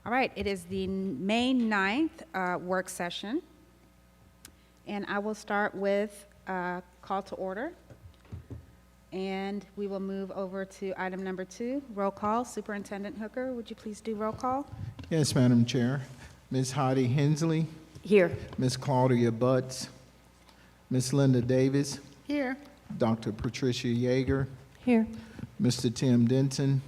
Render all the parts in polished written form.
All right, it is the May 9th work session, and I will start with call to order, and we will move over to item number 2, roll call. Superintendent Hooker, would you please do roll call? Yes, Madam Chair. Ms. Heidi Hensley. Here. Ms. Claudia Butts. Ms. Linda Davis. Here. Dr. Patricia Yeager. Here. Mr. Tim Denson.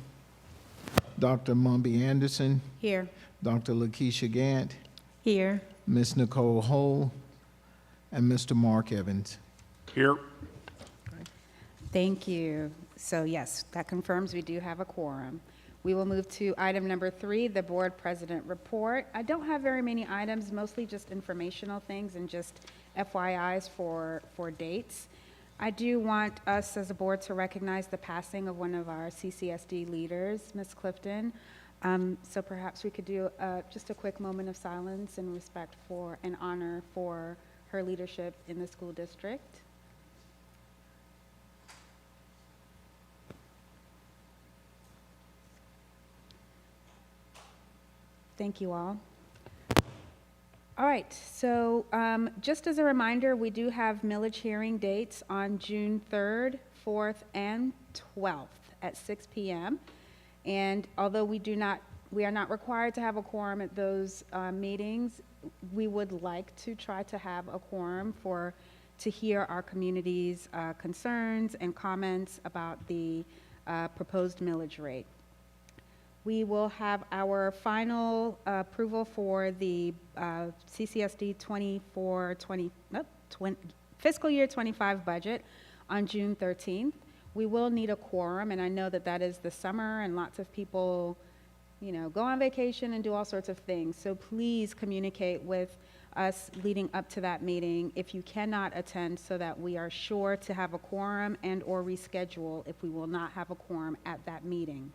Dr. Mumby Anderson. Here. Dr. Lakeisha Gant. Here. Ms. Nicole Hull. And Mr. Mark Evans. Here. Thank you. So yes, that confirms we do have a quorum. We will move to item number 3, the board president report. I don't have very many items, mostly just informational things and just FYIs for dates. I do want us as a board to recognize the passing of one of our CCSD leaders, Ms. Clifton. So perhaps we could do just a quick moment of silence in respect for and honor for her leadership in the school district. Thank you all. All right, so just as a reminder, we do have millage hearing dates on June 3rd, 4th, and 12th at 6 p.m. And although we are not required to have a quorum at those meetings, we would like to try to have a quorum to hear our community's concerns and comments about the proposed millage rate. We will have our final approval for the CCSD fiscal year 25 budget on June 13th. We will need a quorum, and I know that that is the summer and lots of people, go on vacation and do all sorts of things. So please communicate with us leading up to that meeting if you cannot attend, so that we are sure to have a quorum and or reschedule if we will not have a quorum at that meeting.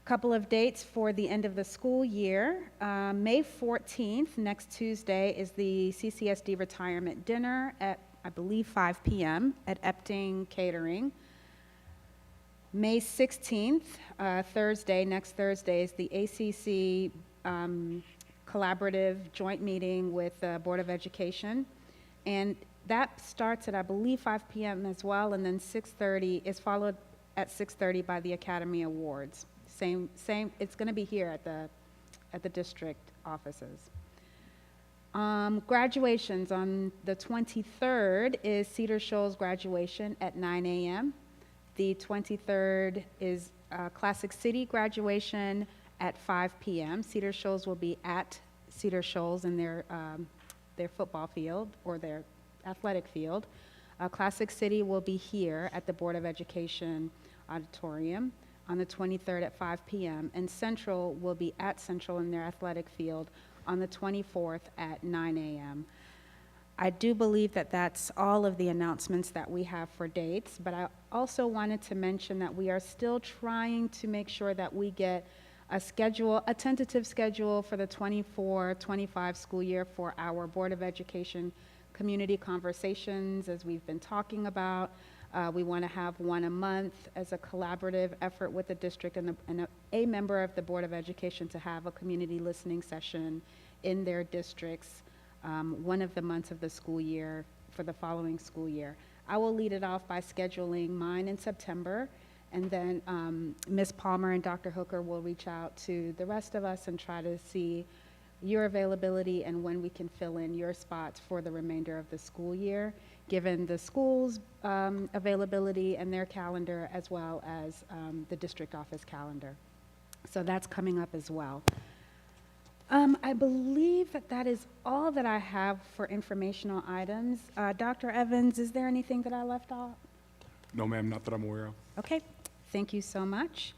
Couple of dates for the end of the school year. May 14th, next Tuesday, is the CCSD retirement dinner at, I believe, 5 p.m. at Epting Catering. May 16th, next Thursday, is the ACC collaborative joint meeting with the Board of Education. And that starts at, I believe, 5 p.m. as well, and then 6:30 is followed at 6:30 by the Academy Awards. Same, it's going to be here at the district offices. Graduations on the 23rd is Cedar Shoals graduation at 9 a.m. The 23rd is Classic City graduation at 5 p.m. Cedar Shoals will be at Cedar Shoals in their football field or their athletic field. Classic City will be here at the Board of Education auditorium on the 23rd at 5 p.m. and Central will be at Central in their athletic field on the 24th at 9 a.m. I do believe that that's all of the announcements that we have for dates, but I also wanted to mention that we are still trying to make sure that we get a tentative schedule for the 24-25 school year for our Board of Education community conversations, as we've been talking about. We want to have one a month as a collaborative effort with the district and a member of the Board of Education to have a community listening session in their districts one of the months of the school year for the following school year. I will lead it off by scheduling mine in September, and then Ms. Palmer and Dr. Hooker will reach out to the rest of us and try to see your availability and when we can fill in your spots for the remainder of the school year, given the school's availability and their calendar, as well as the district office calendar. So that's coming up as well. I believe that is all that I have for informational items. Dr. Evans, is there anything that I left off? No, ma'am, not that I'm aware of. Okay, thank you so much.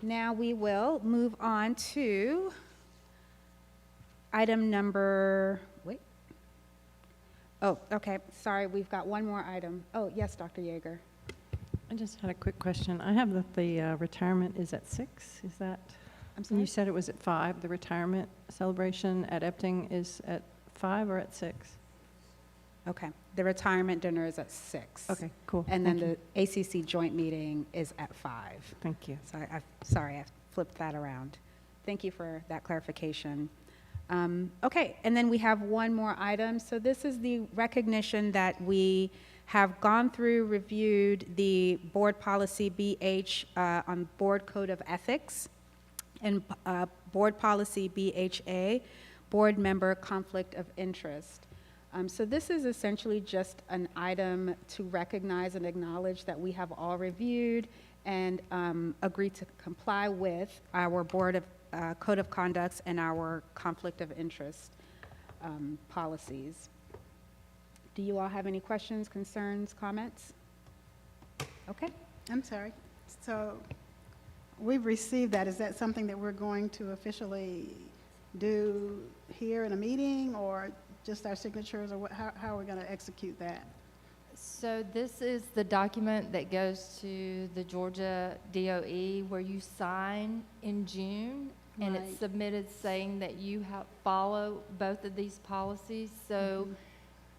Now we will move on to item number, oh, okay, sorry, we've got one more item. Oh, yes, Dr. Yeager. I just had a quick question. I have that the retirement is at 6. Is that? I'm sorry? You said it was at 5. The retirement celebration at Epting is at 5 or at 6? Okay, the retirement dinner is at 6. Okay, cool. And then Thank the ACC joint meeting is at 5. Thank you. Sorry, I flipped that around. Thank you for that clarification. Okay, and then we have one more item. So this is the recognition that we have gone through, reviewed the board policy BH on board code of ethics and board policy BHA, board member conflict of interest. So this is essentially just an item to recognize and acknowledge that we have all reviewed and agreed to comply with our board of code of conducts and our conflict of interest policies. Do you all have any questions, concerns, comments? Okay. I'm sorry. So we've received that. Is that something that we're going to officially do here in a meeting, or just our signatures, or how are we going to execute that? So this is the document that goes to the Georgia DOE where you sign in June, and it's Right. submitted saying that you have follow both of these policies. So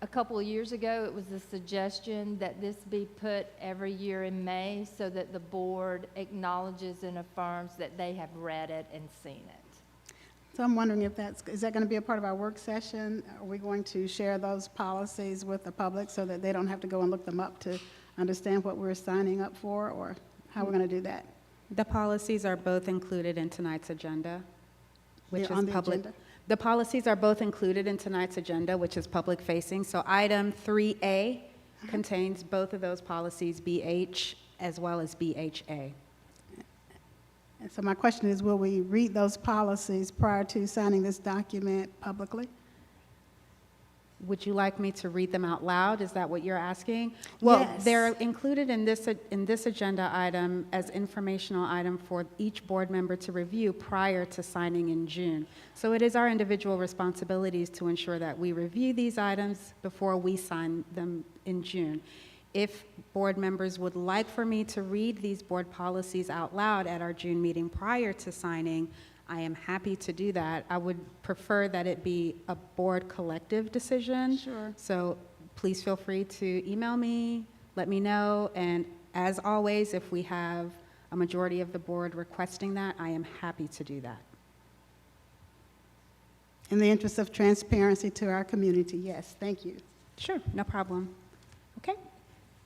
a couple of years ago, it was a suggestion that this be put every year in May so that the board acknowledges and affirms that they have read it and seen it. So I'm wondering if is that going to be a part of our work session? Are we going to share those policies with the public so that they don't have to go and look them up to understand what we're signing up for, or how we're going to do that? The policies are both included in tonight's agenda, which They're is on the public. agenda? The policies are both included in tonight's agenda, which is public facing. So item 3A contains both of those policies, BH as well as BHA. And so my question is, will we read those policies prior to signing this document publicly? Would you like me to read them out loud? Is that what you're asking? Well, Yes. they're included in this agenda item as informational item for each board member to review prior to signing in June. So it is our individual responsibilities to ensure that we review these items before we sign them in June. If board members would like for me to read these board policies out loud at our June meeting prior to signing, I am happy to do that. I would prefer that it be a board collective decision. Sure. So please feel free to email me, let me know, and as always, if we have a majority of the board requesting that, I am happy to do that. In the interest of transparency to our community, yes, thank you. Sure, no problem. Okay.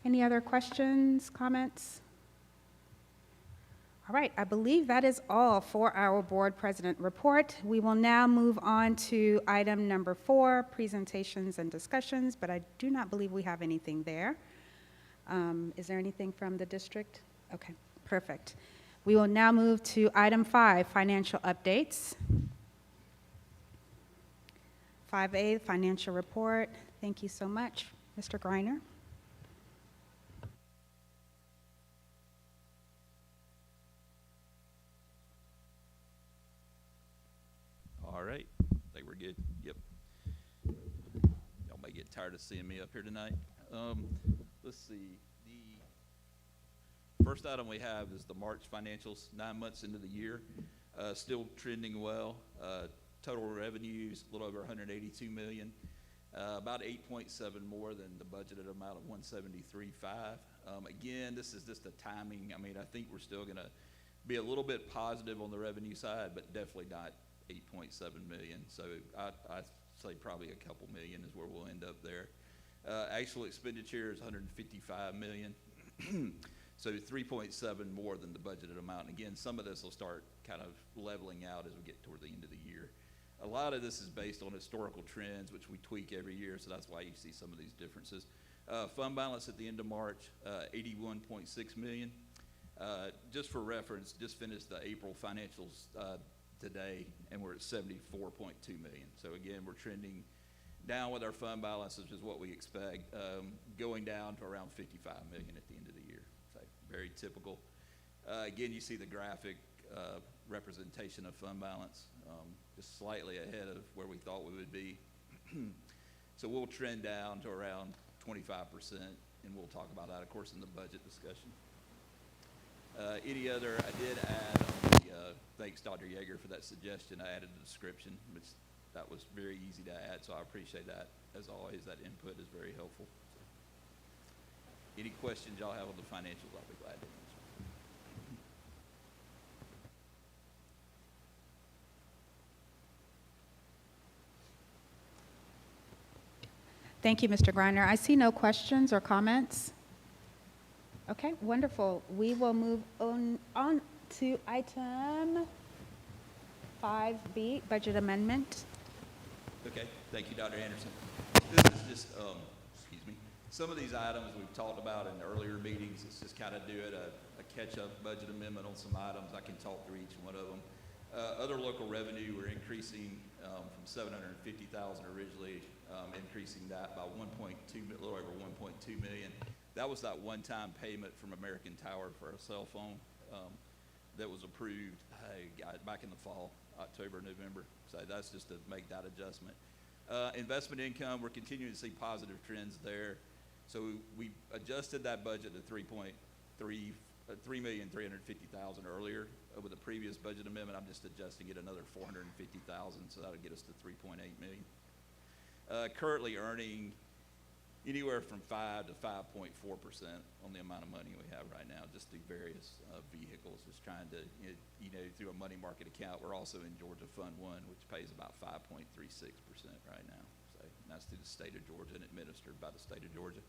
Any other questions, comments? All right, I believe that is all for our board president report. We will now move on to item number 4, presentations and discussions, but I do not believe we have anything there. Is there anything from the district? Okay, perfect. We will now move to item 5, financial updates. 5A, financial report. Thank you so much, Mr. Greiner. All right, I think we're good. Yep. Y'all may get tired of seeing me up here tonight. Let's see. The first item we have is the March financials, 9 months into the year. Still trending well. Total revenues, a little over 182 million. About 8.7 more than the budgeted amount of 173.5. Again, this is just a timing. I mean, I think we're still gonna be a little bit positive on the revenue side, but definitely not 8.7 million. So I say probably a couple million is where we'll end up there. Actual expenditure is 155 million. So 3.7 more than the budgeted amount. And again, some of this will start kind of leveling out as we get toward the end of the year. A lot of this is based on historical trends, which we tweak every year, so that's why you see some of these differences. Fund balance at the end of March, 81.6 million. Just for reference, just finished the April financials today, and we're at 74.2 million. So again, we're trending down with our fund balance, which is what we expect, going down to around 55 million at the end of the year. So very typical. Again, you see the graphic representation of fund balance, just slightly ahead of where we thought we would be. So we'll trend down to around 25%, and we'll talk about that, of course, in the budget discussion. Any other, I did add on the, thanks Dr. Yeager for that suggestion. I added the description, which that was very easy to add, so I appreciate that. As always, that input is very helpful. So, any questions y'all have on the financials, I'll be glad to answer. Thank you, Mr. Griner. I see no questions or comments. Okay, wonderful. We will move on to item 5B, budget amendment. Okay, thank you, Dr. Anderson. This is just, excuse me, some of these items we've talked about in earlier meetings. It's just kind of doing a catch-up budget amendment on some items. I can talk through each one of them. Other local revenue, we're increasing from $750,000 originally, increasing that by a little over 1.2 million. That was that one-time payment from American Tower for a cell phone that was approved back in the fall, October, November. So that's just to make that adjustment. Investment income, we're continuing to see positive trends there. So we adjusted that budget to $3,350,000 earlier with the previous budget amendment. I'm just adjusting it another $450,000, so that'll get us to $3.8 million. Currently earning anywhere from 5 to 5.4% on the amount of money we have right now, just through various vehicles, just trying to, through a money market account. We're also in Georgia Fund 1, which pays about 5.36% right now. So that's through the state of Georgia and administered by the state of Georgia.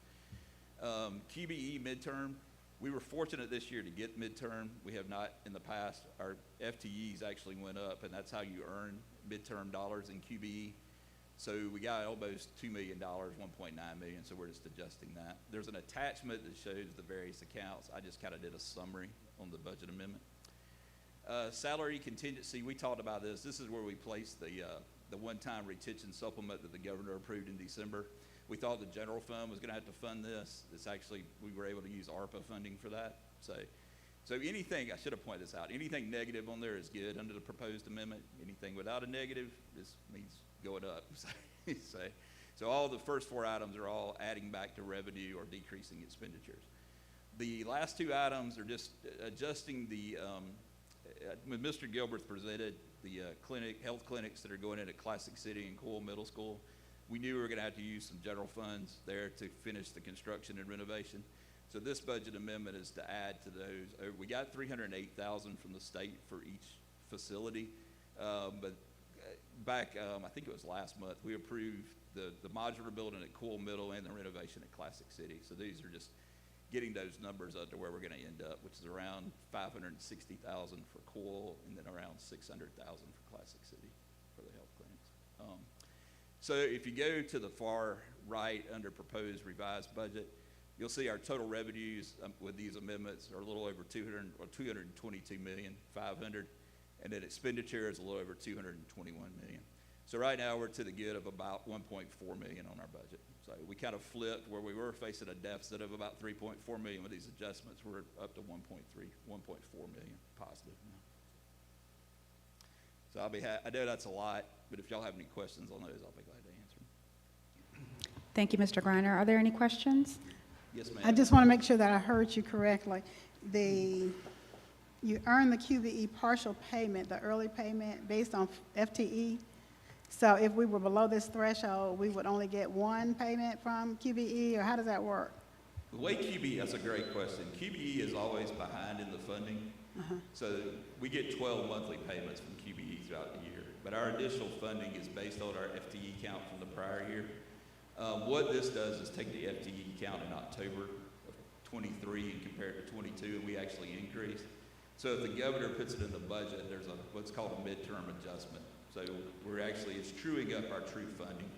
QBE midterm, we were fortunate this year to get midterm. We have not in the past. Our FTEs actually went up, and that's how you earn midterm dollars in QBE. So we got almost $2 million, $1.9 million, so we're just adjusting that. There's an attachment that shows the various accounts. I just kind of did a summary on the budget amendment. Salary contingency, we talked about this. This is where we placed the one-time retention supplement that the governor approved in December. We thought the general fund was going to have to fund this. It's actually, we were able to use ARPA funding for that. So anything, I should have pointed this out, anything negative on there is good under the proposed amendment. Anything without a negative, this means going up. So all the first four items are all adding back to revenue or decreasing expenditures. The last two items are just adjusting the, when Mr. Gilbert presented the health clinics that are going in at Classic City and Coyle Middle School, we knew we were going to have to use some general funds there to finish the construction and renovation. So this budget amendment is to add to those. We got $308,000 from the state for each facility, but back, I think it was last month, we approved the modular building at Coyle Middle and the renovation at Classic City. So these are just getting those numbers up to where we're going to end up, which is around $560,000 for Coyle and then around $600,000 for Classic City for the health clinics. So if you go to the far right under proposed revised budget, you'll see our total revenues with these amendments are a little over $222,500,000, and then expenditure is a little over $221 million. So right now we're to the good of about $1.4 million on our budget. So we kind of flipped where we were facing a deficit of about $3.4 million with these adjustments. We're up to $1.4 million positive now. So I know that's a lot, but if y'all have any questions on those, I'll be glad to answer them. Thank you, Mr. Griner. Are there any questions? Yes, ma'am. I just want to make sure that I heard you correctly. You earn the QBE partial payment, the early payment, based on FTE. So if we were below this threshold, we would only get one payment from QBE, or how does that work? The way QBE, that's a great question. QBE is always behind in the funding. So we get 12 monthly payments from QBE throughout the year. But our additional funding is based on our FTE count from the prior year. What this does is take the FTE count in October of 23 and compare it to 22, and we actually increased. So if the governor puts it in the budget, there's what's called a midterm adjustment. So it's truing up our true funding.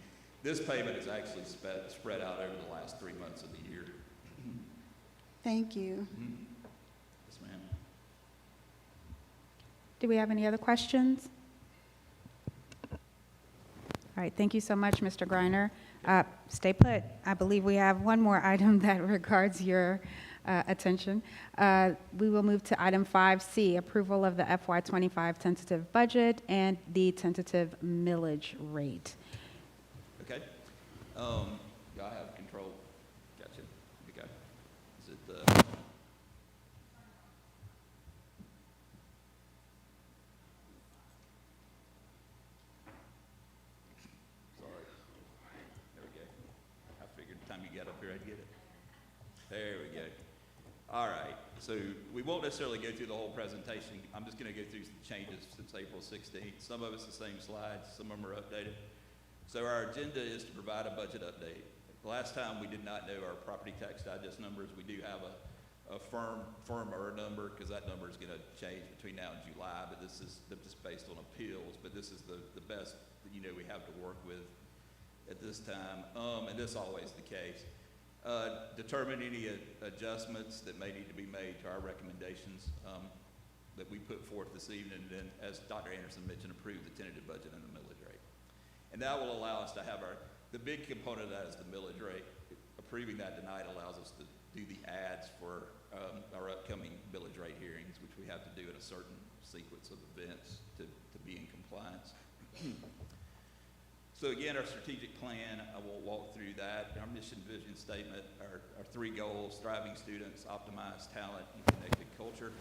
This payment is actually spread out over the last 3 months of the year. Thank you. Yes, ma'am. Do we have any other questions? All right, thank you so much, Mr. Griner. Stay put. I believe we have one more item that regards your attention. We will move to item 5C, approval of the FY25 tentative budget and the tentative millage rate. Okay. I have control. Gotcha. Okay. Is it Sorry. There we go. I figured the time you got up here, I'd get it. There we go. All right. So we won't necessarily go through the whole presentation. I'm just going to go through some changes since April 16th. Some of it's the same slides. Some of them are updated. So our agenda is to provide a budget update. The last time we did not know our property tax digest numbers. We do have a firmer number, because that number is going to change between now and July, but this is just based on appeals, but this is the best, we have to work with at this time, and this is always the case. Determine any adjustments that may need to be made to our recommendations that we put forth this evening, and then, as Dr. Anderson mentioned, approve the tentative budget and the millage rate. And that will allow us to have the big component of that is the millage rate. Approving that tonight allows us to do the ads for our upcoming millage rate hearings, which we have to do in a certain sequence of events to be in compliance. So again, our strategic plan, I won't walk through that. Our mission, vision statement, our 3 goals: thriving students, optimized talent, and connected culture.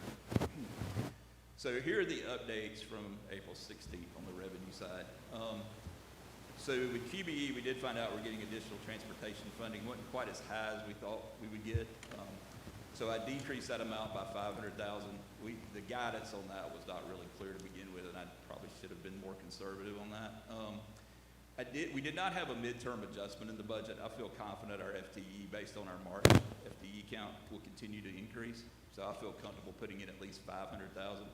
So here are the updates from April 16th on the revenue side. So with QBE, we did find out we're getting additional transportation funding. Wasn't quite as high as we thought we would get. So I decreased that amount by $500,000. The guidance on that was not really clear to begin with, and I probably should have been more conservative on that. We did not have a midterm adjustment in the budget. I feel confident our FTE, based on our March FTE count, will continue to increase. So I feel comfortable putting in at least $500,000.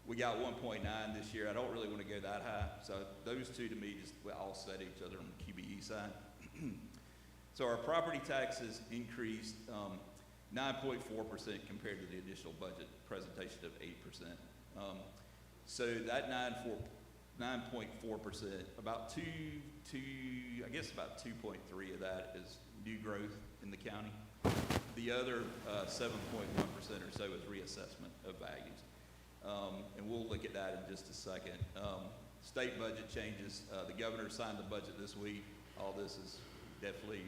We got 1.9 this year. I don't really want to go that high. So those two to me just offset each other on the QBE side. So our property taxes increased 9.4% compared to the initial budget presentation of 8%. So that 9.4%, about 2.3 of that is new growth in the county. The other 7.1% or so is reassessment of values. And we'll look at that in just a second. State budget changes. The governor signed the budget this week. All this is definitely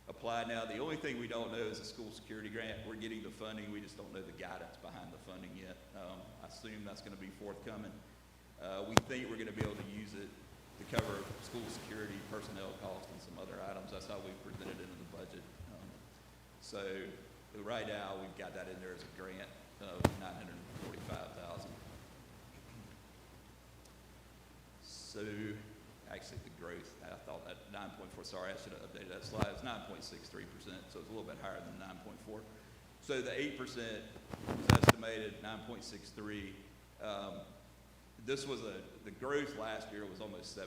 applied now. The only thing we don't know is the school security grant. We're getting the funding. We just don't know the guidance behind the funding yet. I assume that's going to be forthcoming. We think we're going to be able to use it to cover school security, personnel costs, and some other items. That's how we presented it in the budget. So right now, we've got that in there as a grant of $945,000. So actually the growth, I thought that 9.4, sorry, I should have updated that slide. It's 9.63%, so it's a little bit higher than 9.4. So the 8% was estimated, 9.63. This was the growth last year was almost 17%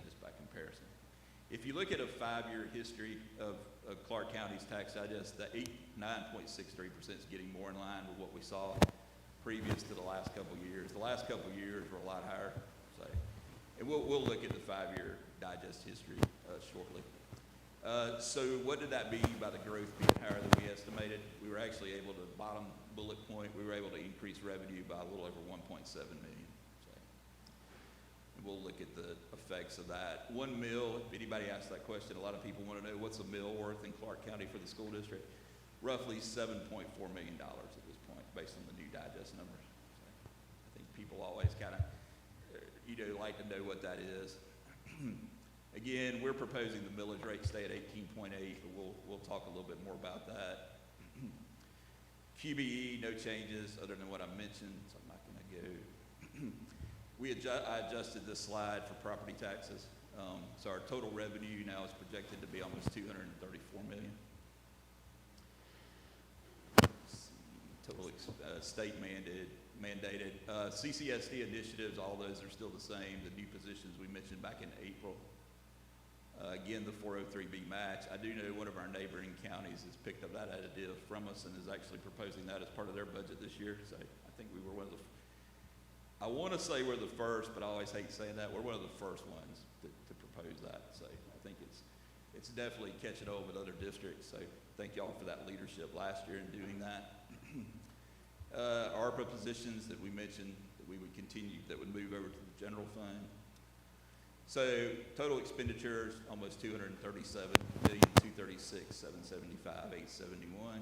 just by comparison. If you look at a 5-year history of Clark County's tax digest, the 9.63% is getting more in line with what we saw previous to the last couple of years. The last couple of years were a lot higher. So, and we'll look at the 5-year digest history shortly. So what did that mean by the growth being higher than we estimated? We were actually able to, bottom bullet point, we were able to increase revenue by a little over $1.7 million. We'll look at the effects of that. 1 mil, if anybody asks that question, a lot of people want to know what's a mil worth in Clark County for the school district. Roughly $7.4 million at this point, based on the new digest numbers. So I think people always kind of, like to know what that is. Again, we're proposing the millage rate stay at 18.8, but we'll talk a little bit more about that. QBE, no changes other than what I mentioned, so I'm not going to go. I adjusted this slide for property taxes. So our total revenue now is projected to be almost $234 million. Total state mandated. CCSD initiatives, all those are still the same. The new positions we mentioned back in April. Again, the 403B match. I do know one of our neighboring counties has picked up that idea from us and is actually proposing that as part of their budget this year. So I think we were one of the I want to say we're the first, but I always hate saying that. We're one of the first ones to propose that. So I think it's definitely catching on with other districts. So thank y'all for that leadership last year in doing that. ARPA positions that we mentioned that we would continue, that would move over to the general fund. So total expenditures, almost $237 million, $236, $775, $871.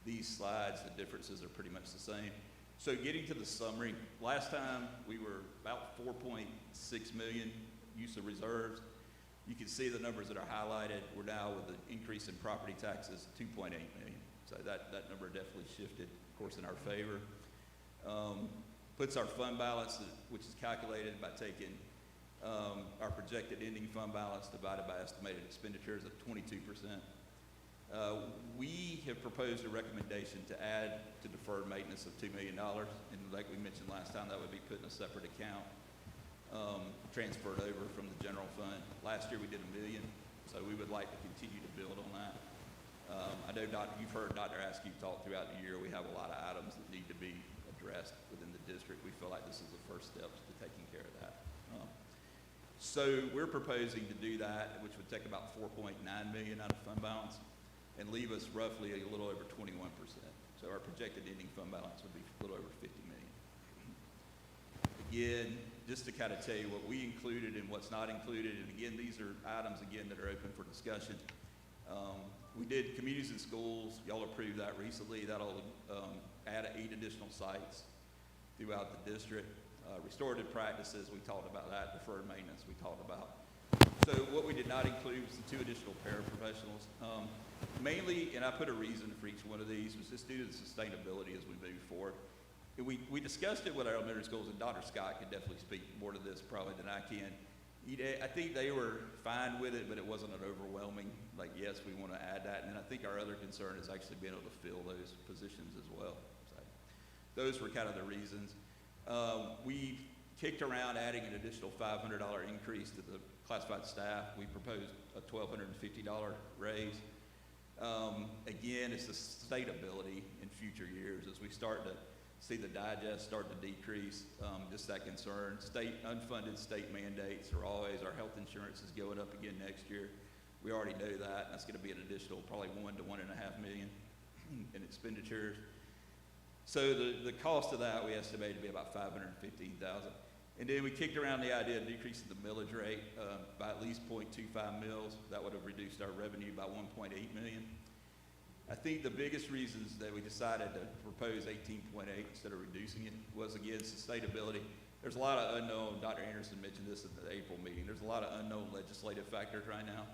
These slides, the differences are pretty much the same. So getting to the summary, last time we were about 4.6 million use of reserves. You can see the numbers that are highlighted. We're now with the increase in property taxes, 2.8 million. So that number definitely shifted, of course, in our favor. Puts our fund balance, which is calculated by taking Our projected ending fund balance divided by estimated expenditures of 22%. We have proposed a recommendation to add to deferred maintenance of $2 million, and like we mentioned last time, that would be put in a separate account, transferred over from the general fund. Last year we did $1 million, so we would like to continue to build on that. I know, you've heard Dr. Askew talk throughout the year. We have a lot of items that need to be addressed within the district. We feel like this is the first step to taking care of that. So we're proposing to do that, which would take about $4.9 million out of fund balance and leave us roughly a little over 21%. So our projected ending fund balance would be a little over $50 million. Again, just to kind of tell you what we included and what's not included, and again, these are items, again, that are open for discussion. We did communities and schools. Y'all approved that recently. That'll add 8 additional sites throughout the district. Restorative practices, we talked about that. Deferred maintenance, we talked about. So what we did not include was the 2 additional paraprofessionals. Mainly, and I put a reason for each one of these, was just due to the sustainability as we move forward. And we discussed it with our elementary schools, and Dr. Scott can definitely speak more to this probably than I can. I think they were fine with it, but it wasn't an overwhelming, like, yes, we want to add that. And then I think our other concern is actually being able to fill those positions as well. So those were kind of the reasons. We kicked around adding an additional $500 increase to the classified staff. We proposed a $1,250 raise. Again, it's the sustainability in future years as we start to see the digest start to decrease, just that concern. Unfunded state mandates are always, our health insurance is going up again next year. We already know that. That's going to be an additional probably $1 to $1.5 million in expenditures. So the cost of that we estimated to be about $515,000. And then we kicked around the idea of decreasing the millage rate by at least 0.25 mils. That would have reduced our revenue by $1.8 million. I think the biggest reasons that we decided to propose 18.8 instead of reducing it was, again, sustainability. There's a lot of unknown, Dr. Anderson mentioned this at the April meeting, there's a lot of unknown legislative factors right now.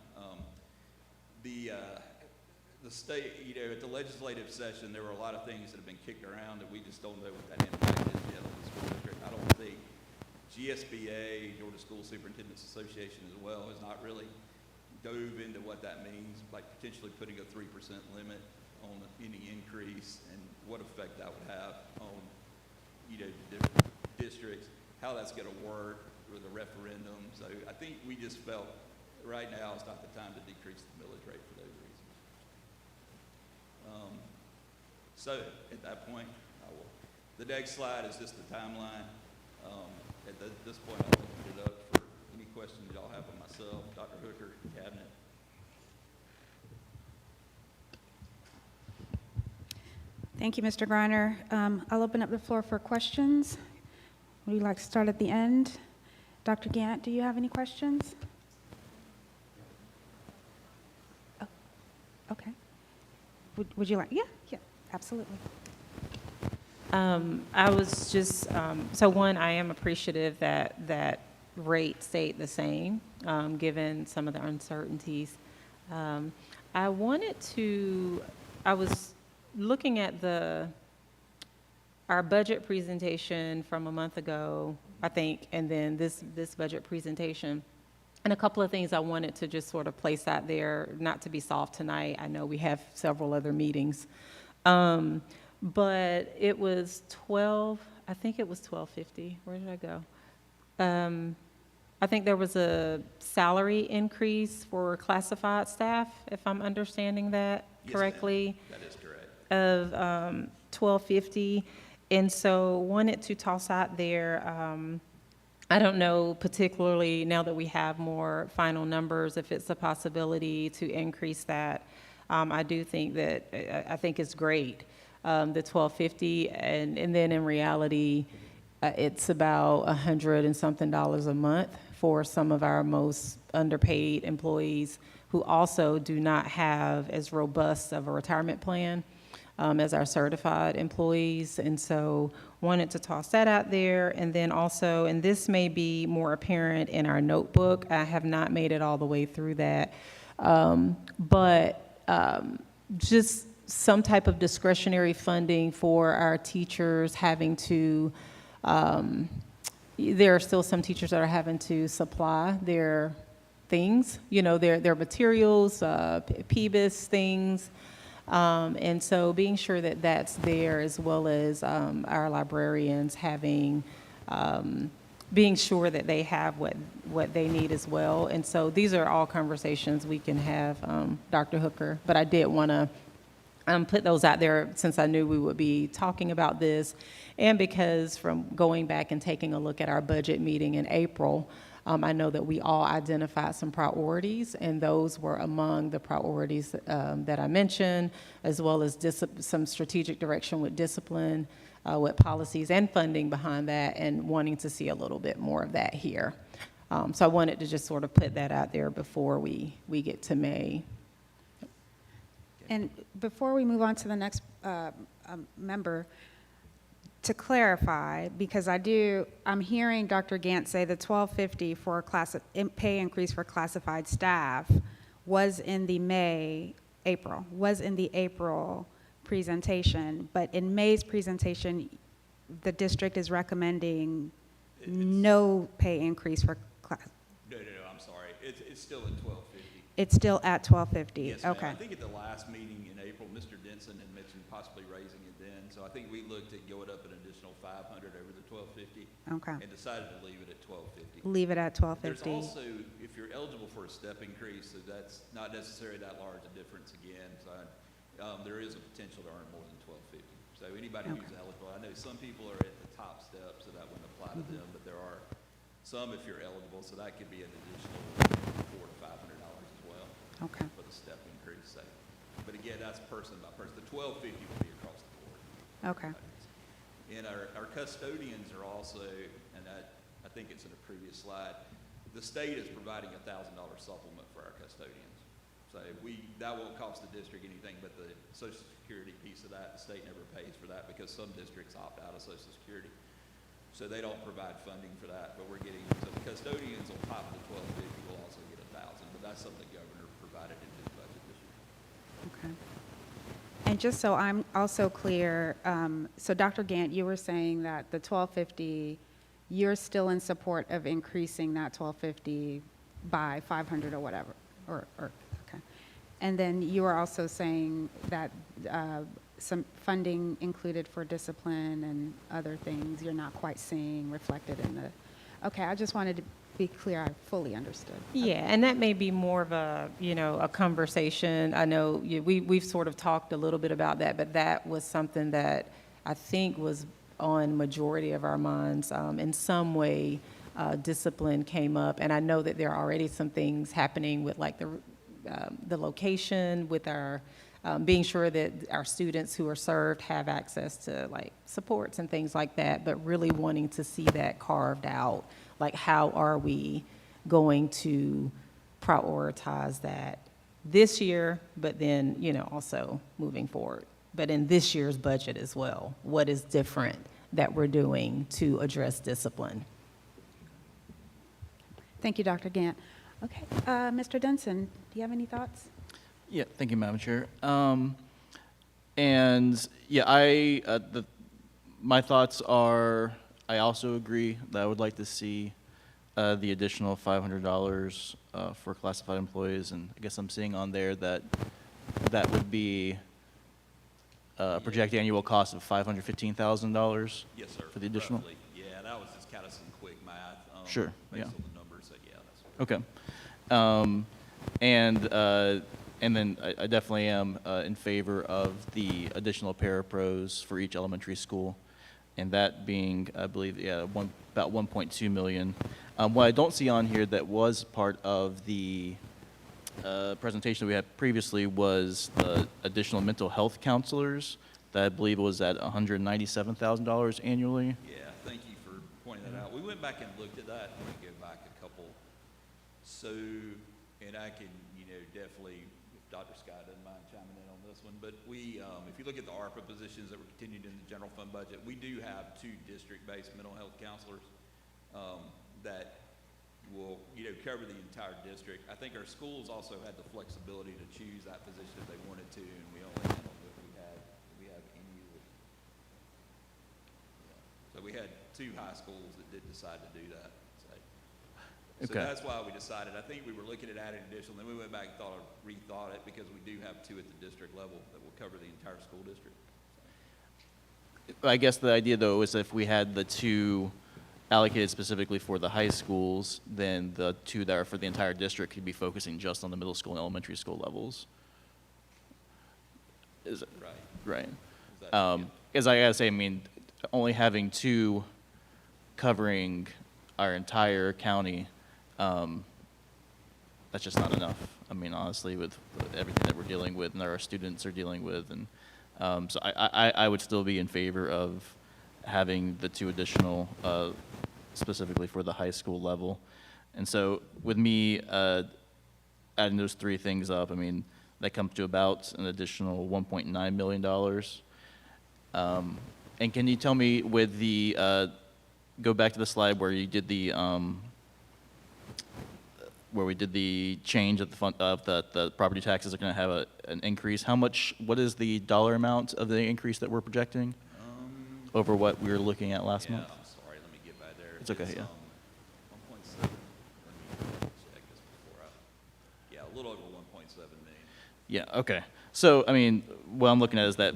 The state, at the legislative session, there were a lot of things that have been kicked around that we just don't know what that impact is yet on the school district. I don't think GSBA, Georgia School Superintendents Association as well, has not really dove into what that means, like potentially putting a 3% limit on any increase and what effect that would have on, different districts, how that's going to work with a referendum. So I think we just felt right now is not the time to decrease the millage rate for those reasons. So at that point, the next slide is just the timeline. At this point, I'll open it up for any questions y'all have on myself, Dr. Hooker, Cabinet. Thank you, Mr. Griner. I'll open up the floor for questions. Would you like to start at the end? Dr. Gant, do you have any questions? Oh, okay. Would you like, yeah, absolutely. I was just, so one, I am appreciative that rate stayed the same, given some of the uncertainties. I was looking at our budget presentation from a month ago, I think, and then this budget presentation. And a couple of things I wanted to just sort of place out there, not to be solved tonight. I know we have several other meetings. But it was I think it was $12.50. Where did I go? I think there was a salary increase for classified staff, if I'm understanding that correctly. Yes, that is correct. Of $12.50. And so wanted to toss out there, I don't know particularly now that we have more final numbers, if it's a possibility to increase that. I do think I think it's great. The $12.50, and then in reality, it's about $100 and something a month for some of our most underpaid employees who also do not have as robust of a retirement plan as our certified employees. And so wanted to toss that out there. And then also, and this may be more apparent in our notebook, I have not made it all the way through that, but just some type of discretionary funding for our teachers having to there are still some teachers that are having to supply their things, their materials, PBIS things. And so being sure that that's there, as well as our librarians being sure that they have what they need as well. And so these are all conversations we can have, Dr. Hooker. But I did want to put those out there since I knew we would be talking about this, and because from going back and taking a look at our budget meeting in April, I know that we all identified some priorities, and those were among the priorities that I mentioned, as well as some strategic direction with discipline, with policies and funding behind that, and wanting to see a little bit more of that here. So I wanted to just sort of put that out there before we get to May. And before we move on to the next member, to clarify, because I'm hearing Dr. Gant say the $12.50 for pay increase for classified staff was in the April presentation, but in May's presentation, the district is recommending no pay increase for class. No, I'm sorry. It's still at $12.50. It's still at $12.50. Yes, ma'am. Okay. I think at the last meeting in April, Mr. Denson had mentioned possibly raising it then. So I think we looked at going up an additional $500 over the $12.50 Okay. and decided to leave it at $12.50. Leave it at There's $12.50. also, if you're eligible for a step increase, so that's not necessarily that large a difference again. So there is a potential to earn more than $12.50. So anybody who's eligible, I know some people are at the top step, so that wouldn't apply to them, but there are some if you're eligible, so that could be an additional $400 to $500 as well. Okay. For the step increase, so. But again, that's person by person. The $12.50 will be across the board. Okay. And our custodians are also, and I think it's in a previous slide, the state is providing a $1,000 supplement for our custodians. So that won't cost the district anything, but the Social Security piece of that, the state never pays for that because some districts opt out of Social Security. So they don't provide funding for that, but we're getting, so the custodians on top of the $12.50 will also get $1,000, but that's something the governor provided in his budget this year. Okay. And just so I'm also clear, so Dr. Gant, you were saying that the $12.50, you're still in support of increasing that $12.50 by $500 or whatever, or okay. And then you were also saying that some funding included for discipline and other things you're not quite seeing reflected in the, okay, I just wanted to be clear, I fully understood. Yeah, and that may be more of a, a conversation. I know we've sort of talked a little bit about that, but that was something that I think was on majority of our minds. In some way, discipline came up, and I know that there are already some things happening with like the location, with our being sure that our students who are served have access to like supports and things like that, but really wanting to see that carved out. Like, how are we going to prioritize that this year, but then, also moving forward. But in this year's budget as well, what is different that we're doing to address discipline? Thank you, Dr. Gant. Okay, Mr. Denson, do you have any thoughts? Yeah, thank you, Madam Chair. My thoughts are, I also agree that I would like to see the additional $500 for classified employees, and I guess I'm seeing on there that would be a projected annual cost of $515,000. Yes, sir. For the additional? Roughly. Yeah, that was just kind of some quick math. Sure, Based yeah. on the numbers, so yeah, that's. Okay. And then I definitely am in favor of the additional parapros for each elementary school, and that being, I believe, about 1.2 million. What I don't see on here that was part of the presentation that we had previously was the additional mental health counselors that I believe was at $197,000 annually. Yeah, thank you for pointing that out. We went back and looked at that. Let me go back a couple. So, and I can, definitely, if Dr. Scott doesn't mind chiming in on this one, but we, if you look at the ARPA positions that were continued in the general fund budget, we do have 2 district-based mental health counselors that will, cover the entire district. I think our schools also had the flexibility to choose that position if they wanted to, and we only handled if we have any. So we had had 2 high schools that did decide to do that. So Okay. that's why we decided, I think we were looking at adding additional, then we went back and rethought it, because we do have 2 at the district level that will cover the entire school district. I guess the idea, though, is if we had the 2 allocated specifically for the high schools, then the 2 that are for the entire district could be focusing just on the middle school and elementary school levels. Is it, Right. right? Is that- As I gotta say, I mean, only having 2 covering our entire county, that's just not enough. I mean, honestly, with everything that we're dealing with and our students are dealing with, and so I would still be in favor of having the 2 additional, specifically for the high school level. And so with me adding those 3 things up, I mean, that comes to about an additional $1.9 million. And can you tell me with the, go back to the slide where you did the, where we did the change of the fund, of the property taxes are going to have an increase. How much, what is the dollar amount of the increase that we're projecting over what we were looking at last Yeah, month? I'm sorry, let me get back there. It's okay, yeah. 1.7, let me check this before yeah, a little over 1.7 million. Yeah, okay. So, I mean, what I'm looking at is that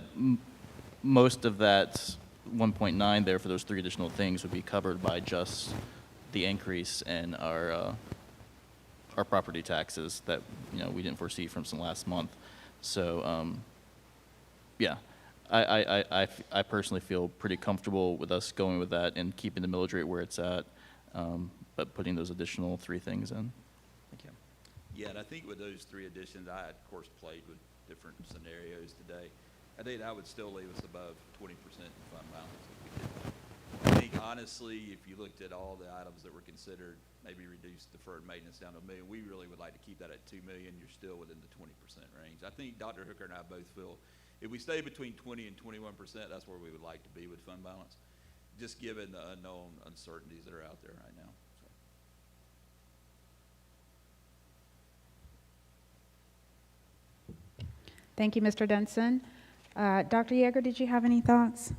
most of that 1.9 there for those 3 additional things would be covered by just the increase in our property taxes that, you know, we didn't foresee from some last month. So, yeah, I personally feel pretty comfortable with us going with that and keeping the millage rate where it's at, but putting those additional 3 things in. Thank you. Yeah, and I think with those 3 additions, I, of course, played with different scenarios today. I think that would still leave us above 20% in fund balance if we did that. I think honestly, if you looked at all the items that were considered, maybe reduce deferred maintenance down to $1 million, we really would like to keep that at $2 million. You're still within the 20% range. I think Dr. Hooker and I both feel if we stay between 20 and 21%, that's where we would like to be with fund balance, just given the unknown uncertainties that are out there right now. So. Thank you, Mr. Denson. Dr. Yeager, did you have any thoughts?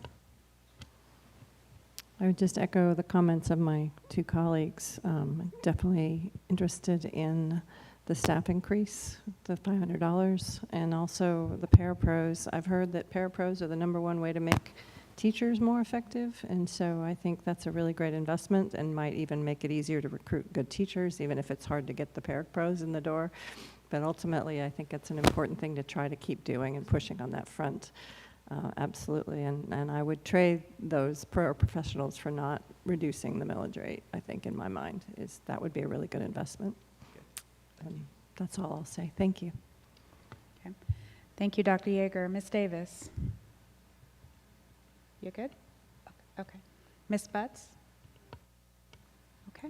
I would just echo the comments of my 2 colleagues. Definitely interested in the staff increase, the $500, and also the parapros. I've heard that parapros are the #1 way to make teachers more effective, and so I think that's a really great investment and might even make it easier to recruit good teachers, even if it's hard to get the parapros in the door. But ultimately, I think it's an important thing to try to keep doing and pushing on that front. Absolutely, and I would trade those paraprofessionals for not reducing the millage rate. I think in my mind is that would be a really good investment. And that's all I'll say. Thank you. Okay. Thank you, Dr. Yeager. Ms. Davis? You're good? Okay. Ms. Butts? Okay.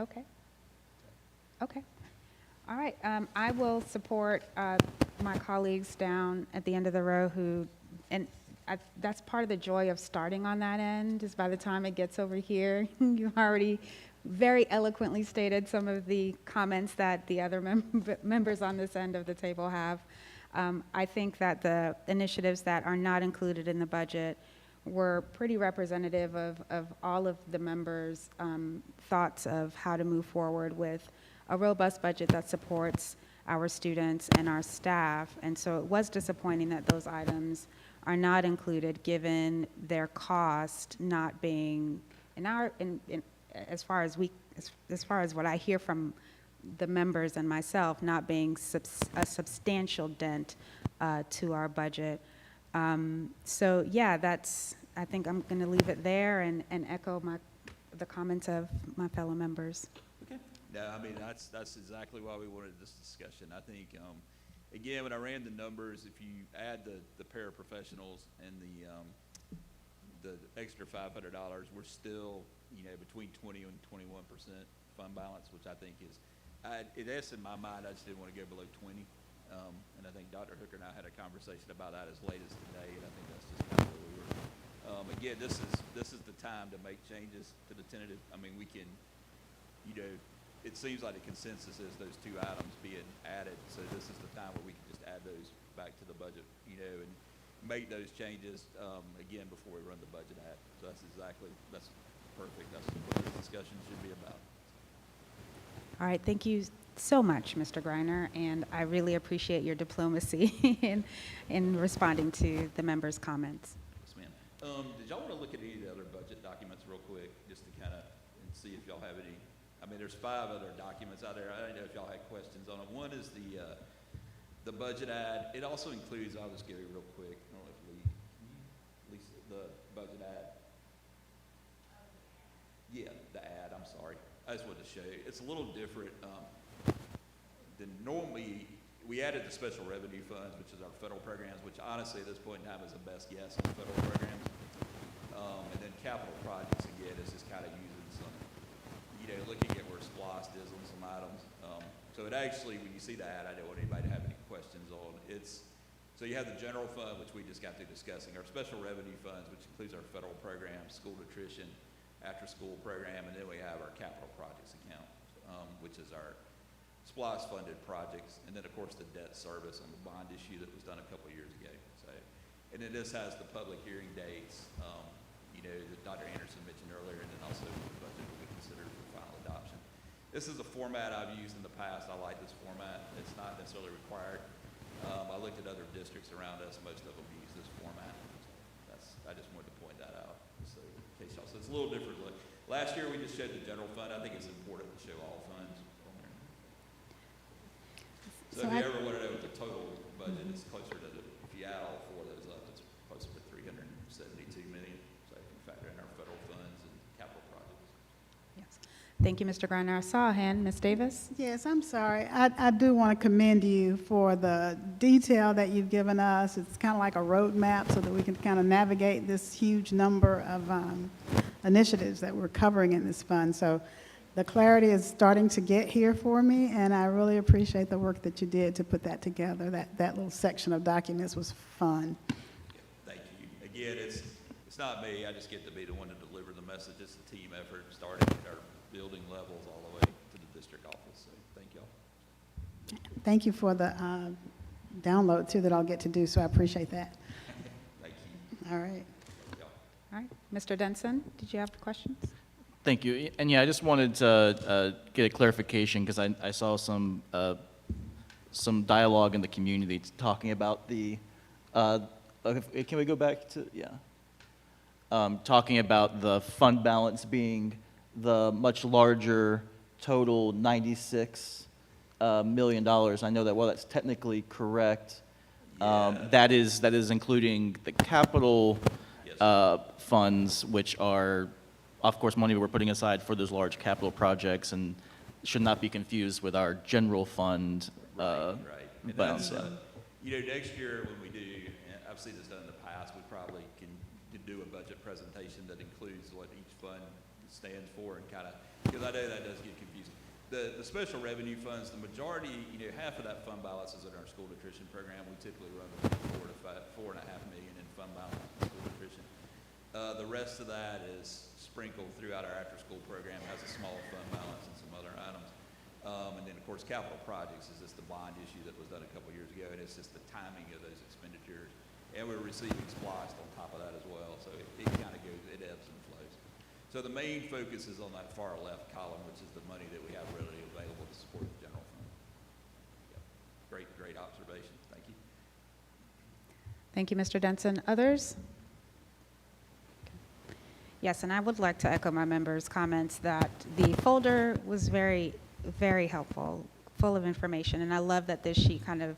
Okay. Okay. All right. I will support my colleagues down at the end of the row who, and that's part of the joy of starting on that end, is by the time it gets over here, you already very eloquently stated some of the comments that the other members on this end of the table have. I think that the initiatives that are not included in the budget were pretty representative of all of the members' thoughts of how to move forward with a robust budget that supports our students and our staff. And so it was disappointing that those items are not included, given their cost not being, as far as what I hear from the members and myself, not being a substantial dent to our budget. So yeah, I think I'm going to leave it there and echo the comments of my fellow members. Okay. No, I mean, that's exactly why we wanted this discussion. I think, again, when I ran the numbers, if you add the paraprofessionals and the extra $500, we're still, between 20 and 21% fund balance, which I think is, in my mind, I just didn't want to go below 20. And I think Dr. Hooker and I had a conversation about that as late as today, and I think that's just kind of where we were. Again, this is the time to make changes to the tentative. I mean, we can, it seems like the consensus is those 2 items being added, so this is the time where we can just add those back to the budget, and make those changes, again, before we run the budget act. So that's perfect. That's what this discussion should be about. All right, thank you so much, Mr. Greiner, and I really appreciate your diplomacy in responding to the members' comments. Yes, ma'am. Did y'all want to look at any of the other budget documents real quick, just to kind of see if y'all have any? I mean, there's 5 other documents out there. I don't know if y'all had questions on them. One is the budget ad. It also includes, I'll just give you real quick. I don't know if Lisa, the budget ad. Yeah, the ad. I'm sorry. I just wanted to show you. It's a little different than normally. We added the special revenue funds, which is our federal programs, which honestly at this point in time is the best guess on federal programs. And then capital projects, again, is just kind of using some, looking at where SPLOST is on some items. So it actually, when you see that, I don't want anybody to have any questions on. So you have the general fund, which we just got through discussing, our special revenue funds, which includes our federal programs, school nutrition, after-school program, and then we have our capital projects account, which is our SPLOST funded projects, and then of course the debt service on the bond issue that was done a couple of years ago. So, and then this has the public hearing dates, that Dr. Anderson mentioned earlier, and then also the budget will be considered for final adoption. This is a format I've used in the past. I like this format. It's not necessarily required. I looked at other districts around us. Most of them use this format. I just wanted to point that out. So in case y'all, so it's a little different look. Last year we just showed the general fund. I think it's important to show all funds on there. So if you ever want to know what the total budget is, closer to if you add all 4 of those up, it's closer to 372 million. So you can factor in our federal funds and capital projects. Yes. Thank you, Mr. Greiner. I saw a hand. Ms. Davis? Yes, I'm sorry. I do want to commend you for the detail that you've given us. It's kind of like a roadmap so that we can kind of navigate this huge number of initiatives that we're covering in this fund. So the clarity is starting to get here for me, and I really appreciate the work that you did to put that together. That little section of documents was fun. Yeah, thank you. Again, it's not me. I just get to be the one to deliver the message. It's a team effort, starting at our building levels all the way to the district office. So thank y'all. Thank you for the download, too, that I'll get to do, so I appreciate that. Thank you. All right. Y'all. All right. Mr. Denson, did you have questions? Thank you. And yeah, I just wanted to get a clarification because I saw some dialogue in the community talking about the, can we go back to, yeah. Talking about the fund balance being the much larger total $96 million. I know that while that's technically correct, that is including the capital funds, which are, of course, money we're putting aside for those large capital projects, and should not be confused with our general fund Right. And balance. that's, next year when we do, and I've seen this done in the past, we probably can do a budget presentation that includes what each fund stands for and kind of, because I know that does get confusing. The special revenue funds, the majority, half of that fund balance is in our school nutrition program. We typically run between $4 to $4.5 million in fund balance in school nutrition. The rest of that is sprinkled throughout our after-school program, has a small fund balance and some other items. And then, of course, capital projects is just the bond issue that was done a couple years ago, and it's just the timing of those expenditures. And we're receiving SPLOST on top of that as well, so it kind of goes, it ebbs and flows. So the main focus is on that far left column, which is the money that we have readily available to support the general fund. Yep. Great observation. Thank you. Thank you, Mr. Denson. Others? Yes, and I would like to echo my members' comments that the folder was very, very helpful, full of information, and I love that this sheet kind of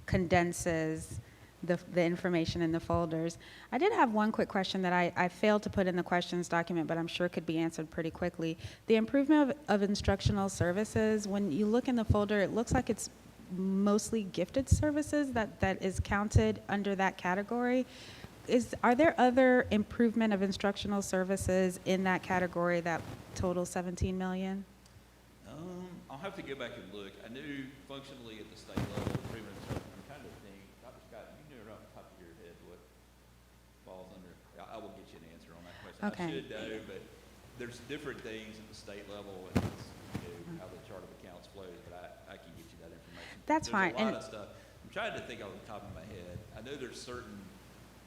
condenses the information in the folders. I did have one quick question that I failed to put in the questions document, but I'm sure could be answered pretty quickly. The improvement of instructional services, when you look in the folder, it looks like it's mostly gifted services that is counted under that category. Are there other improvement of instructional services in that category that total $17 million? I'll have to go back and look. I knew functionally at the state level, improvement of instruction. I'm trying to think. Dr. Scott, you know off the top of your head what falls under. I will get you an answer on that question. Okay. I should know, but there's different things at the state level, and it's, how the chart of accounts flows. But I can get you that information. That's fine. There's a lot of stuff. I'm trying to think off the top of my head. I know there's certain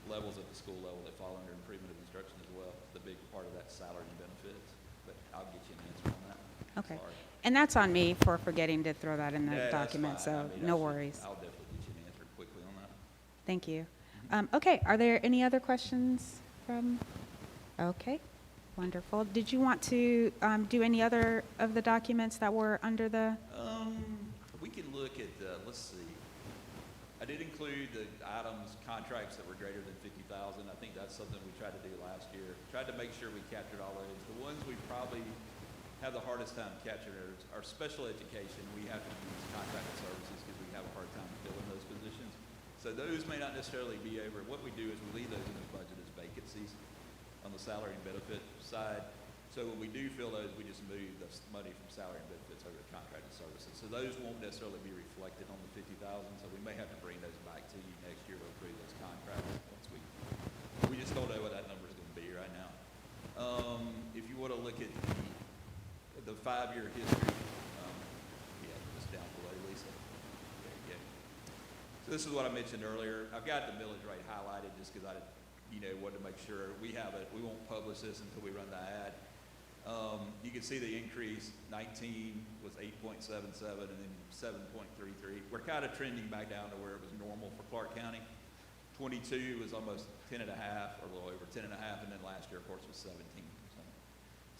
levels at the school level that fall under improvement of instruction as well. The big part of that salary and benefits, but I'll get you an answer on that. Okay. Sorry. And that's on me for forgetting to throw that in the Yeah, that's document, fine. I so mean, no worries. I'll definitely get you an answer quickly on that. Thank you. Okay, are there any other questions from, okay, wonderful. Did you want to do any other of the documents that were under the, We can look at, let's see. I did include the items, contracts that were greater than 50,000. I think that's something we tried to do last year. Tried to make sure we captured all those. The ones we probably have the hardest time capturing are special education. We have to use contracted services because we have a hard time filling those positions. So those may not necessarily be over. What we do is we leave those in the budget as vacancies on the salary and benefit side. So when we do fill those, we just move the money from salary and benefits over to contracted services. So those won't necessarily be reflected on the 50,000. So we may have to bring those back to you next year to approve those contracts once we just don't know what that number is going to be right now. If you want to look at the 5-year history, yeah, just down below, Lisa. There you go. So this is what I mentioned earlier. I've got the millage rate highlighted just because I, wanted to make sure we have it. We won't publish this until we run the ad. You can see the increase. 19 was 8.77 and then 7.33. We're kind of trending back down to where it was normal for Clark County. 22 was almost 10.5, or a little over 10.5, and then last year, of course, was 17%.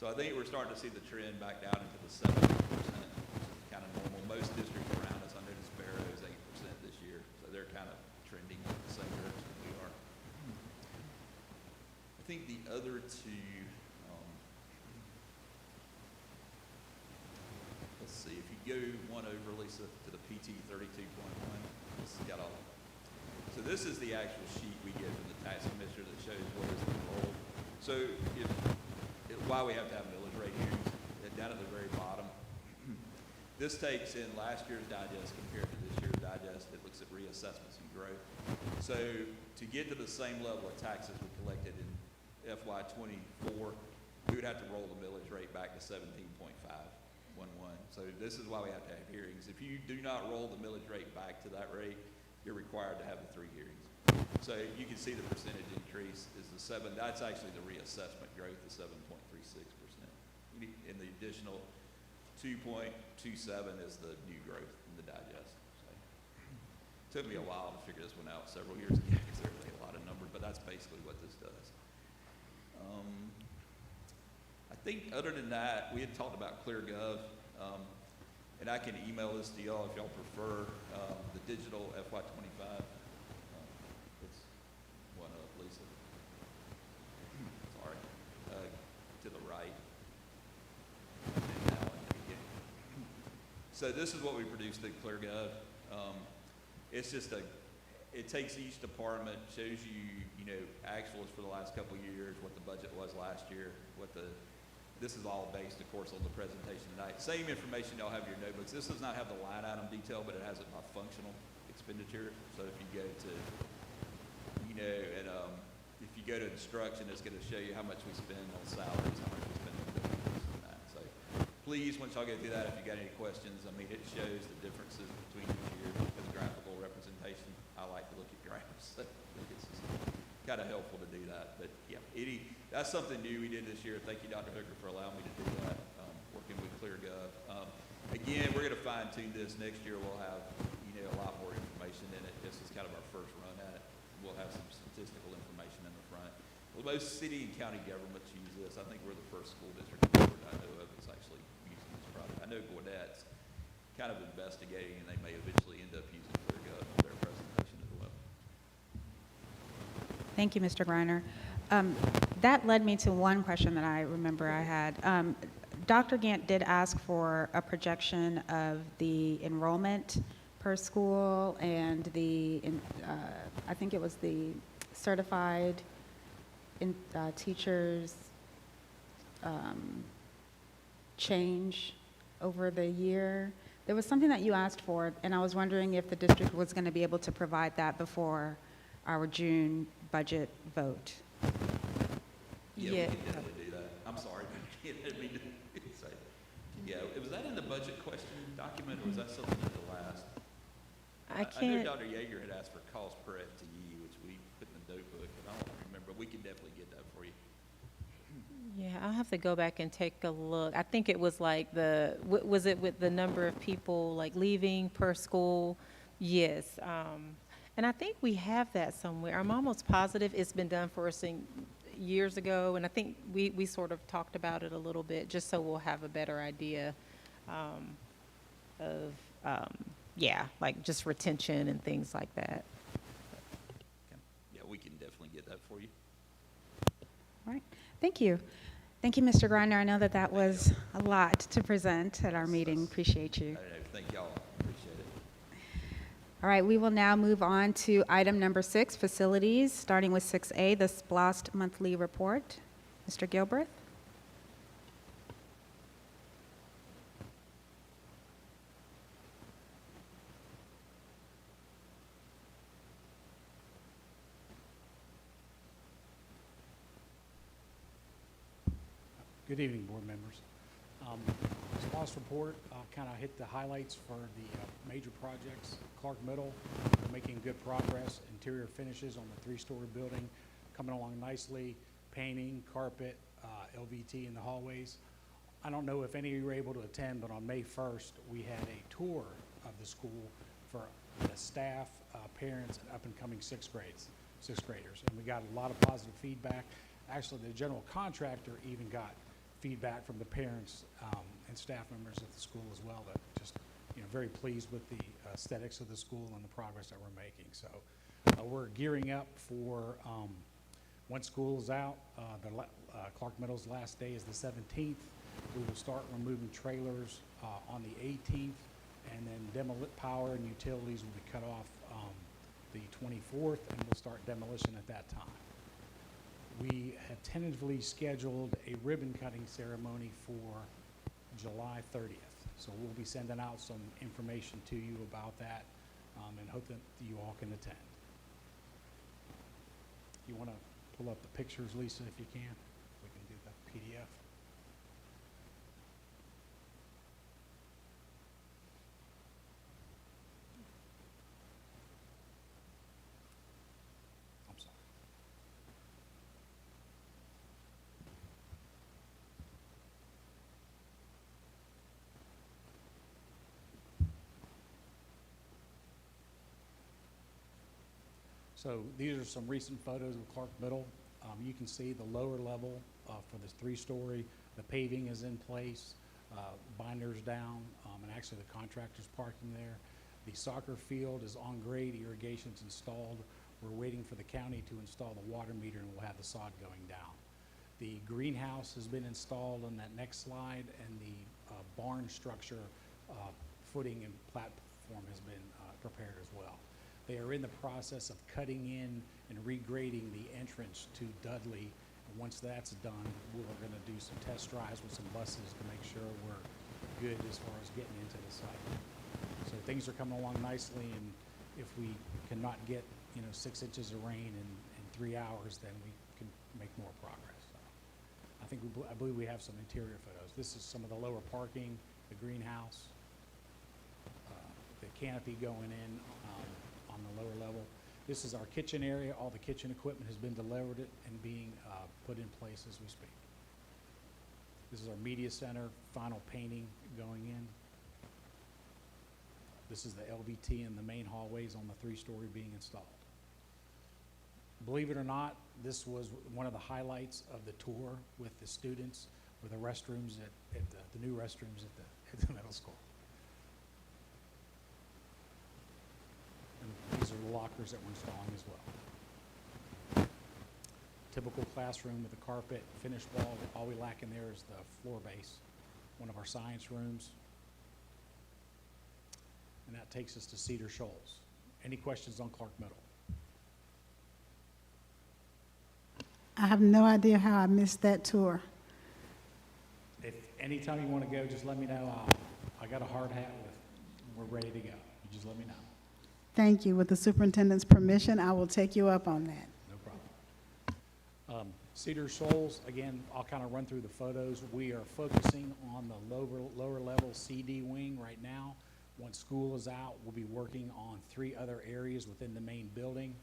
So I think we're starting to see the trend back down into the 7%, which is kind of normal. Most districts around us, I noticed Barrow is 8% this year, so they're kind of trending in the same direction we are. I think the other two, let's see, if you go one over, Lisa, to the PT 32.1, it's got all. So this is the actual sheet we get from the tax commissioner that shows what is enrolled. So why we have to have millage rate hearings, down at the very bottom. This takes in last year's digest compared to this year's digest. It looks at reassessments and growth. So to get to the same level of taxes we collected in FY24, we would have to roll the millage rate back to 17.511. So this is why we have to have hearings. If you do not roll the millage rate back to that rate, you're required to have the 3 hearings. So you can see the percentage increase is the 7. That's actually the reassessment growth is 7.36%. And the additional 2.27 is the new growth in the digest. So it took me a while to figure this one out several years ago because there were a lot of numbers, but that's basically what this does. I think other than that, we had talked about ClearGov, and I can email this to y'all if y'all prefer the digital FY25. It's one up, Lisa. Sorry, to the right. And now so this is what we produced at ClearGov. It's just it takes each department, shows you, actuals for the last couple of years, what the budget was last year, this is all based, of course, on the presentation tonight. Same information y'all have in your notebooks. This does not have the line item detail, but it has it by functional expenditure. So if you go to, if you go to instruction, it's going to show you how much we spend on salaries, how much we spend on differences and that. So please, once y'all go through that, if you got any questions, it shows the differences between each year as a graphical representation. I like to look at graphs. So I think it's just kind of helpful to do that. But yeah, that's something new we did this year. Thank you, Dr. Hooker, for allowing me to do that, working with ClearGov. Again, we're going to fine tune this. Next year we'll have, a lot more information in it. This is kind of our first run at it. We'll have some statistical information in the front. Well, most city and county governments use this. I think we're the first school district I know of that's actually using this product. I know Gaudette's kind of investigating, and they may eventually end up using ClearGov for their presentation as well. thank you, Mr. Greiner. That led me to one question that I remember I had. Dr. Gant did ask for a projection of the enrollment per school and I think it was the certified teachers change over the year. There was something that you asked for, and I was wondering if the district was going to be able to provide that before our June budget vote. Yeah, we can definitely do that. I'm sorry. I didn't mean to say. Yeah, was that in the budget question document, or was that something at the last? I know can't, Dr. Yeager had asked for cost per FTE, which we put in the notebook. Yeah, I'll have to go back and take a look. I think it was like was it with the number of people like leaving per school? Yes. And I think we have that somewhere. I'm almost positive it's been done for us years ago, and I think we sort of talked about it a little bit, just so we'll have a better idea of, yeah, like just retention and things like that. Okay. Yeah, we can definitely get that for you. All right, thank you. Thank you, Mr. Griner. I know that that was a lot to present at our meeting. Appreciate you. Thank y'all. Appreciate it. All right, we will now move on to item number 6, facilities, starting with 6A, the SPLOST monthly report. Mr. Gilbreth? Good evening, board members. SPLOST report kind of hit the highlights for the major projects. Clark Middle, we're making good progress. Interior finishes on the 3-story building coming along nicely. Painting, carpet, LVT in the hallways. I don't know if any of you were able to attend, but on May 1st, we had a tour of the school for the staff, parents, and up-and-coming sixth graders. And we got a lot of positive feedback. Actually, the general contractor even got feedback from the parents and staff members at the school as well, that just, very pleased with the aesthetics of the school and the progress that we're making. So we're gearing up for once school is out. Clark Middle's last day is the 17th. We will start removing trailers on the 18th, and then power and utilities will be cut off the 24th, and we'll start demolition at that time. We have tentatively scheduled a ribbon cutting ceremony for July 30th. So we'll be sending out some information to you about that, and hope that you all can attend. You want to pull up the pictures, Lisa, if you can? We can do the PDF. I'm sorry. So these are some recent photos of Clark Middle. You can see the lower level for this 3-story. The paving is in place, binders down, and actually the contractor's parking there. The soccer field is on grade, irrigation's installed. We're waiting for the county to install the water meter, and we'll have the sod going down. The greenhouse has been installed on that next slide, and the barn structure footing and platform has been prepared as well. They are in the process of cutting in and regrading the entrance to Dudley. And once that's done, we're going to do some test drives with some buses to make sure we're good as far as getting into the site. So things are coming along nicely, and if we cannot get 6 inches of rain in 3 hours, then we can make more progress. So I believe we have some interior photos. This is some of the lower parking, the greenhouse, the canopy going in on the lower level. This is our kitchen area. All the kitchen equipment has been delivered and being put in place as we speak. This is our media center, final painting going in. This is the LVT in the main hallways on the 3-story being installed. Believe it or not, this was one of the highlights of the tour with the students, were the restrooms at the new restrooms at the middle school. And these are the lockers that we're installing as well. Typical classroom with the carpet, finished wall. All we lack in there is the floor base, one of our science rooms. And that takes us to Cedar Shoals. Any questions on Clark Middle? I have no idea how I missed that tour. If anytime you want to go, just let me know. I got a hard hat with. We're ready to go. You just let me know. Thank you. With the superintendent's permission, I will take you up on that. No problem. Cedar Shoals, again, I'll kind of run through the photos. We are focusing on the lower level CD wing right now. Once school is out, we'll be working on 3 other areas within the main building.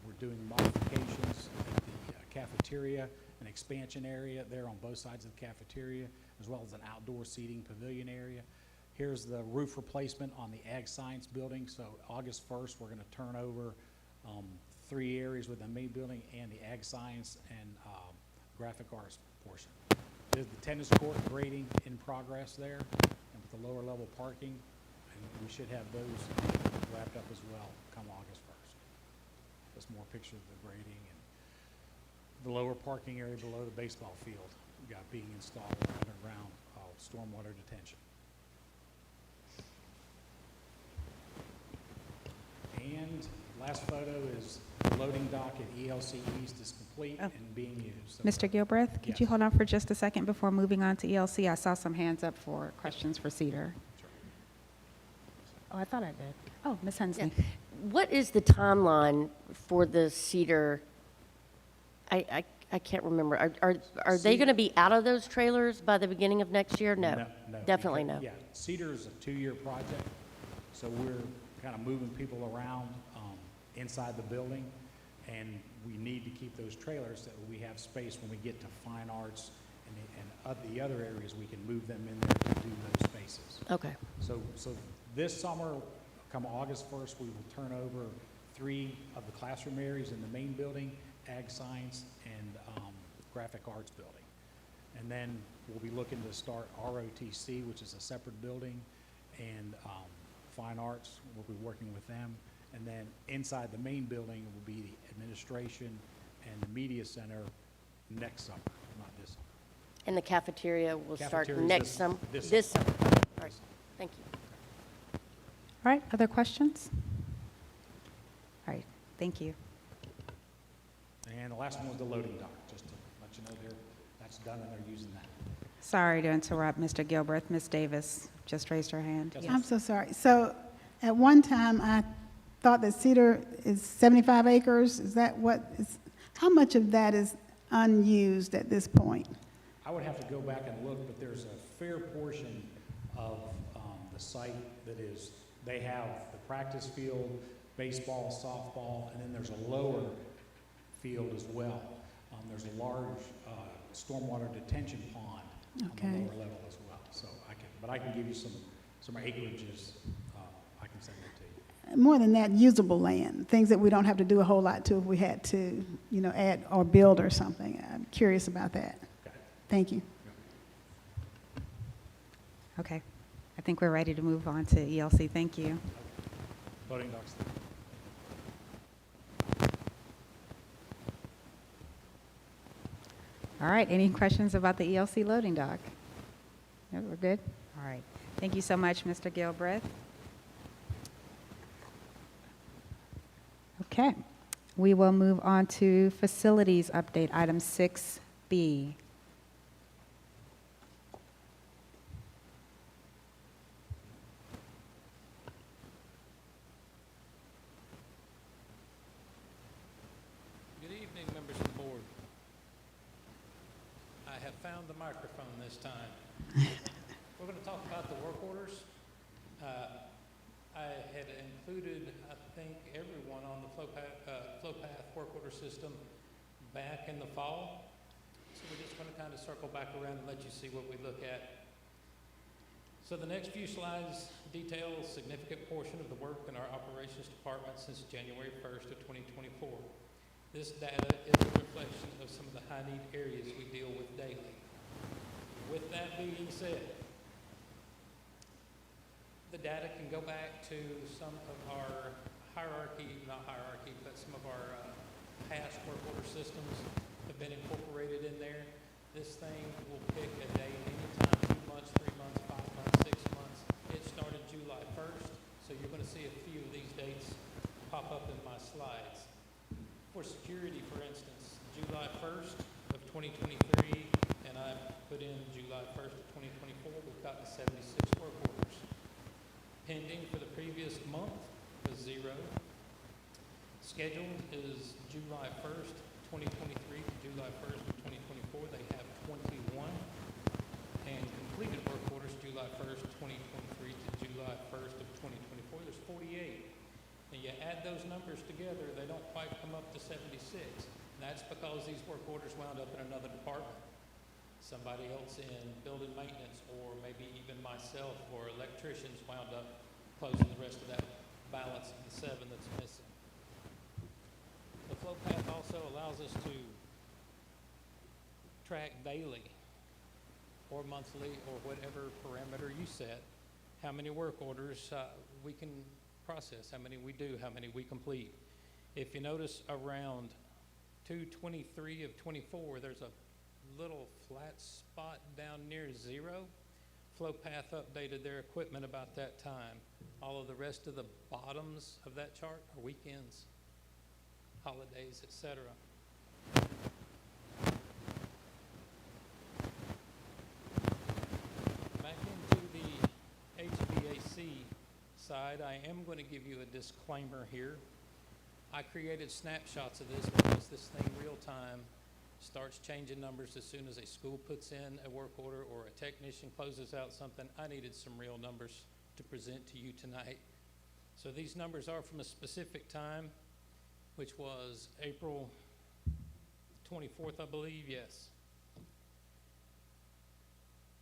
We're doing modifications at the cafeteria an expansion area there on both sides of the cafeteria, as well as an outdoor seating pavilion area. Here's the roof replacement on the Ag Science building. So August 1st, we're going to turn over 3 areas within the main building and the Ag Science and graphic arts portion. There's the tennis court grading in progress there, and with the lower level parking, and we should have those wrapped up as well come August 1st. There's more pictures of the grading and the lower parking area below the baseball field got being installed underground stormwater detention. And last photo is the loading dock at ELC East is complete and being used. So, Mr. Gilbreth, could you yes. hold on for just a second before moving on to ELC? I saw some hands up for questions for Cedar. Sure. Oh, I thought I did. Oh, Ms. Hensley. What is the timeline for the Cedar? I can't remember. Are they going to be out of those trailers by the beginning of next year? No, definitely no. Yeah, Cedar is a 2-year project, so we're kind of moving people around inside the building, and we need to keep those trailers so that we have space when we get to fine arts and the other areas, we can move them in there to do those spaces. Okay. So this summer, come August 1st, we will turn over 3 of the classroom areas in the main building, Ag Science, and Graphic Arts building. And then we'll be looking to start ROTC, which is a separate building, and Fine Arts, we'll be working with them. And then inside the main building will be the administration and the media center next summer, not this summer. And the cafeteria will start Cafeteria's next summer? this summer. All right, thank you. All right, other questions? All right, thank you. And the last one was the loading dock, just to let you know that's done and they're using that. Sorry to interrupt, Mr. Gilbreth. Ms. Davis just raised her hand. Yes, Yes. I'm so sorry. So at one time, I thought that Cedar is 75 acres. Is that what is, how much of that is unused at this point? I would have to go back and look, but there's a fair portion of the site that is, they have the practice field, baseball, softball, and then there's a lower field as well. There's a large stormwater detention pond on Okay. the lower level as well. So I can give you some acreages. I can send that to you. More than that, usable land, things that we don't have to do a whole lot to if we had to, add or build or something. I'm curious about that. Okay. Thank you. Okay, I think we're ready to move on to ELC. Thank you. Loading docks. All right, any questions about the ELC loading dock? No, we're good? All right. Thank you so much, Mr. Gilbreth. Okay, we will move on to facilities update, item 6B. Good evening, members of the board. I have found the microphone this time. We're going to talk about the work orders. I had included, I think, everyone on the flow path work order system back in the fall. So we're just going to kind of circle back around and let you see what we look at. So the next few slides detail a significant portion of the work in our operations department since January 1st of 2024. This data is a reflection of some of the high-need areas we deal with daily. With that being said, the data can go back to some of our but some of our past work order systems have been incorporated in there. This thing will pick a date anytime, 2 months, 3 months, 5 months, 6 months. It started July 1st, so you're going to see a few of these dates pop up in my slides. For security, for instance, July 1st of 2023, and I put in July 1st of 2024, we've gotten 76 work orders. Pending for the previous month was 0. Scheduled is July 1st, 2023 to July 1st of 2024. They have 21. And completed work orders July 1st, 2023 to July 1st of 2024. There's 48. And you add those numbers together, they don't quite come up to 76. And that's because these work orders wound up in another department. Somebody else in building maintenance, or maybe even myself or electricians wound up closing the rest of that balance of the 7 that's missing. The flow path also allows us to track daily or monthly or whatever parameter you set, how many work orders we can process, how many we do, how many we complete. If you notice around 2/23 of 24, there's a little flat spot down near 0. FlowPath updated their equipment about that time. All of the rest of the bottoms of that chart are weekends, holidays, etc. Back into the HVAC side, I am going to give you a disclaimer here. I created snapshots of this because this thing real time starts changing numbers as soon as a school puts in a work order or a technician closes out something. I needed some real numbers to present to you tonight. So these numbers are from a specific time, which was April 24th, I believe, yes.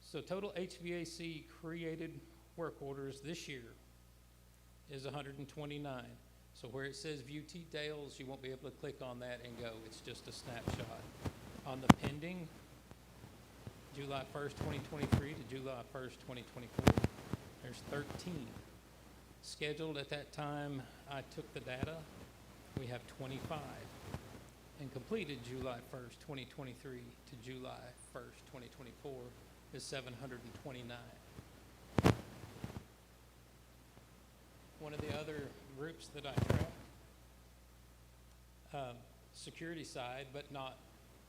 So total HVAC created work orders this year is 129. So where it says view details, you won't be able to click on that and go. It's just a snapshot. On the pending, July 1st, 2023 to July 1st, 2024, there's 13. Scheduled at that time, I took the data, we have 25. And completed July 1st, 2023 to July 1st, 2024 is 729. One of the other groups that I track, security side, but not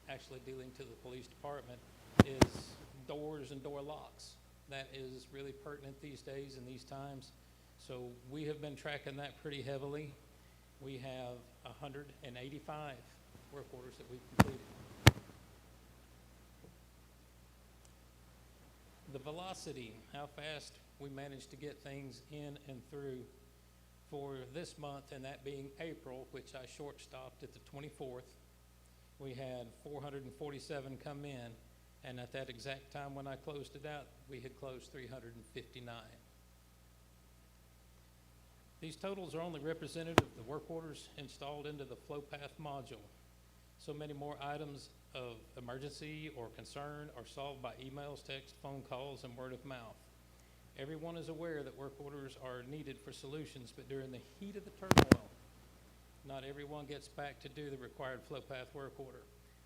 actually dealing to the police department, is doors and door locks. That is really pertinent these days and these times. So we have been tracking that pretty heavily. We have 185 work orders that we've completed. The velocity, how fast we managed to get things in and through for this month, and that being April, which I short-stopped at the 24th, we had 447 come in, and at that exact time when I closed it out, we had closed 359. These totals are only representative of the work orders installed into the FlowPath module. So many more items of emergency or concern are solved by emails, text, phone calls, and word of mouth. Everyone is aware that work orders are needed for solutions, but during the heat of the turmoil, not everyone gets back to do the required FlowPath work order.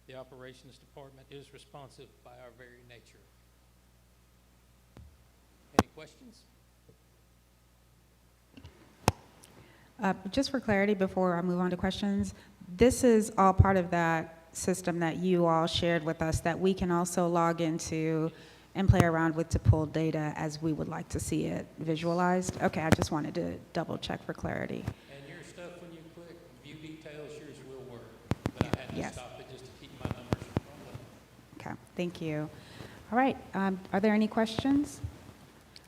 The operations department is responsive by our very nature. Any questions? Just for clarity, before I move on to questions, this is all part of that system that you all shared with us that we can also log into and play around with to pull data as we would like to see it visualized? Okay, I just wanted to double check for clarity. And your stuff, when you click view details, yours will work. But I had to Yes. stop it just to keep my numbers from crumbling. Okay, thank you. All right, are there any questions?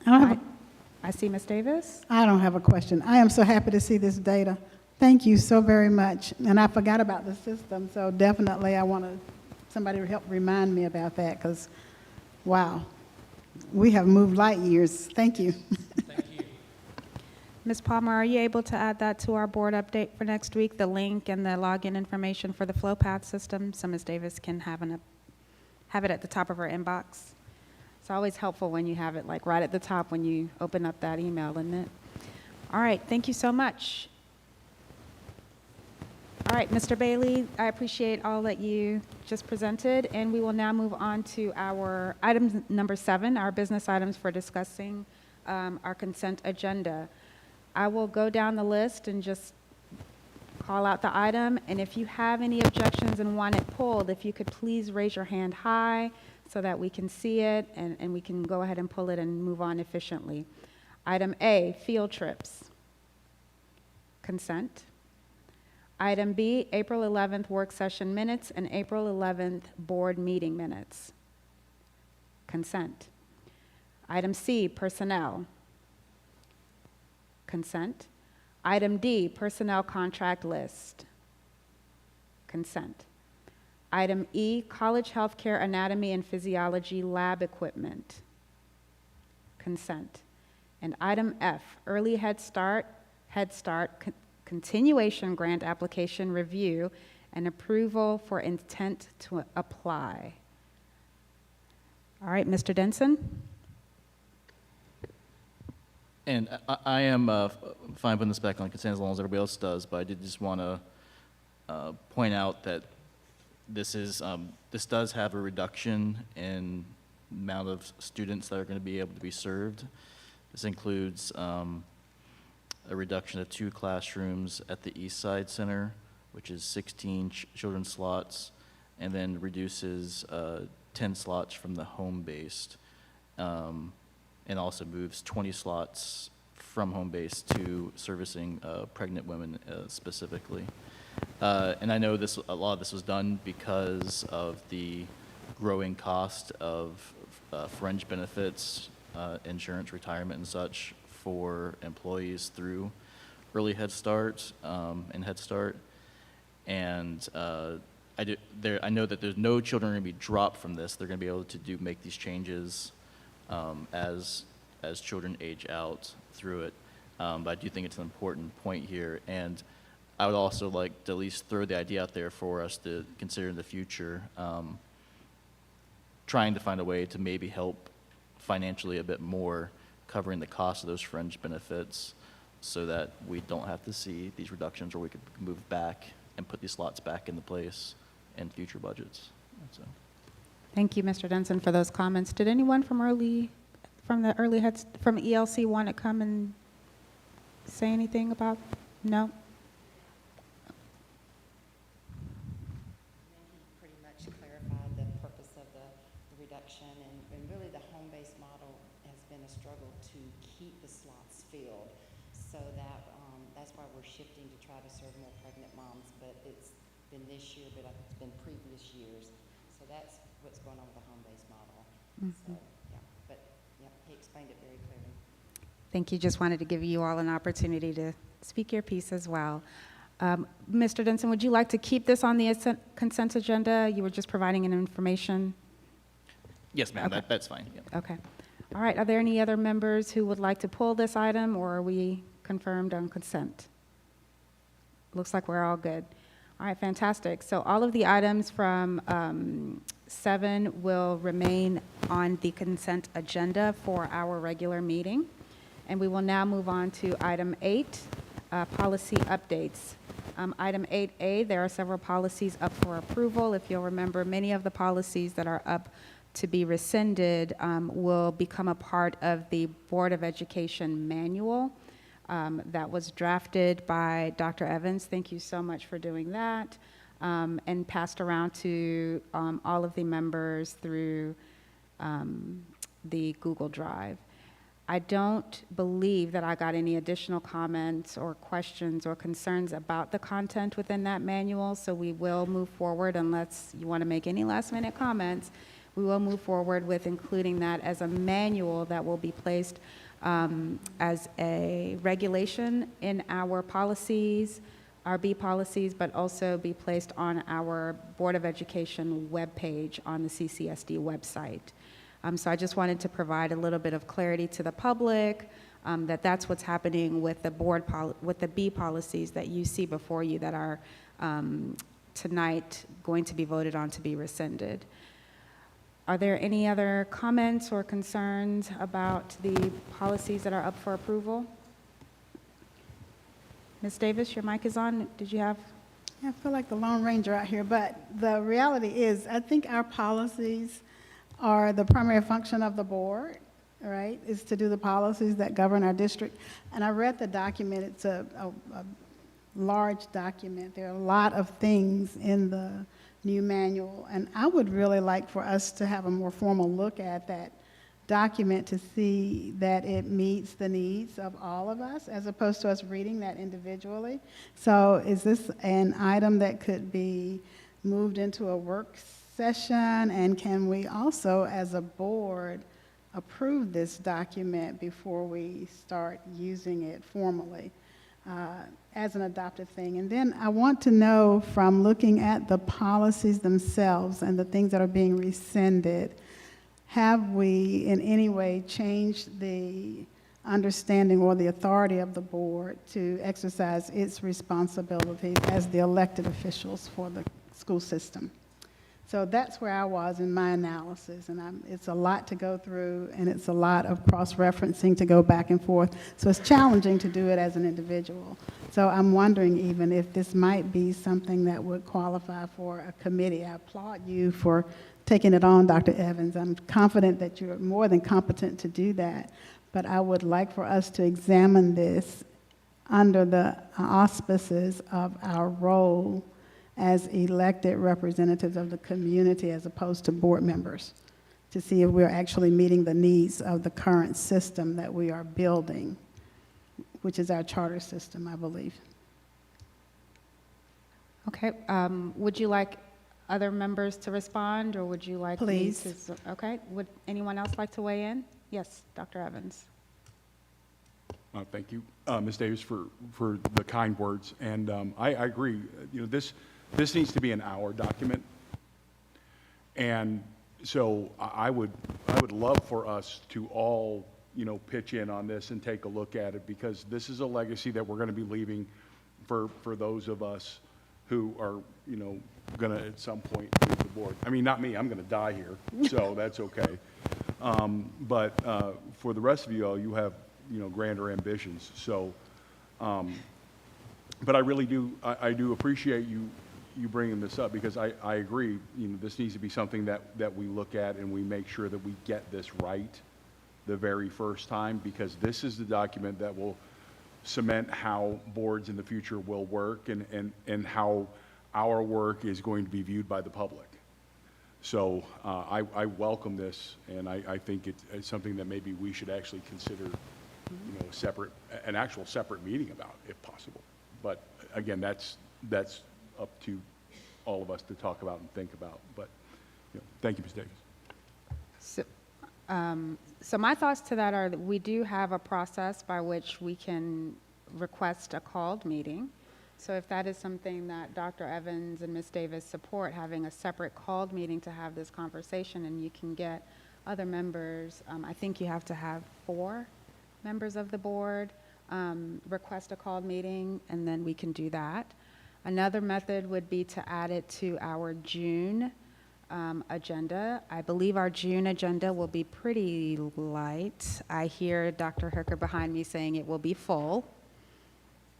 I see Ms. Davis. I don't have a question. I am so happy to see this data. Thank you so very much. And I forgot about the system, so definitely I want somebody to help remind me about that, because, wow, we have moved light years. Thank you. Thank you. Ms. Palmer, are you able to add that to our board update for next week, the link and the login information for the FlowPath system, so Ms. Davis can have it at the top of her inbox? It's always helpful when you have it like right at the top when you open up that email, isn't it? All right, thank you so much. All right, Mr. Bailey, I appreciate all that you just presented, and we will now move on to our item number 7, our business items for discussing our consent agenda. I will go down the list and just call out the item, and if you have any objections and want it pulled, if you could please raise your hand high so that we can see it and we can go ahead and pull it and move on efficiently. Item A, field trips. Consent. Item B, April 11th work session minutes and April 11th board meeting minutes. Consent. Item C, personnel. Consent. Item D, personnel contract list. Consent. Item E, college healthcare anatomy and physiology lab equipment. Consent. And item F, early Head Start continuation grant application review and approval for intent to apply. All right, Mr. Denson? And I am fine putting this back on consent as long as everybody else does, but I did just want to point out that this does have a reduction in amount of students that are going to be able to be served. This includes a reduction of 2 classrooms at the East Side Center, which is 16 children's slots, and then reduces 10 slots from the home-based, and also moves 20 slots from home-based to servicing pregnant women specifically. And I know a lot of this was done because of the growing cost of fringe benefits, insurance, retirement, and such for employees through early Head Start and Head Start. And I know that there's no children going to be dropped from this. They're going to be able to make these changes as children age out through it. But I do think it's an important point here. And I would also like to at least throw the idea out there for us to consider in the future, trying to find a way to maybe help financially a bit more, covering the cost of those fringe benefits so that we don't have to see these reductions, or we could move back and put these slots back into place in future budgets. So. Thank you, Mr. Denson, for those comments. Did anyone from ELC want to come and say anything about? No? Pretty much clarified the purpose of the reduction, and really the home-based model has been a struggle to keep the slots filled, so that that's why we're shifting to try to serve more pregnant moms, but it's been this year, but it's been previous years, so that's what's going on with the home-based model. So, yeah, but yeah, he explained it very clearly. Thank you. Just wanted to give you all an opportunity to speak your piece as well. Mr. Denson, would you like to keep this on the consent agenda? You were just providing an information. Yes, ma'am, Okay. that's fine. Yeah. Okay. All right. Are there any other members who would like to pull this item, or are we confirmed on consent? Looks like we're all good. All right, fantastic. So all of the items from 7 will remain on the consent agenda for our regular meeting. And we will now move on to item 8, policy updates. Item 8A, there are several policies up for approval. If you'll remember, many of the policies that are up to be rescinded will become a part of the Board of Education manual that was drafted by Dr. Evans. Thank you so much for doing that, and passed around to all of the members through the Google Drive. I don't believe that I got any additional comments or questions or concerns about the content within that manual, so we will move forward unless you want to make any last-minute comments. We will move forward with including that as a manual that will be placed as a regulation in our policies, our B policies, but also be placed on our Board of Education webpage on the CCSD website. So I just wanted to provide a little bit of clarity to the public that that's what's happening with the with the B policies that you see before you that are tonight going to be voted on to be rescinded. Are there any other comments or concerns about the policies that are up for approval? Ms. Davis, your mic is on. Did you have? I feel like the Lone Ranger out here, but the reality is, I think our policies are the primary function of the board, right, is to do the policies that govern our district. And I read the document. It's a large document. There are a lot of things in the new manual, and I would really like for us to have a more formal look at that document to see that it meets the needs of all of us, as opposed to us reading that individually. So is this an item that could be moved into a work session, and can we also, as a board, approve this document before we start using it formally? as an adopted thing. And then I want to know, from looking at the policies themselves and the things that are being rescinded, have we in any way changed the understanding or the authority of the board to exercise its responsibilities as the elected officials for the school system? So that's where I was in my analysis, and it's a lot to go through, and it's a lot of cross-referencing to go back and forth. So it's challenging to do it as an individual. So I'm wondering even if this might be something that would qualify for a committee. I applaud you for taking it on, Dr. Evans. I'm confident that you're more than competent to do that, but I would like for us to examine this under the auspices of our role as elected representatives of the community as opposed to board members, to see if we're actually meeting the needs of the current system that we are building, which is our charter system, I believe. Okay, would you like other members to respond, or would you like me Please. to? Okay, would anyone else like to weigh in? Yes, Dr. Evans. Thank you, Ms. Davis, for the kind words. And I agree. You know, this needs to be an hour document. And so I would love for us to all, you know, pitch in on this and take a look at it, because this is a legacy that we're going to be leaving for those of us who are, you know, going to at some point leave the board. I mean, not me, I'm going to die here, so that's okay. But for the rest of you all, you have, you know, grander ambitions. So, but I really do, I do appreciate you bringing this up, because I agree, you know, this needs to be something that we look at and we make sure that we get this right the very first time, because this is the document that will cement how boards in the future will work and how our work is going to be viewed by the public. So I welcome this, and I think it's something that maybe we should actually consider, you know, an actual separate meeting about, if possible. But again, that's up to all of us to talk about and think about. But you know, thank you, Ms. Davis. So my thoughts to that are that we do have a process by which we can request a called meeting. So if that is something that Dr. Evans and Ms. Davis support, having a separate called meeting to have this conversation, and you can get other members, I think you have to have 4 members of the board request a called meeting, and then we can do that. Another method would be to add it to our June agenda. I believe our June agenda will be pretty light. I hear Dr. Hooker behind me saying it will be full.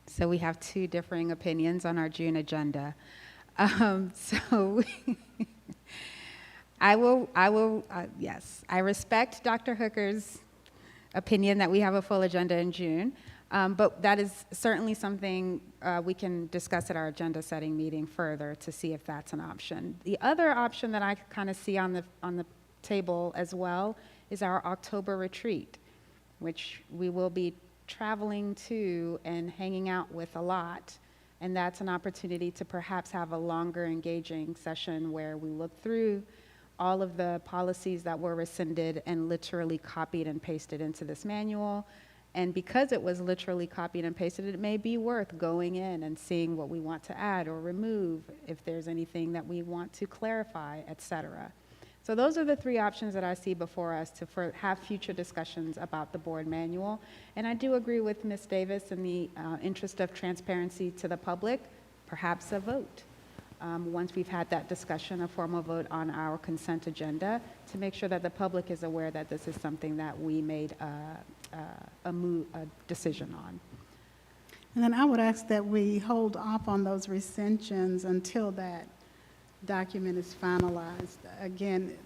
So we have 2 differing opinions on our June agenda. So yes, I respect Dr. Hooker's opinion that we have a full agenda in June, but that is certainly something we can discuss at our agenda setting meeting further to see if that's an option. The other option that I kind of see on the table as well is our October retreat, which we will be traveling to and hanging out with a lot. And that's an opportunity to perhaps have a longer engaging session where we look through all of the policies that were rescinded and literally copied and pasted into this manual. And because it was literally copied and pasted, it may be worth going in and seeing what we want to add or remove, if there's anything that we want to clarify, et cetera. So those are the 3 options that I see before us to have future discussions about the board manual. And I do agree with Ms. Davis in the interest of transparency to the public, perhaps a vote. Once we've had that discussion, a formal vote on our consent agenda, to make sure that the public is aware that this is something that we made a decision on. And then I would ask that we hold off on those rescissions until that document is finalized. Again,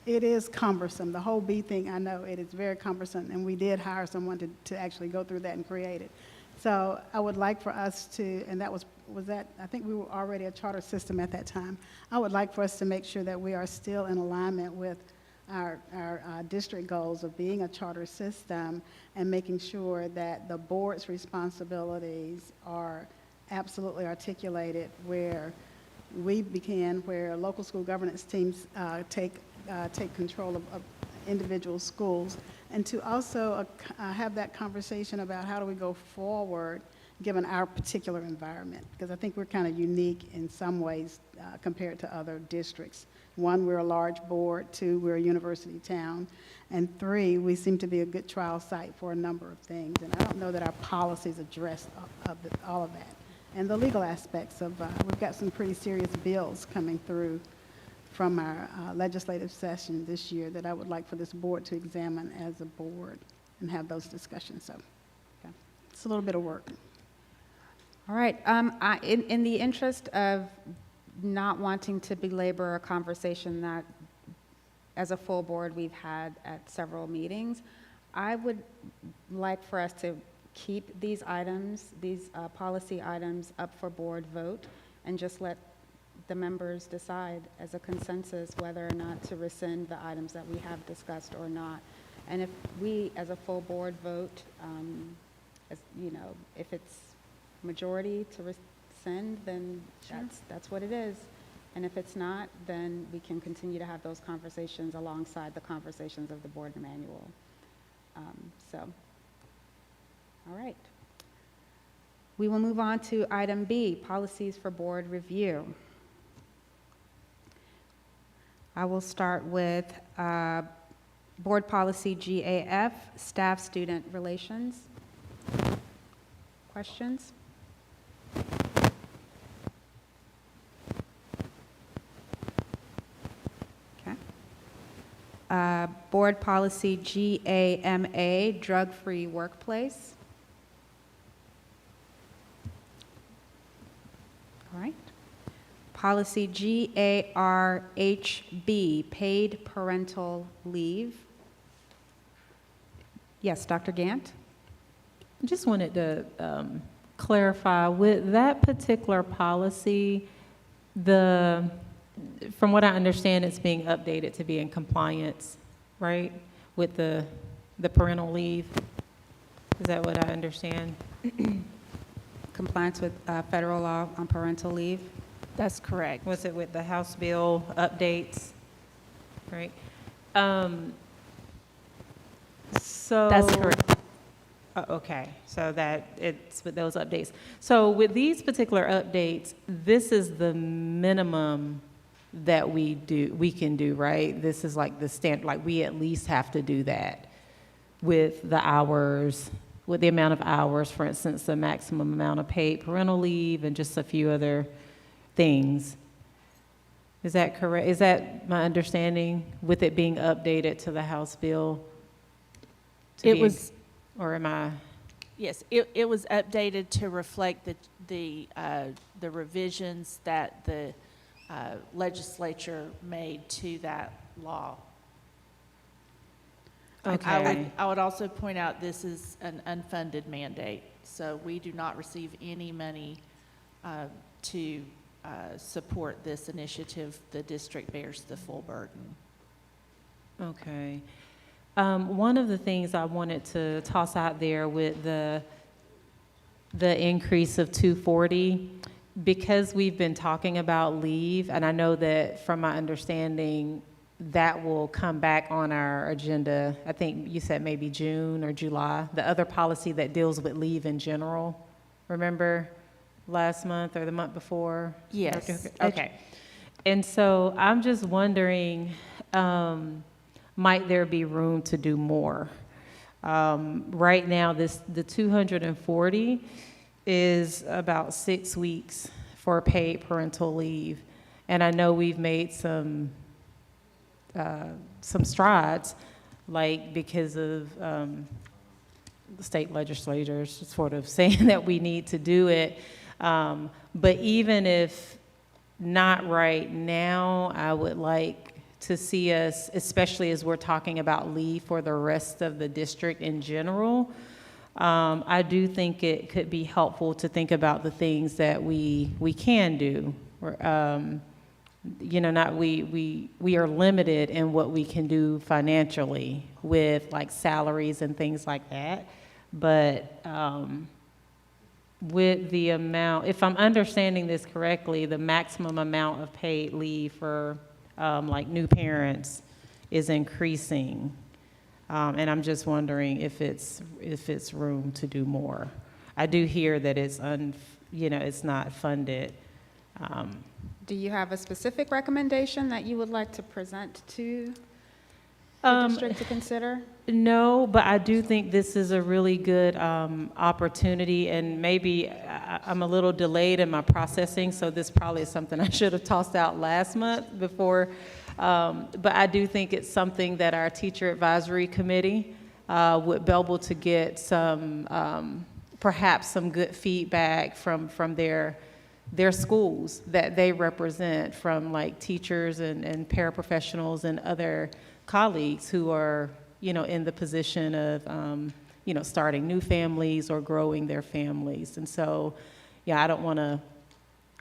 it is cumbersome. The whole B thing, I know it is very cumbersome, and we did hire someone to actually go through that and create it. So I would like for us to, and that was that, I think we were already a charter system at that time. I would like for us to make sure that we are still in alignment with our district goals of being a charter system, and making sure that the board's responsibilities are absolutely articulated, where we begin, where local school governance teams take control of individual schools, and to also have that conversation about how do we go forward given our particular environment, because I think we're kind of unique in some ways compared to other districts. One, we're a large board. Two, we're a university town. And three, we seem to be a good trial site for a number of things. And I don't know that our policies address all of that. And the legal aspects of, we've got some pretty serious bills coming through from our legislative session this year that I would like for this board to examine as a board and have those discussions. So okay. It's a little bit of work. All right. In the interest of not wanting to belabor a conversation that, as a full board, we've had at several meetings, I would like for us to keep these items, these policy items, up for board vote, and just let the members decide as a consensus whether or not to rescind the items that we have discussed or not. And if we, as a full board, vote, as you know, if it's majority to rescind, then that's what it is. And if it's not, then we can continue to have those conversations alongside the conversations of the board manual. All right. We will move on to item B, policies for board review. I will start with board policy GAF, staff-student relations. Questions? Okay. Board policy GAMA, drug-free workplace. All right. Policy GARHB, paid parental leave. Yes, Dr. Gant? I just wanted to clarify, with that particular policy, from what I understand, it's being updated to be in compliance, right, with the parental leave? Is that what I understand? Compliance with federal law on parental leave? That's correct. Was it with the House bill updates, right? So That's correct. Okay, so that it's with those updates. So with these particular updates, this is the minimum that we can do, right? This is like the standard, like we at least have to do that with the hours, with the amount of hours, for instance, the maximum amount of paid parental leave and just a few other things. Is that correct? Is that my understanding with it being updated to the House bill? Or am I? Yes, it was updated to reflect the revisions that the legislature made to that law. Okay. I would also point out this is an unfunded mandate, so we do not receive any money to support this initiative. The district bears the full burden. Okay. One of the things I wanted to toss out there with the increase of 240, because we've been talking about leave, and I know that from my understanding, that will come back on our agenda. I think you said maybe June or July, the other policy that deals with leave in general. Remember last month or the month before? Yes. Okay. And so I'm just wondering, might there be room to do more? Right now, the 240 is about 6 weeks for paid parental leave. And I know we've made some strides, like because of the state legislators sort of saying that we need to do it. But even if not right now, I would like to see us, especially as we're talking about leave for the rest of the district in general, I do think it could be helpful to think about the things that we can do. You know, we are limited in what we can do financially with like salaries and things like that. But with the amount, if I'm understanding this correctly, the maximum amount of paid leave for like new parents is increasing. And I'm just wondering if it's room to do more. I do hear that it's it's not funded. Do you have a specific recommendation that you would like to present to the district to consider? No, but I do think this is a really good opportunity, and maybe I'm a little delayed in my processing, so this probably is something I should have tossed out last month before. But I do think it's something that our teacher advisory committee would be able to get some, perhaps some good feedback from their schools that they represent, from like teachers and paraprofessionals and other colleagues who are, in the position of, starting new families or growing their families. And so, yeah, I don't want to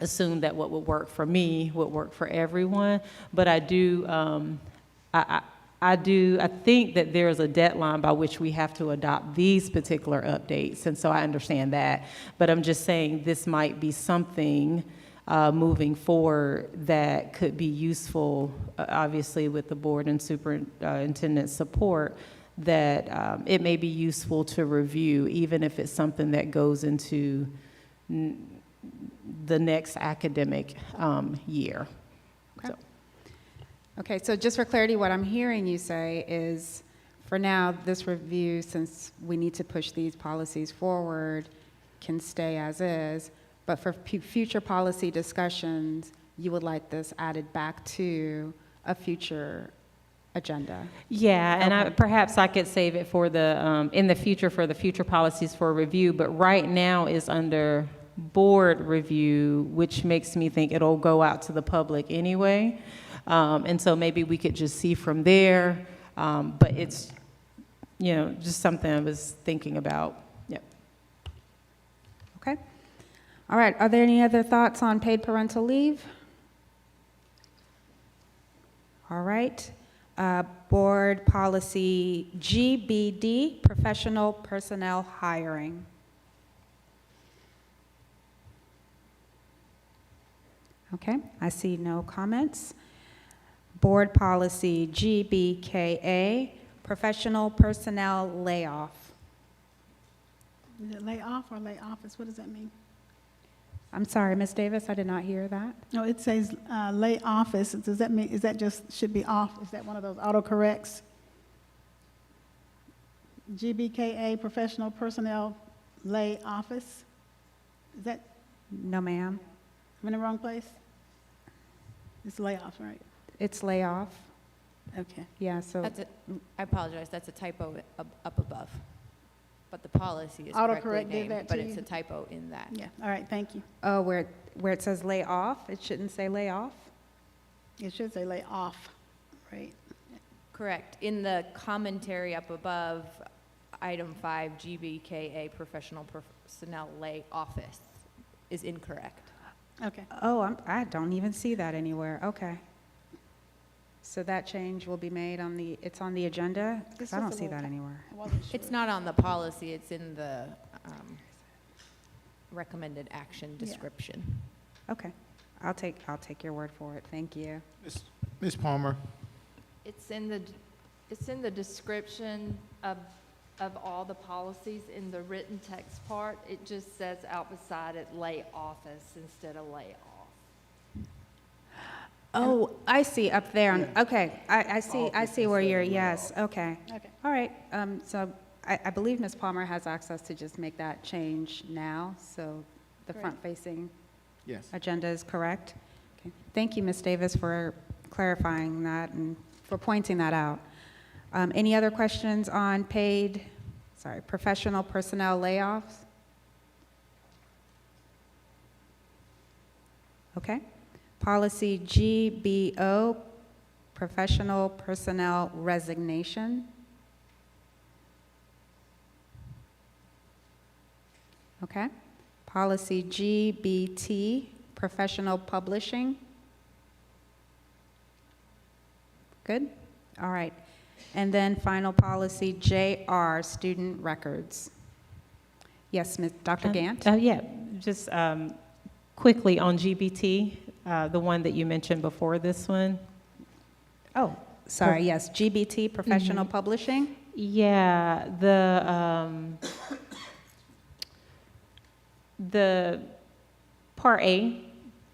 assume that what would work for me would work for everyone, but I do, I think that there's a deadline by which we have to adopt these particular updates, and so I understand that. But I'm just saying this might be something moving forward that could be useful, obviously with the board and superintendent support, that it may be useful to review, even if it's something that goes into the next academic year. Okay. So. Okay, so just for clarity, what I'm hearing you say is, for now, this review, since we need to push these policies forward, can stay as is, but for future policy discussions, you would like this added back to a future agenda. Yeah, and Okay. perhaps I could save it for the, in the future, for the future policies for review, but right now is under board review, which makes me think it'll go out to the public anyway. And so maybe we could just see from there, but it's, just something I was thinking about. Yep. Okay. All right, are there any other thoughts on paid parental leave? All right. Board policy GBD, professional personnel hiring. Okay, I see no comments. Board policy GBKA, professional personnel layoff. Is it lay off or lay office? What does that mean? I'm sorry, Ms. Davis, I did not hear that. No, it says lay office. Does that mean, is that just, should be off? Is that one of those autocorrects? GBKA, professional personnel lay office? Is that, No, ma'am. I'm in the wrong place? It's layoff, right? It's layoff. Okay. Yeah, so, I apologize, that's a typo up above. But the policy is Autocorrect correctly did named, that but to it's you? a typo in that. Yeah, all right, thank you. oh, where it says lay off, it shouldn't say lay off? It should say lay off, right? Correct. In the commentary up above, item 5, GBKA, professional personnel lay office, is incorrect. Okay. Oh, I don't even see that anywhere. Okay. So that change will be made it's on the agenda? Because It's I don't just a see that little- anywhere. I wasn't sure. It's not on the policy, it's in the recommended action Yeah. description. Okay. I'll take your word for it. Thank you. Ms. Palmer, It's in the description of all the policies in the written text part. It just says out beside it, lay office instead of lay off. Oh, I see up there. Okay, I see where you're, yes, okay. Okay. All right, so I believe Ms. Palmer has access to just make that change now, so the Great. front-facing yes. agenda is correct. Okay. Thank you, Ms. Davis, for clarifying that and for pointing that out. Any other questions on professional personnel layoffs? Okay. Policy GBO, professional personnel resignation. Okay. Policy GBT, professional publishing. Good? All right. And then final policy JR, student records. Yes, Dr. Gant? Yeah, just quickly on GBT, the one that you mentioned before this one. Oh, sorry, yes, GBT, professional publishing. Yeah, the Part A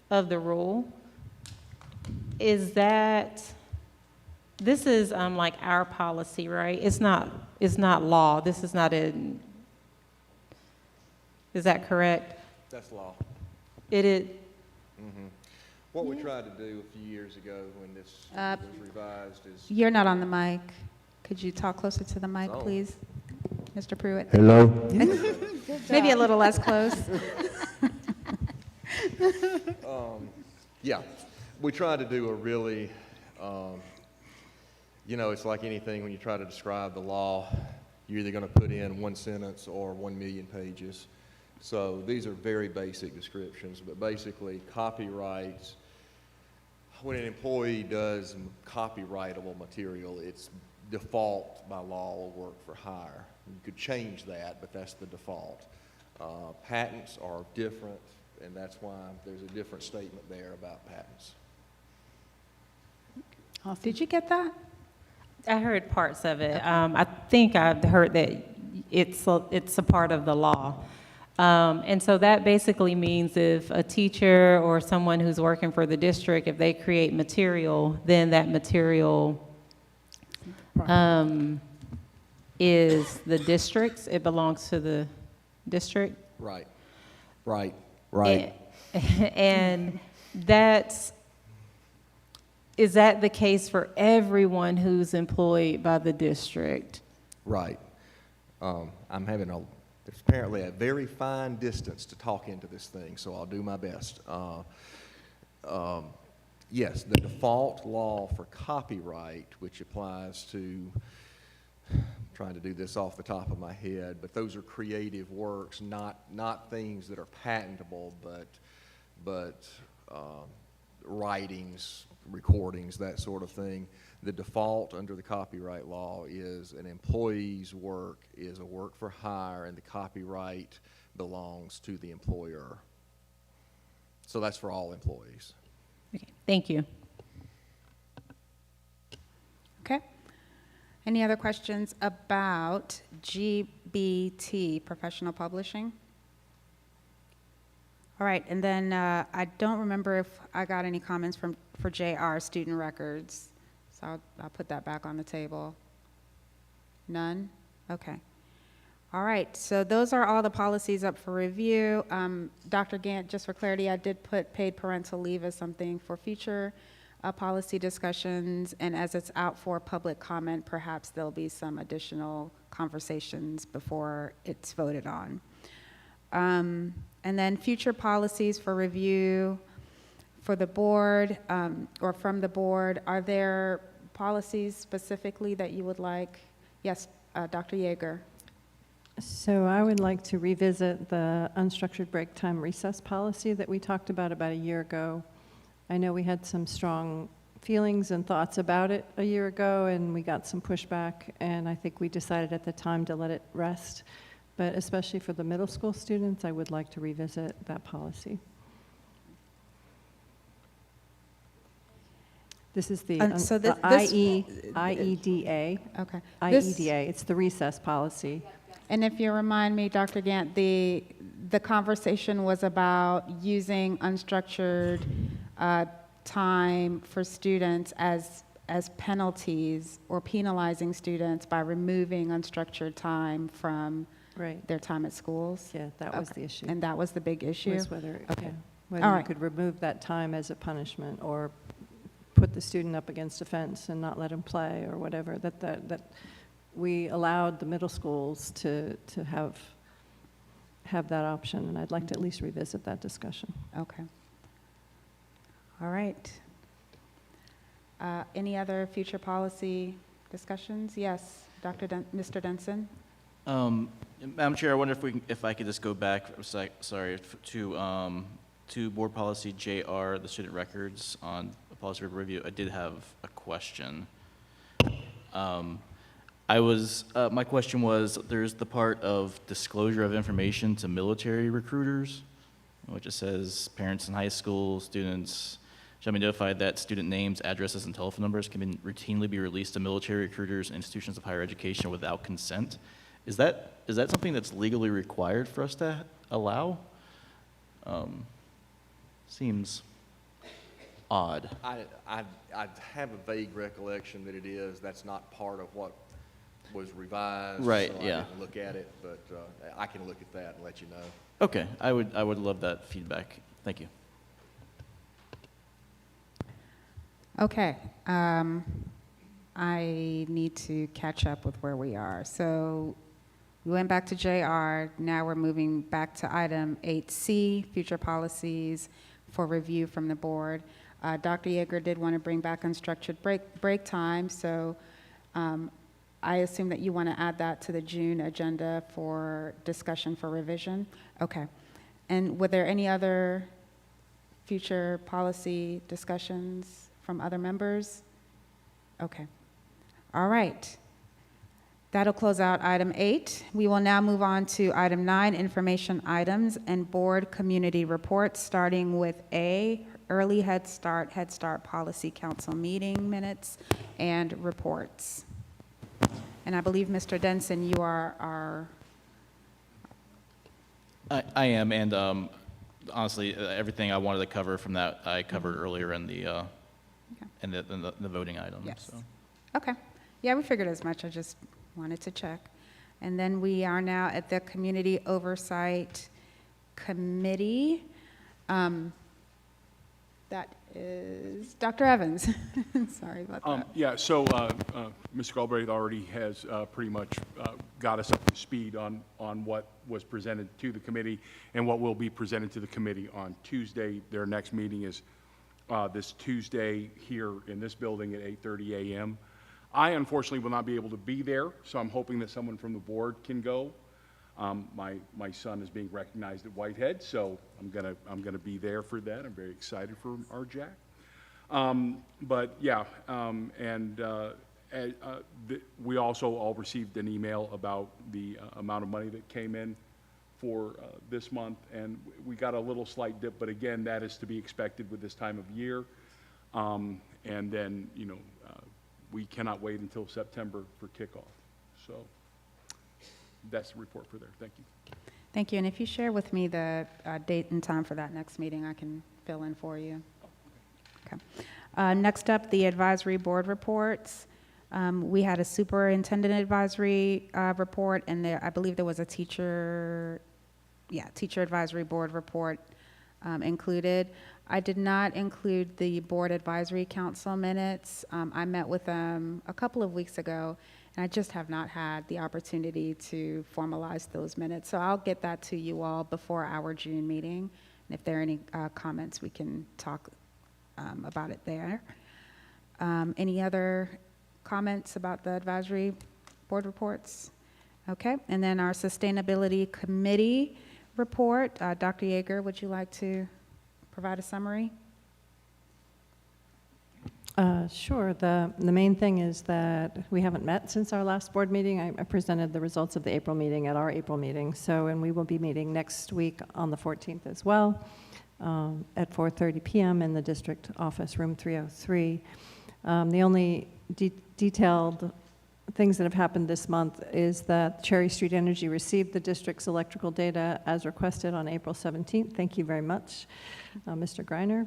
of the rule, is that, this is like our policy, right? It's not law. This is not is that correct? That's law. It is, What we tried to do a few years ago when this was revised is. You're not on the mic. Could you talk closer to the mic, Oh. please? Mr. Pruitt? Hello? Maybe a little less close. Yeah, we tried to do a really, it's like anything when you try to describe the law, you're either going to put in one sentence or 1 million pages. So these are very basic descriptions, but basically copyrights, when an employee does copyrightable material, it's default by law or work for hire. You could change that, but that's the default. Patents are different, and that's why there's a different statement there about patents. Did you get that? I heard parts of it. I think I've heard that it's a part of the law. And so that basically means if a teacher or someone who's working for the district, if they create material, then that material is the district's. It belongs to the district. Right. And is that the case for everyone who's employed by the district? Right. I'm having there's apparently a very fine distance to talk into this thing, so I'll do my best. Yes, the default law for copyright, which applies to, I'm trying to do this off the top of my head, but those are creative works, not things that are patentable, but writings, recordings, that sort of thing. The default under the copyright law is an employee's work is a work for hire, and the copyright belongs to the employer. So that's for all employees. Okay, thank you. Okay. Any other questions about GBT, professional publishing? All right, and then I don't remember if I got any comments for JR, student records. So I'll put that back on the table. None? Okay. All right, so those are all the policies up for review. Dr. Gant, just for clarity, I did put paid parental leave as something for future policy discussions, and as it's out for public comment, perhaps there'll be some additional conversations before it's voted on. And then future policies for review for the board, or from the board. Are there policies specifically that you would like? Yes, Dr. Yeager. So I would like to revisit the unstructured break time recess policy that we talked about a year ago. I know we had some strong feelings and thoughts about it a year ago, and we got some pushback, and I think we decided at the time to let it rest. But especially for the middle school students, I would like to revisit that policy. This is the IEDA. Okay. IEDA, it's the recess policy. And if you remind me, Dr. Gant, the conversation was about using unstructured time for students as penalties, or penalizing students by removing unstructured time from their time at schools. Yeah, that was the issue. And that was the big issue? Was whether Okay. whether All you right. could remove that time as a punishment, or put the student up against a fence and not let him play, or whatever. That we allowed the middle schools to have that option, and I'd like to at least revisit that discussion. Okay. All right. Any other future policy discussions? Yes, Mr. Denson? Madam Chair, I wonder if I could just go back, to board policy JR, the student records on a policy review. I did have a question. My question was, there's the part of disclosure of information to military recruiters, which it says parents in high school, students shall be notified that student names, addresses, and telephone numbers can routinely be released to military recruiters and institutions of higher education without consent. Is that something that's legally required for us to allow? Seems odd. I have a vague recollection that it is. That's not part of what was revised. Right, so yeah. I didn't look at it, but I can look at that and let you know. Okay, I would love that feedback. Thank you. Okay, I need to catch up with where we are. So we went back to JR, now we're moving back to item 8C, future policies for review from the board. Dr. Yeager did want to bring back unstructured break time, so I assume that you want to add that to the June agenda for discussion for revision? Okay. And were there any other future policy discussions from other members? Okay. All right. That'll close out item 8. We will now move on to item 9, information items and board community reports, starting with A, Early Head Start Policy Council meeting minutes and reports. And I believe, Mr. Denson, you are our... I am, and honestly, everything I wanted to cover from that, I covered earlier in the voting items. Yes. So. Okay. Yeah, we figured as much. I just wanted to check. And then we are now at the Community Oversight Committee. That is Dr. Evans. Sorry about that. Yeah, so Mr. Galbraith already has pretty much got us up to speed on what was presented to the committee and what will be presented to the committee on Tuesday. Their next meeting is this Tuesday here in this building at 8:30 a.m. I unfortunately will not be able to be there, so I'm hoping that someone from the board can go. My son is being recognized at Whitehead, so I'm gonna be there for that. I'm very excited for our Jack. But yeah, we also all received an email about the amount of money that came in for this month, and we got a little slight dip, but again, that is to be expected with this time of year. And then, we cannot wait until September for kickoff. So that's the report for there. Thank you. Thank you. And if you share with me the date and time for that next meeting, I can fill in for you. Okay. Next up, the advisory board reports. We had a superintendent advisory report, and I believe there was a teacher advisory board report included. I did not include the board advisory council minutes. I met with them a couple of weeks ago, and I just have not had the opportunity to formalize those minutes. So I'll get that to you all before our June meeting. And if there are any comments, we can talk about it there. Any other comments about the advisory board reports? Okay, and then our sustainability committee report. Dr. Yeager, would you like to provide a summary? Sure. The main thing is that we haven't met since our last board meeting. I presented the results of the April meeting at our April meeting. And we will be meeting next week on the 14th as well at 4:30 p.m. in the district office, room 303. The only detailed things that have happened this month is that Cherry Street Energy received the district's electrical data as requested on April 17th. Thank you very much, Mr. Greiner.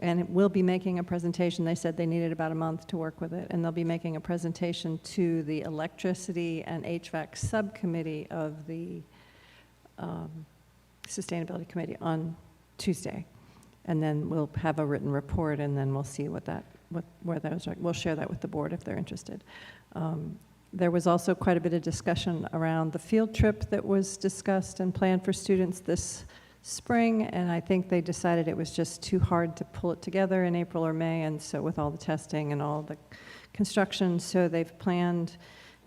And it will be making a presentation. They said they needed about a month to work with it, and they'll be making a presentation to the Electricity and HVAC Subcommittee of the Sustainability Committee on Tuesday. And then we'll have a written report, and then we'll see where those are. We'll share that with the board if they're interested. There was also quite a bit of discussion around the field trip that was discussed and planned for students this spring, and I think they decided it was just too hard to pull it together in April or May, and so with all the testing and all the construction, so they've planned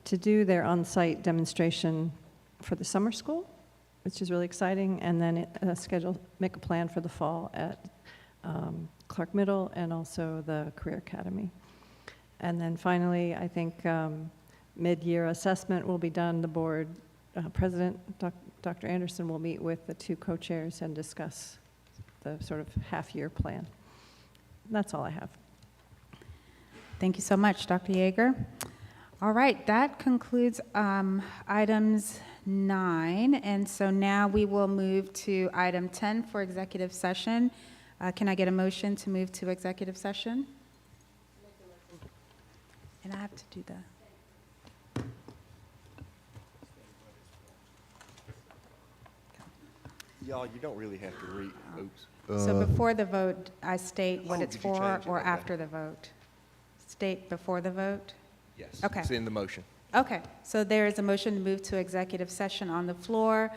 to do their on-site demonstration for the summer school, which is really exciting, and then make a plan for the fall at Clark Middle and also the Career Academy. And then finally, I think mid-year assessment will be done. The board president, Dr. Anderson, will meet with the two co-chairs and discuss the sort of half-year plan. That's all I have. Thank you so much, Dr. Yeager. All right, that concludes items 9, and so now we will move to item 10 for executive session. Can I get a motion to move to executive session? And I have to do that. Y'all, you don't really have to read, oops. So before the vote, I state what Oh, it's did you for, change it? or Okay. after the vote? State before the vote? Yes. Okay. It's in the motion. Okay, so there is a motion to move to executive session on the floor.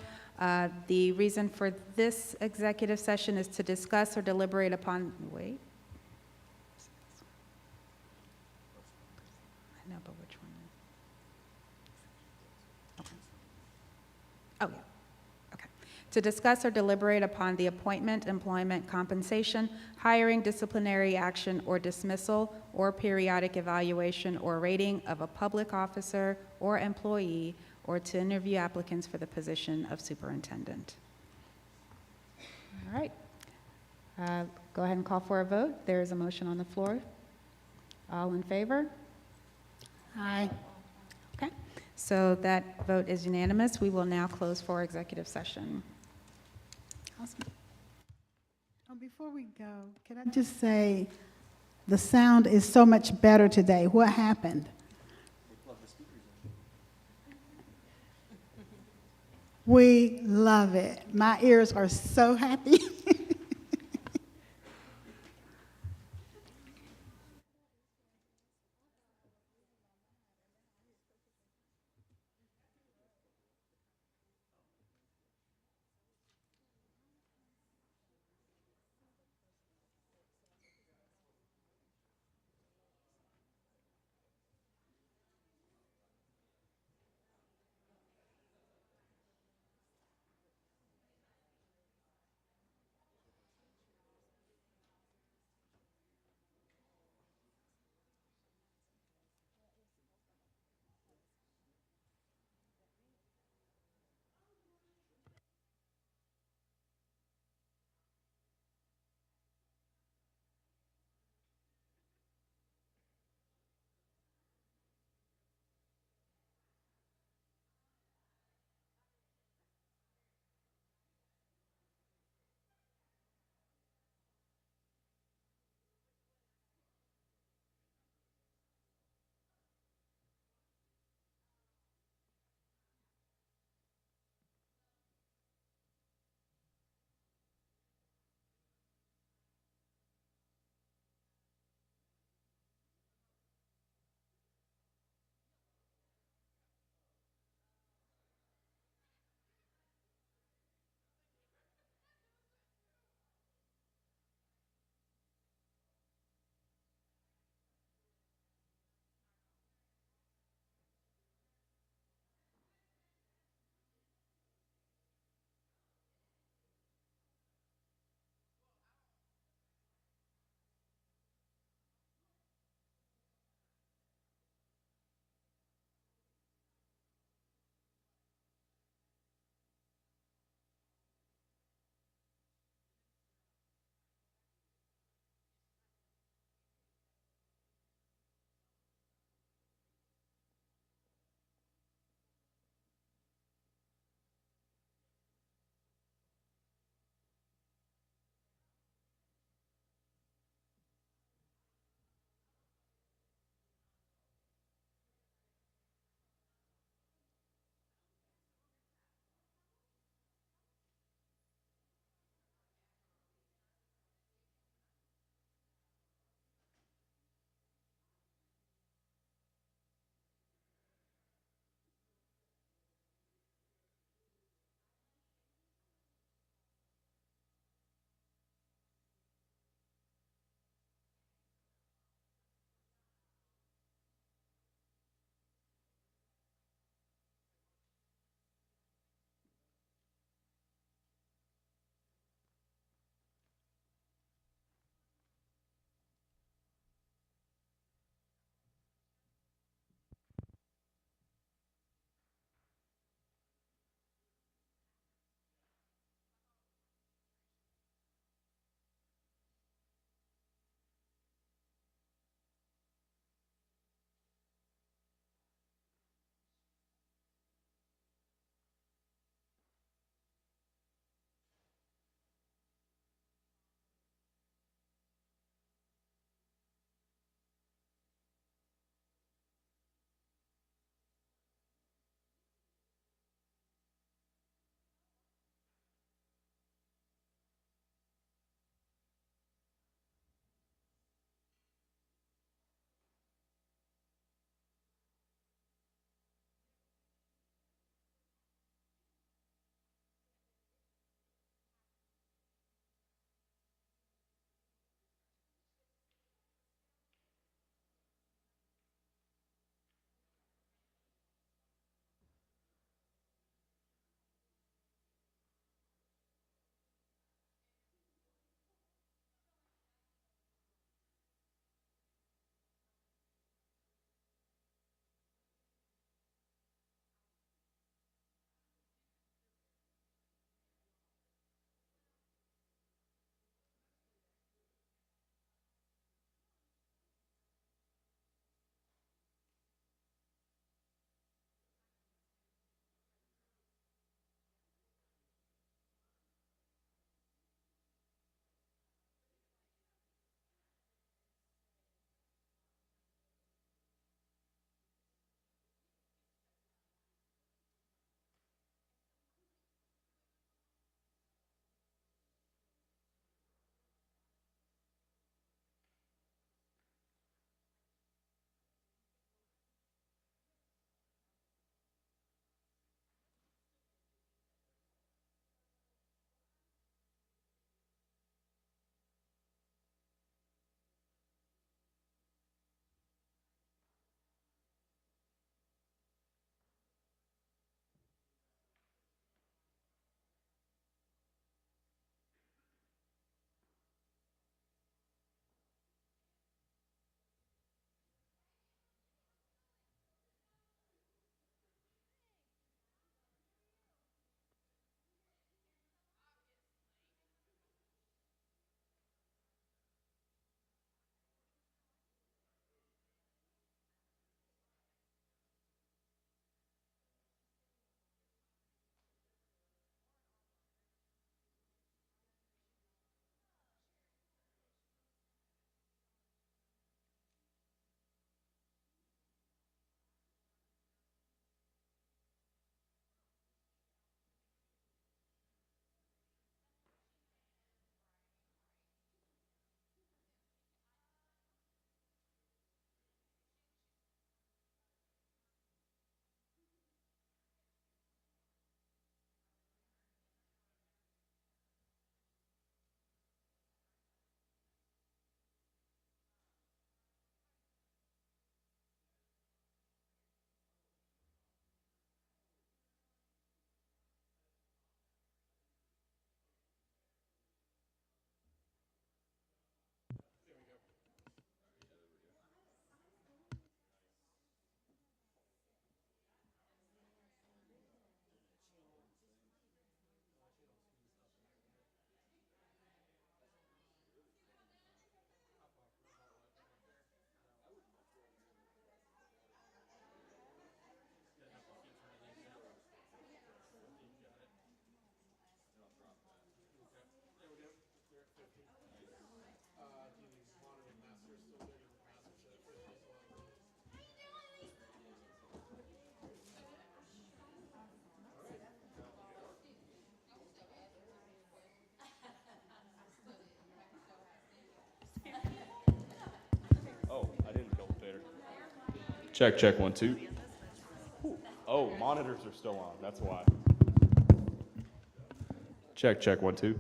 The reason for this executive session is to discuss or deliberate upon, wait. I know, but which one? Okay. Oh, yeah. Okay. To discuss or deliberate upon the appointment, employment, compensation, hiring, disciplinary action, or dismissal, or periodic evaluation or rating of a public officer or employee, or to interview applicants for the position of superintendent. All right. Go ahead and call for a vote. There is a motion on the floor. All in favor? Aye. Okay. So that vote is unanimous. We will now close for executive session. Awesome. Oh, before we go, can I just say, the sound is so much better today. What happened? We love it. My ears are so happy. Check, check, 1, 2. Oh, monitors are still on, that's why. Check, check, 1, 2.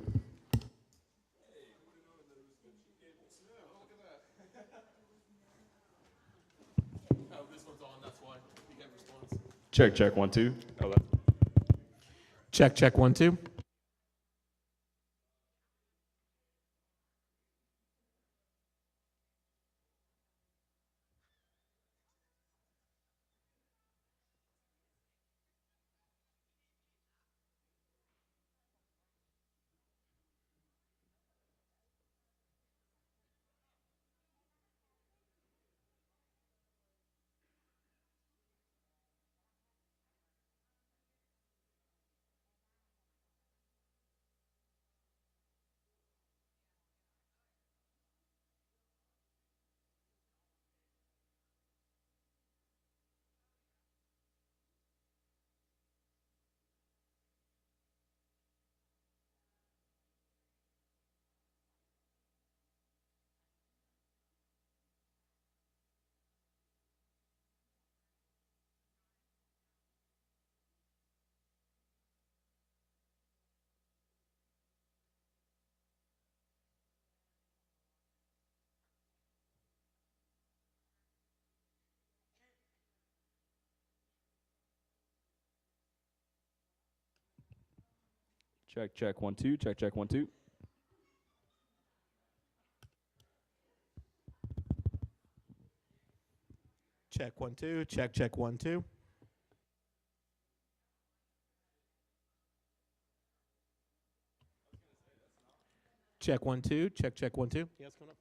Check, check, 1, 2. Oh, that. Check, check, 1, 2. Check, check, 1, 2. Check, check, 1, 2. Check, 1, 2. Check, check, 1, 2. Check, 1, 2. Check, check, 1, 2. Yes, coming up.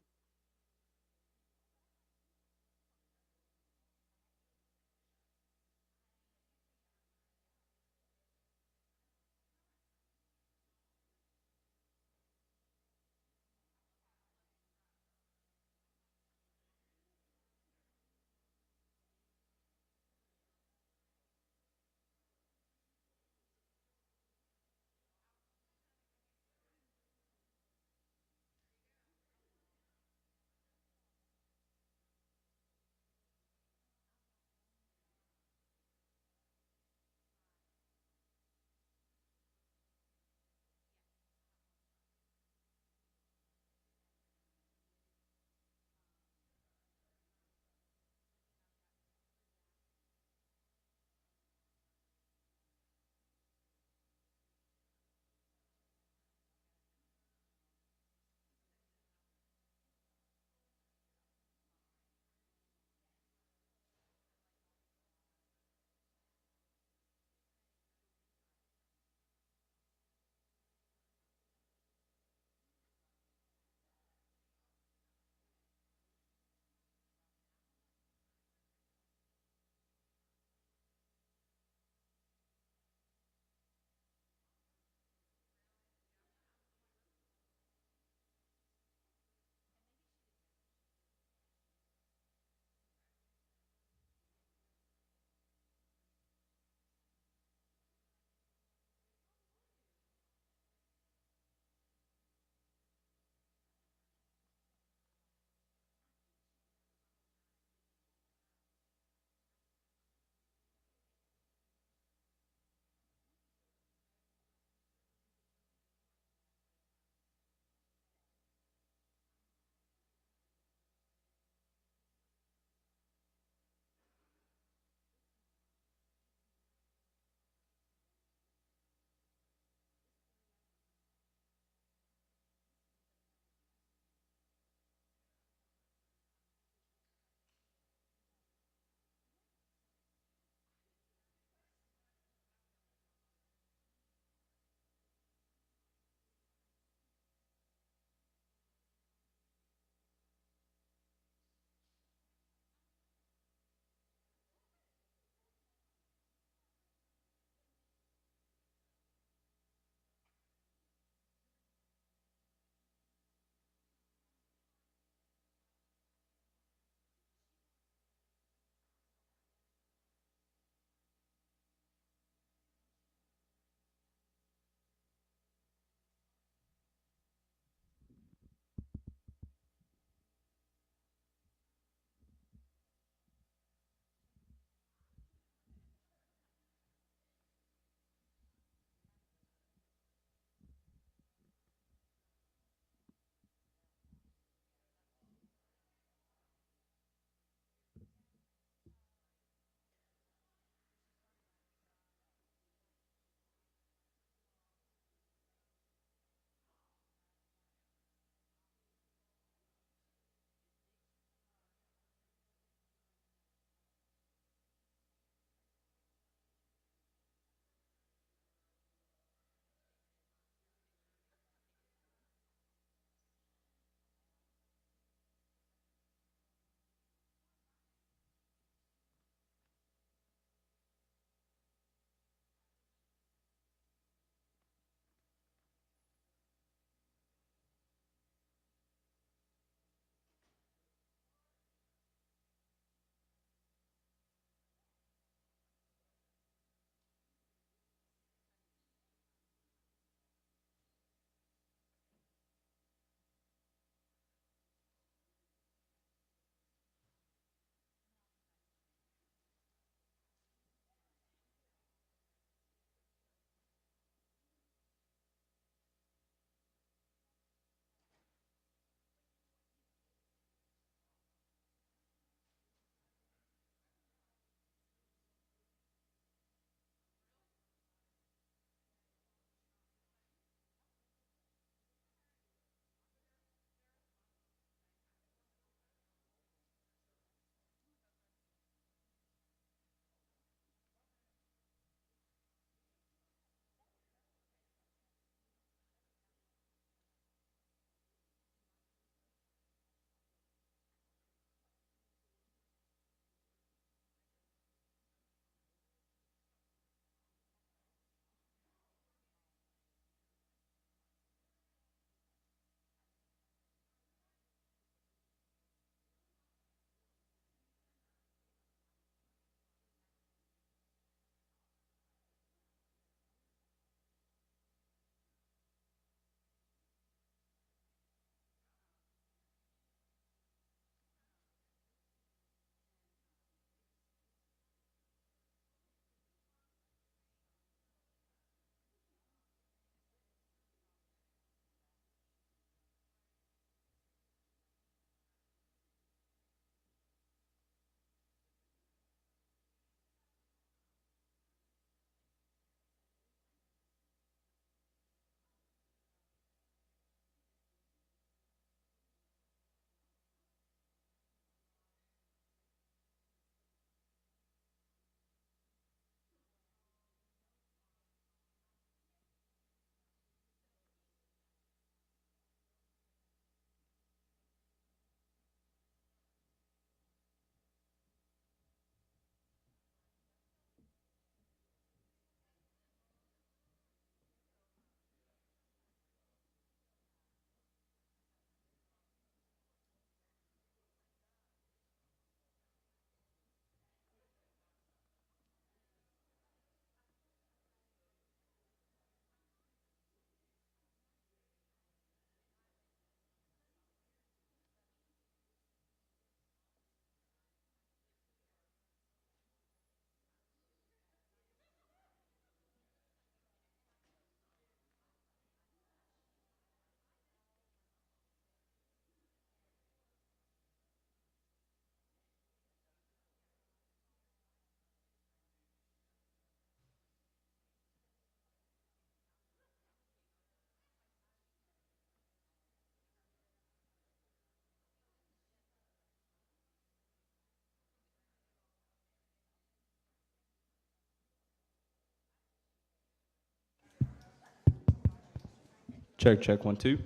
Check, check, 1, 2.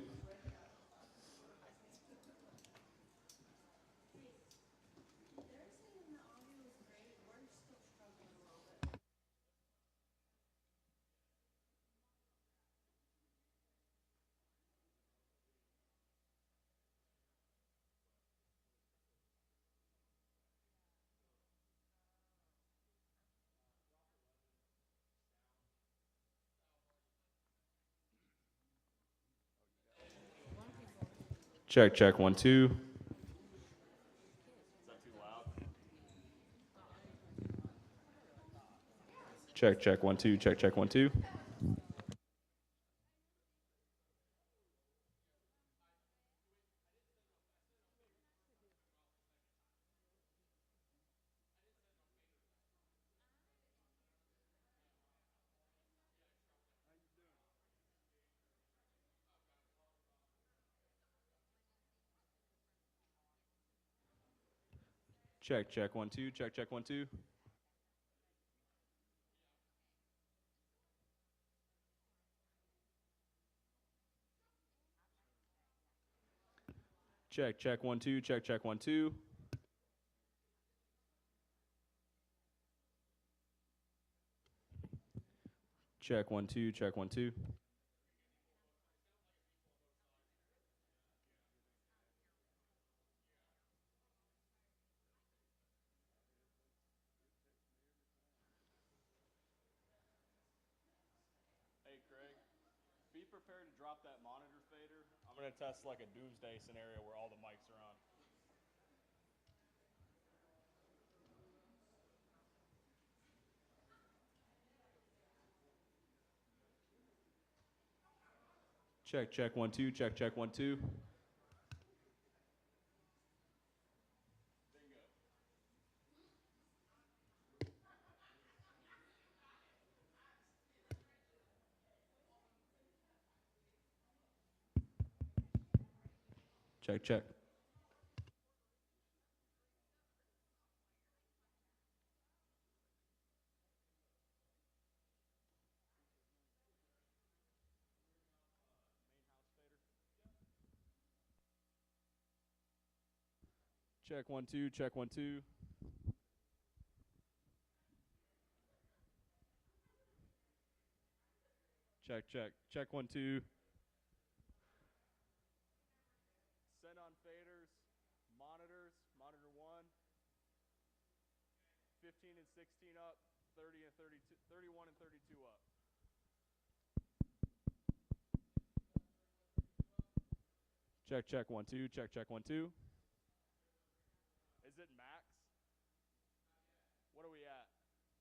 Check, check, 1, 2. Check, check, 1, 2. Check, check, 1, 2. Check, check, 1, 2. Check, check, 1, 2. Check, check, 1, 2. Check, check, 1, 2. Check, 1, 2. Check, 1, 2. Hey, Craig, be prepared to drop that monitor fader. I'm going to test like a doomsday scenario where all the mics are on. Check, check, 1, 2. Check, check, 1, 2. Check, check. Check, 1, 2. Check, 1, 2. Check, check. Check, 1, 2. Send on faders. Monitors. Monitor 1. 15 and 16 up. 30 and 32. 31 and 32 up. Check, check, 1, 2. Check, check, 1, 2. Is it max? What are we at?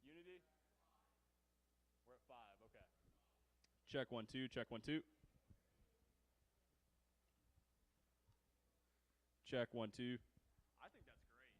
Unity? We're at 5. Okay. Check, 1, 2. Check, 1, 2. Check, 1, 2. I think that's great.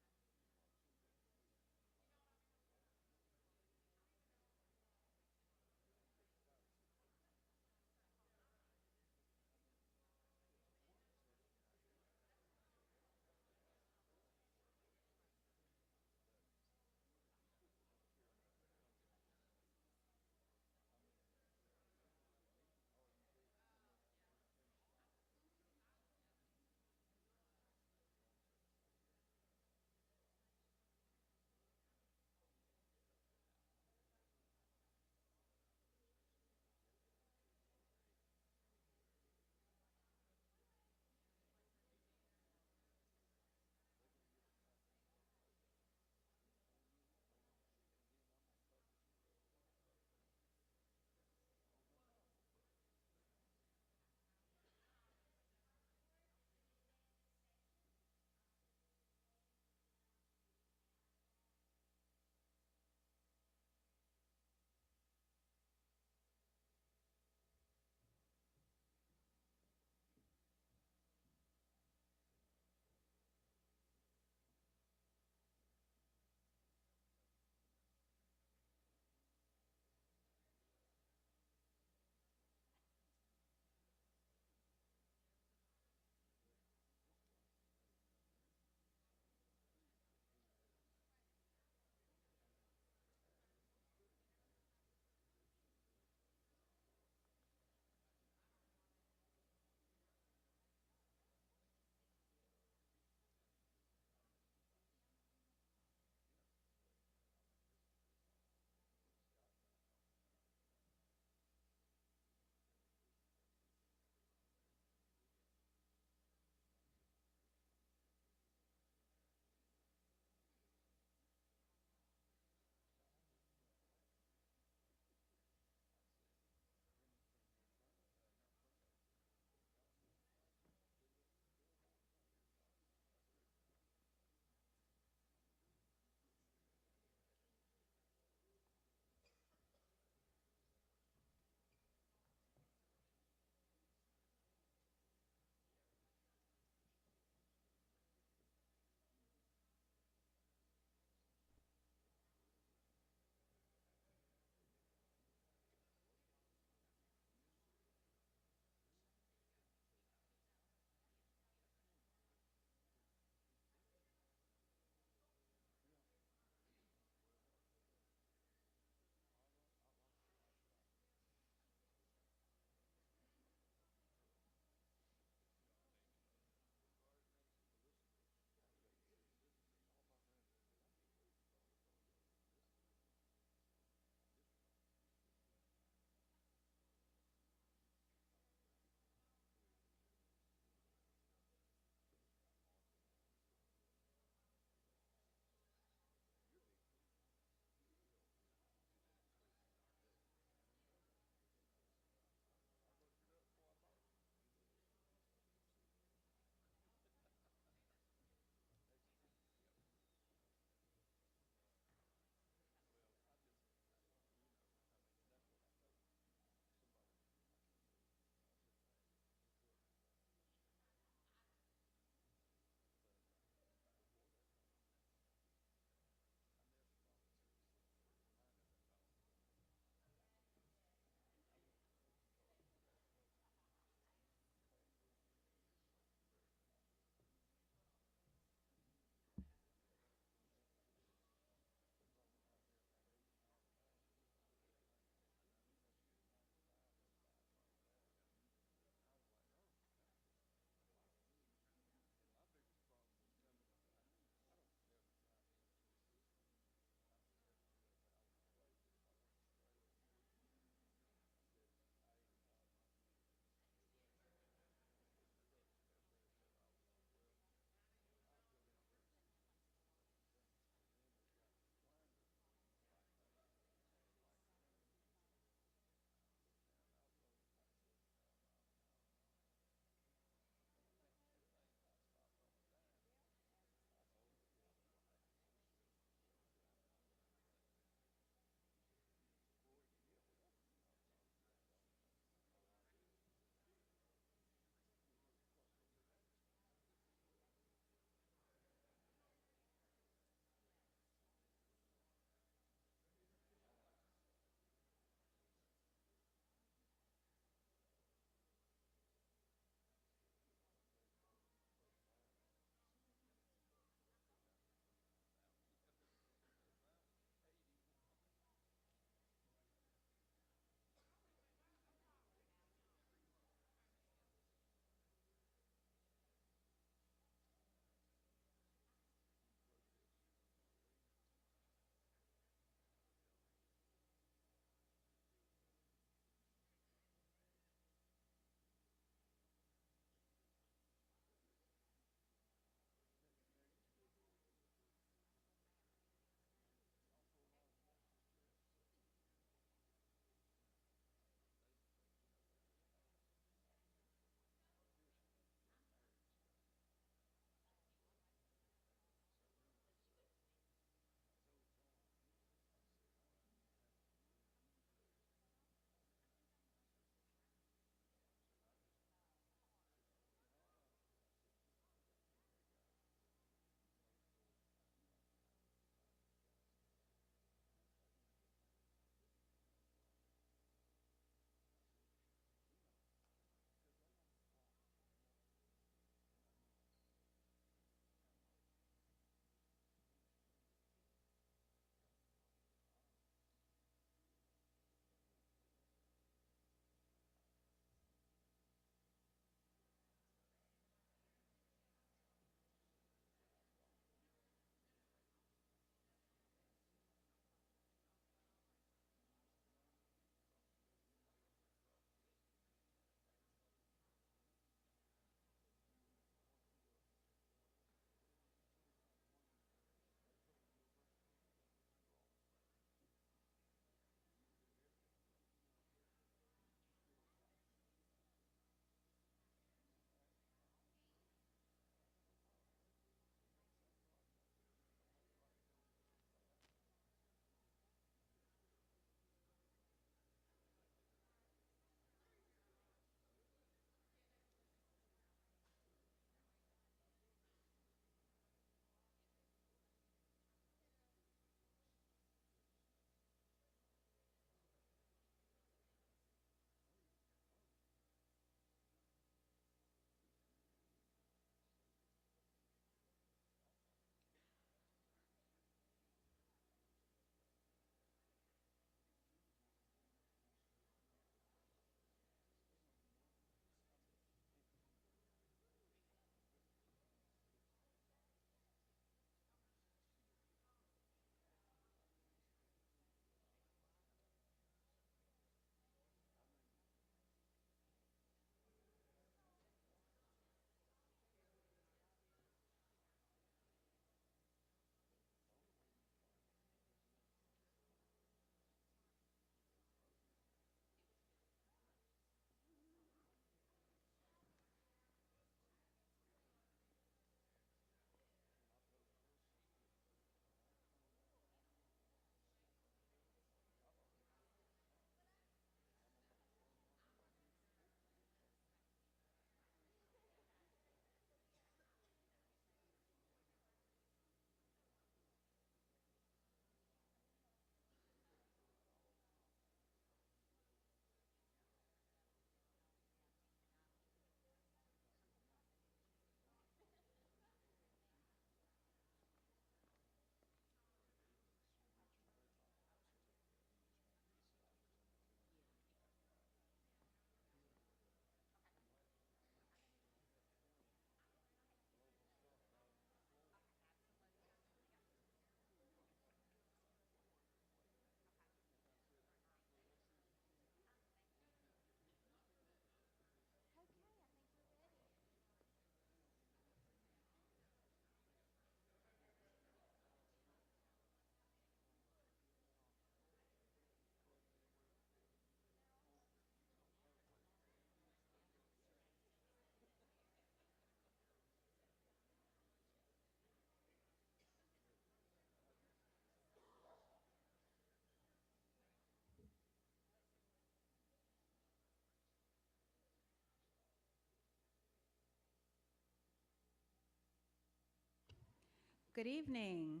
Good evening.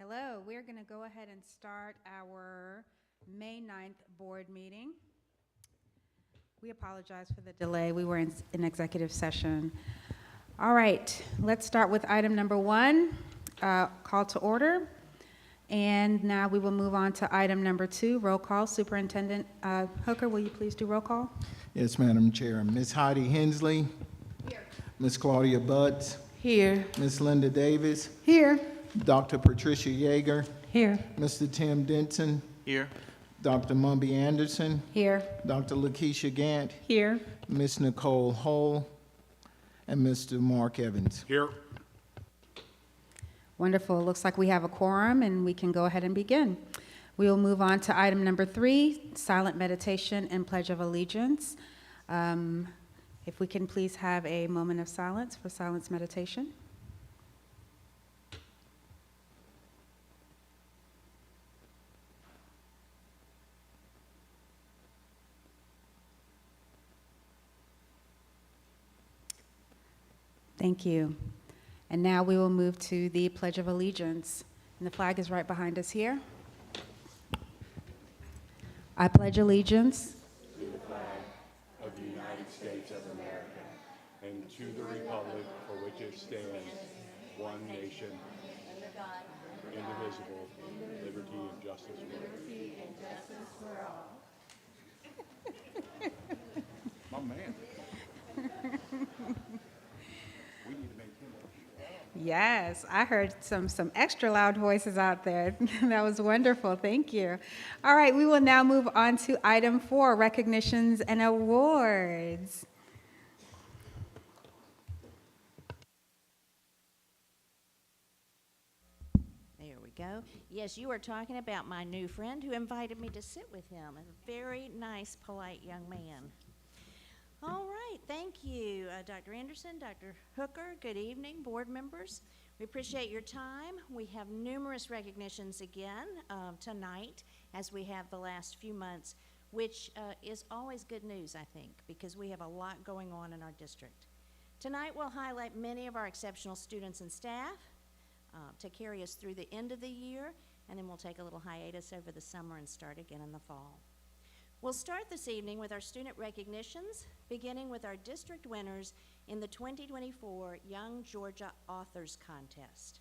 Hello, we're going to go ahead and start our May 9th board meeting. We apologize for the delay. We were in executive session. All right, let's start with item number 1, call to order. And now we will move on to item number 2, roll call. Superintendent Hooker, will you please do roll call? Yes, Madam Chair. Ms. Heidi Hensley. Here. Ms. Claudia Butts. Here. Ms. Linda Davis. Here. Dr. Patricia Yeager. Here. Mr. Tim Denson. Here. Dr. Mumby Anderson. Here. Dr. Lakeisha Gant. Here. Ms. Nicole Hull. And Mr. Mark Evans. Here. Wonderful. Looks like we have a quorum, and we can go ahead and begin. We will move on to item number 3, silent meditation and pledge of allegiance. If we can please have a moment of silence for silence meditation. Thank you. And now we will move to the Pledge of Allegiance. And the flag is right behind us here. I pledge allegiance To the flag of the United States of America and to the republic for which it stands, one nation, indivisible, liberty and justice for all. My man. We need to make him up. Yes, I heard some extra loud voices out there. That was wonderful. Thank you. All right, we will now move on to item 4, recognitions and awards. There we go. Yes, you were talking about my new friend who invited me to sit with him. A very nice, polite young man. All right, thank you, Dr. Anderson, Dr. Hooker. Good evening, board members. We appreciate your time. We have numerous recognitions again tonight, as we have the last few months, which is always good news, I think, because we have a lot going on in our district. Tonight, we'll highlight many of our exceptional students and staff to carry us through the end of the year, and then we'll take a little hiatus over the summer and start again in the fall. We'll start this evening with our student recognitions, beginning with our district winners in the 2024 Young Georgia Authors Contest.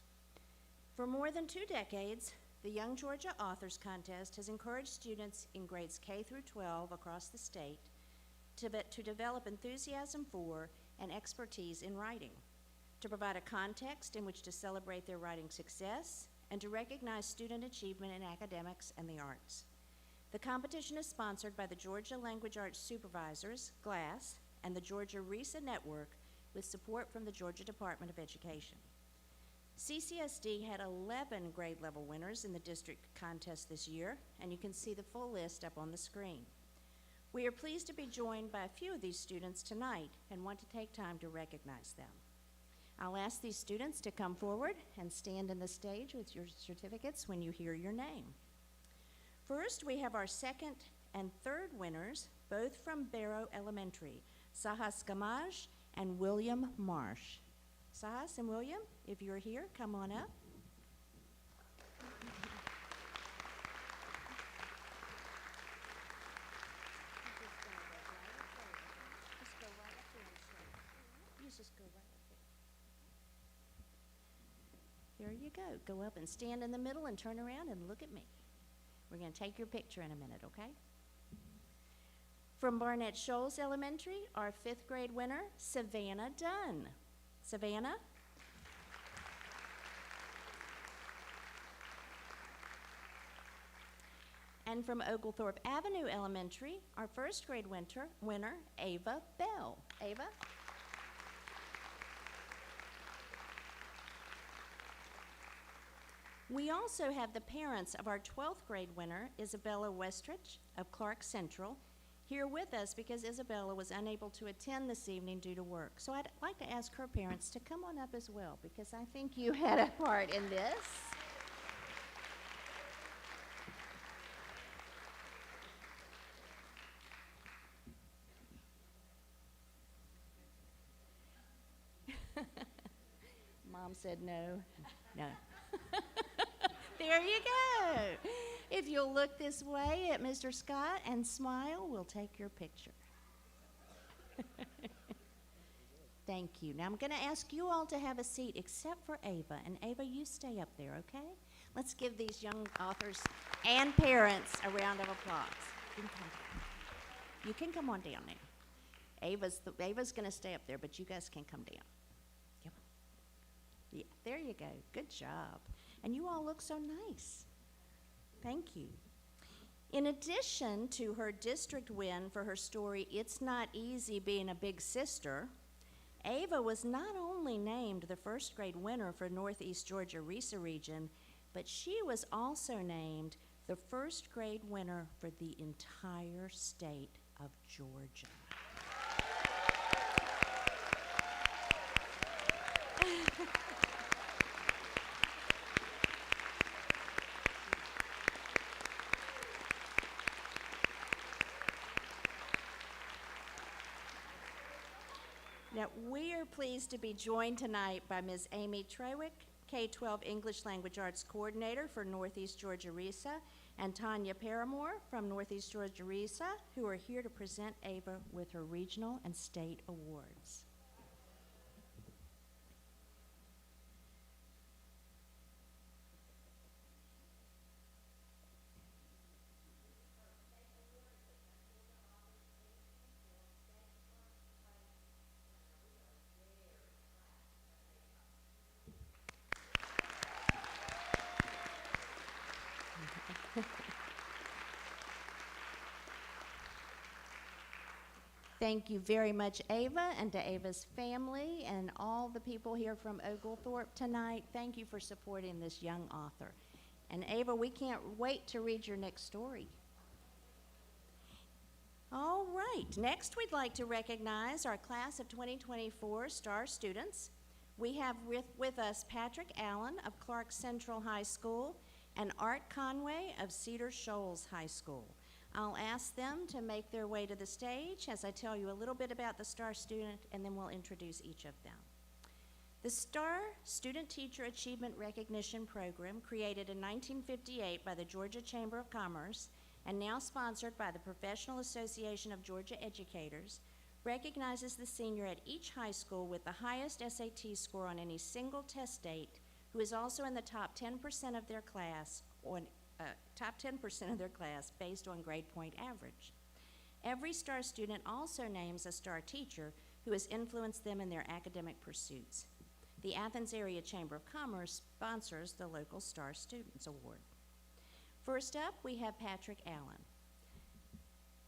For more than 2 decades, the Young Georgia Authors Contest has encouraged students in grades K through 12 across the state to develop enthusiasm for and expertise in writing, to provide a context in which to celebrate their writing success, and to recognize student achievement in academics and the arts. The competition is sponsored by the Georgia Language Arts Supervisors, GLASS, and the Georgia RESA Network with support from the Georgia Department of Education. CCSD had 11 grade level winners in the district contest this year, and you can see the full list up on the screen. We are pleased to be joined by a few of these students tonight and want to take time to recognize them. I'll ask these students to come forward and stand in the stage with your certificates when you hear your name. First, we have our 2nd and 3rd winners, both from Barrow Elementary, Sahas Gamaj and William Marsh. Sahas and William, if you're here, come on up. There you go. Go up and stand in the middle and turn around and look at me. We're going to take your picture in a minute, okay? From Barnett Shoals Elementary, our 5th grade winner, Savannah Dunn. Savannah? And from Oglethorpe Avenue Elementary, our 1st grade winner, Ava Bell. Ava? We also have the parents of our 12th grade winner, Isabella Westrich of Clark Central, here with us because Isabella was unable to attend this evening due to work. So I'd like to ask her parents to come on up as well because I think you had a part in this. Mom said no. No. There you go. If you'll look this way at Mr. Scott and smile, we'll take your picture. Thank you. Now I'm going to ask you all to have a seat except for Ava. And Ava, you stay up there, okay? Let's give these young authors and parents a round of applause. You can come on down now. Ava's going to stay up there, but you guys can come down. Come on. Yeah, there you go. Good job. And you all look so nice. Thank you. In addition to her district win for her story, It's Not Easy Being a Big Sister, Ava was not only named the first grade winner for Northeast Georgia RESA region, but she was also named the first grade winner for the entire state of Georgia. Now, we are pleased to be joined tonight by Ms. Amy Trewick, K-12 English Language Arts Coordinator for Northeast Georgia RESA, and Tanya Paramore from Northeast Georgia RESA, who are here to present Ava with her regional and state awards. Thank you very much, Ava, and to Ava's family and all the people here from Oglethorpe tonight. Thank you for supporting this young author. And Ava, we can't wait to read your next story. All right, next we'd like to recognize our class of 2024 STAR students. We have with us Patrick Allen of Clark Central High School and Art Conway of Cedar Shoals High School. I'll ask them to make their way to the stage as I tell you a little bit about the STAR student, and then we'll introduce each of them. The STAR Student Teacher Achievement Recognition Program, created in 1958 by the Georgia Chamber of Commerce and now sponsored by the Professional Association of Georgia Educators, recognizes the senior at each high school with the highest SAT score on any single test date who is also in the top 10% of their class based on grade point average. Every STAR student also names a STAR teacher who has influenced them in their academic pursuits. The Athens Area Chamber of Commerce sponsors the local STAR Students Award. First up, we have Patrick Allen.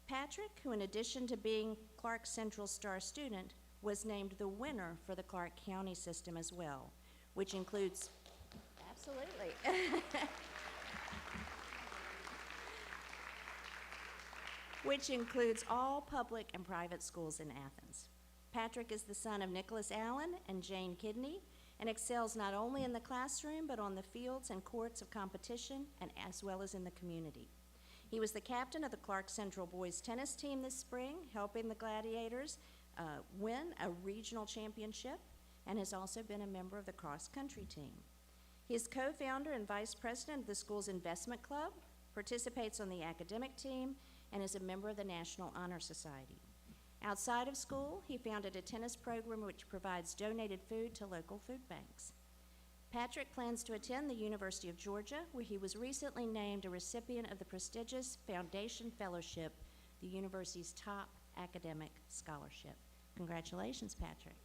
Patrick, who in addition to being Clark Central STAR student, was named the winner for the Clark County system as well, which includes, absolutely. Which includes all public and private schools in Athens. Patrick is the son of Nicholas Allen and Jane Kidney and excels not only in the classroom but on the fields and courts of competition and as well as in the community. He was the captain of the Clark Central boys tennis team this spring, helping the Gladiators win a regional championship, and has also been a member of the cross-country team. He is co-founder and vice president of the school's investment club, participates on the academic team, and is a member of the National Honor Society. Outside of school, he founded a tennis program which provides donated food to local food banks. Patrick plans to attend the University of Georgia, where he was recently named a recipient of the prestigious Foundation Fellowship, the university's top academic scholarship. Congratulations, Patrick.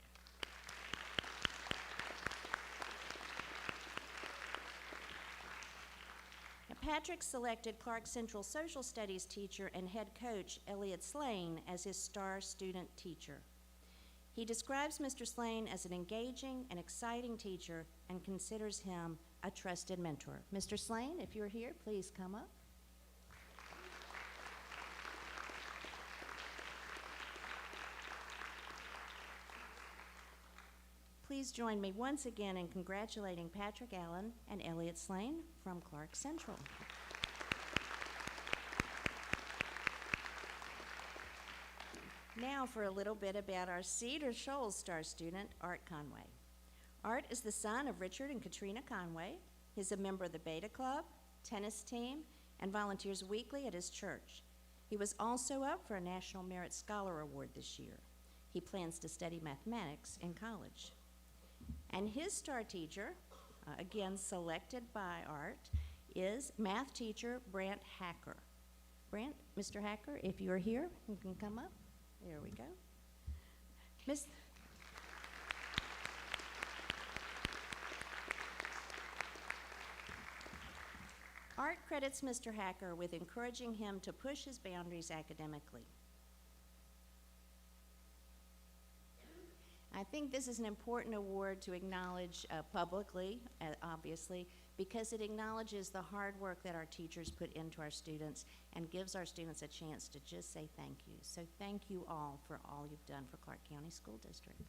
Patrick selected Clark Central Social Studies teacher and head coach Elliot Slane as his STAR student teacher. He describes Mr. Slane as an engaging and exciting teacher and considers him a trusted mentor. Mr. Slane, if you're here, please come up. Please join me once again in congratulating Patrick Allen and Elliot Slane from Clark Central. Now for a little bit about our Cedar Shoals STAR student, Art Conway. Art is the son of Richard and Katrina Conway. He's a member of the Beta Club, tennis team, and volunteers weekly at his church. He was also up for a National Merit Scholar Award this year. He plans to study mathematics in college. And his star teacher, again selected by Art, is math teacher Brant Hacker. Brant, Mr. Hacker, if you're here, you can come up. There we go. Miss. Art credits Mr. Hacker with encouraging him to push his boundaries academically. I think this is an important award to acknowledge publicly, obviously, because it acknowledges the hard work that our teachers put into our students and gives our students a chance to just say thank you. So thank you all for all you've done for Clark County School District.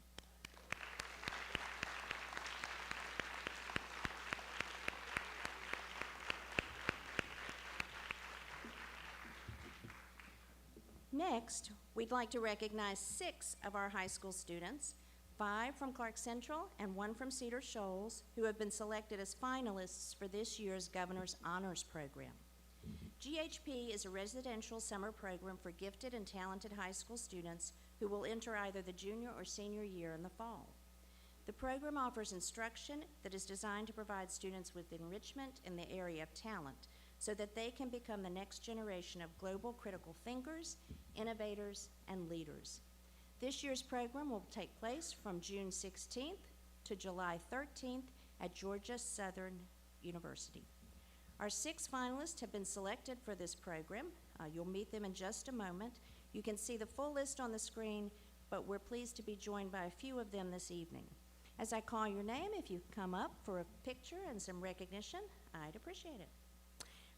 Next, we'd like to recognize 6 of our high school students, 5 from Clark Central and 1 from Cedar Shoals, who have been selected as finalists for this year's Governor's Honors Program. GHP is a residential summer program for gifted and talented high school students who will enter either the junior or senior year in the fall. The program offers instruction that is designed to provide students with enrichment in the area of talent, so that they can become the next generation of global critical thinkers, innovators, and leaders. This year's program will take place from June 16th to July 13th at Georgia Southern University. Our 6 finalists have been selected for this program. You'll meet them in just a moment. You can see the full list on the screen, but we're pleased to be joined by a few of them this evening. As I call your name, if you come up for a picture and some recognition, I'd appreciate it.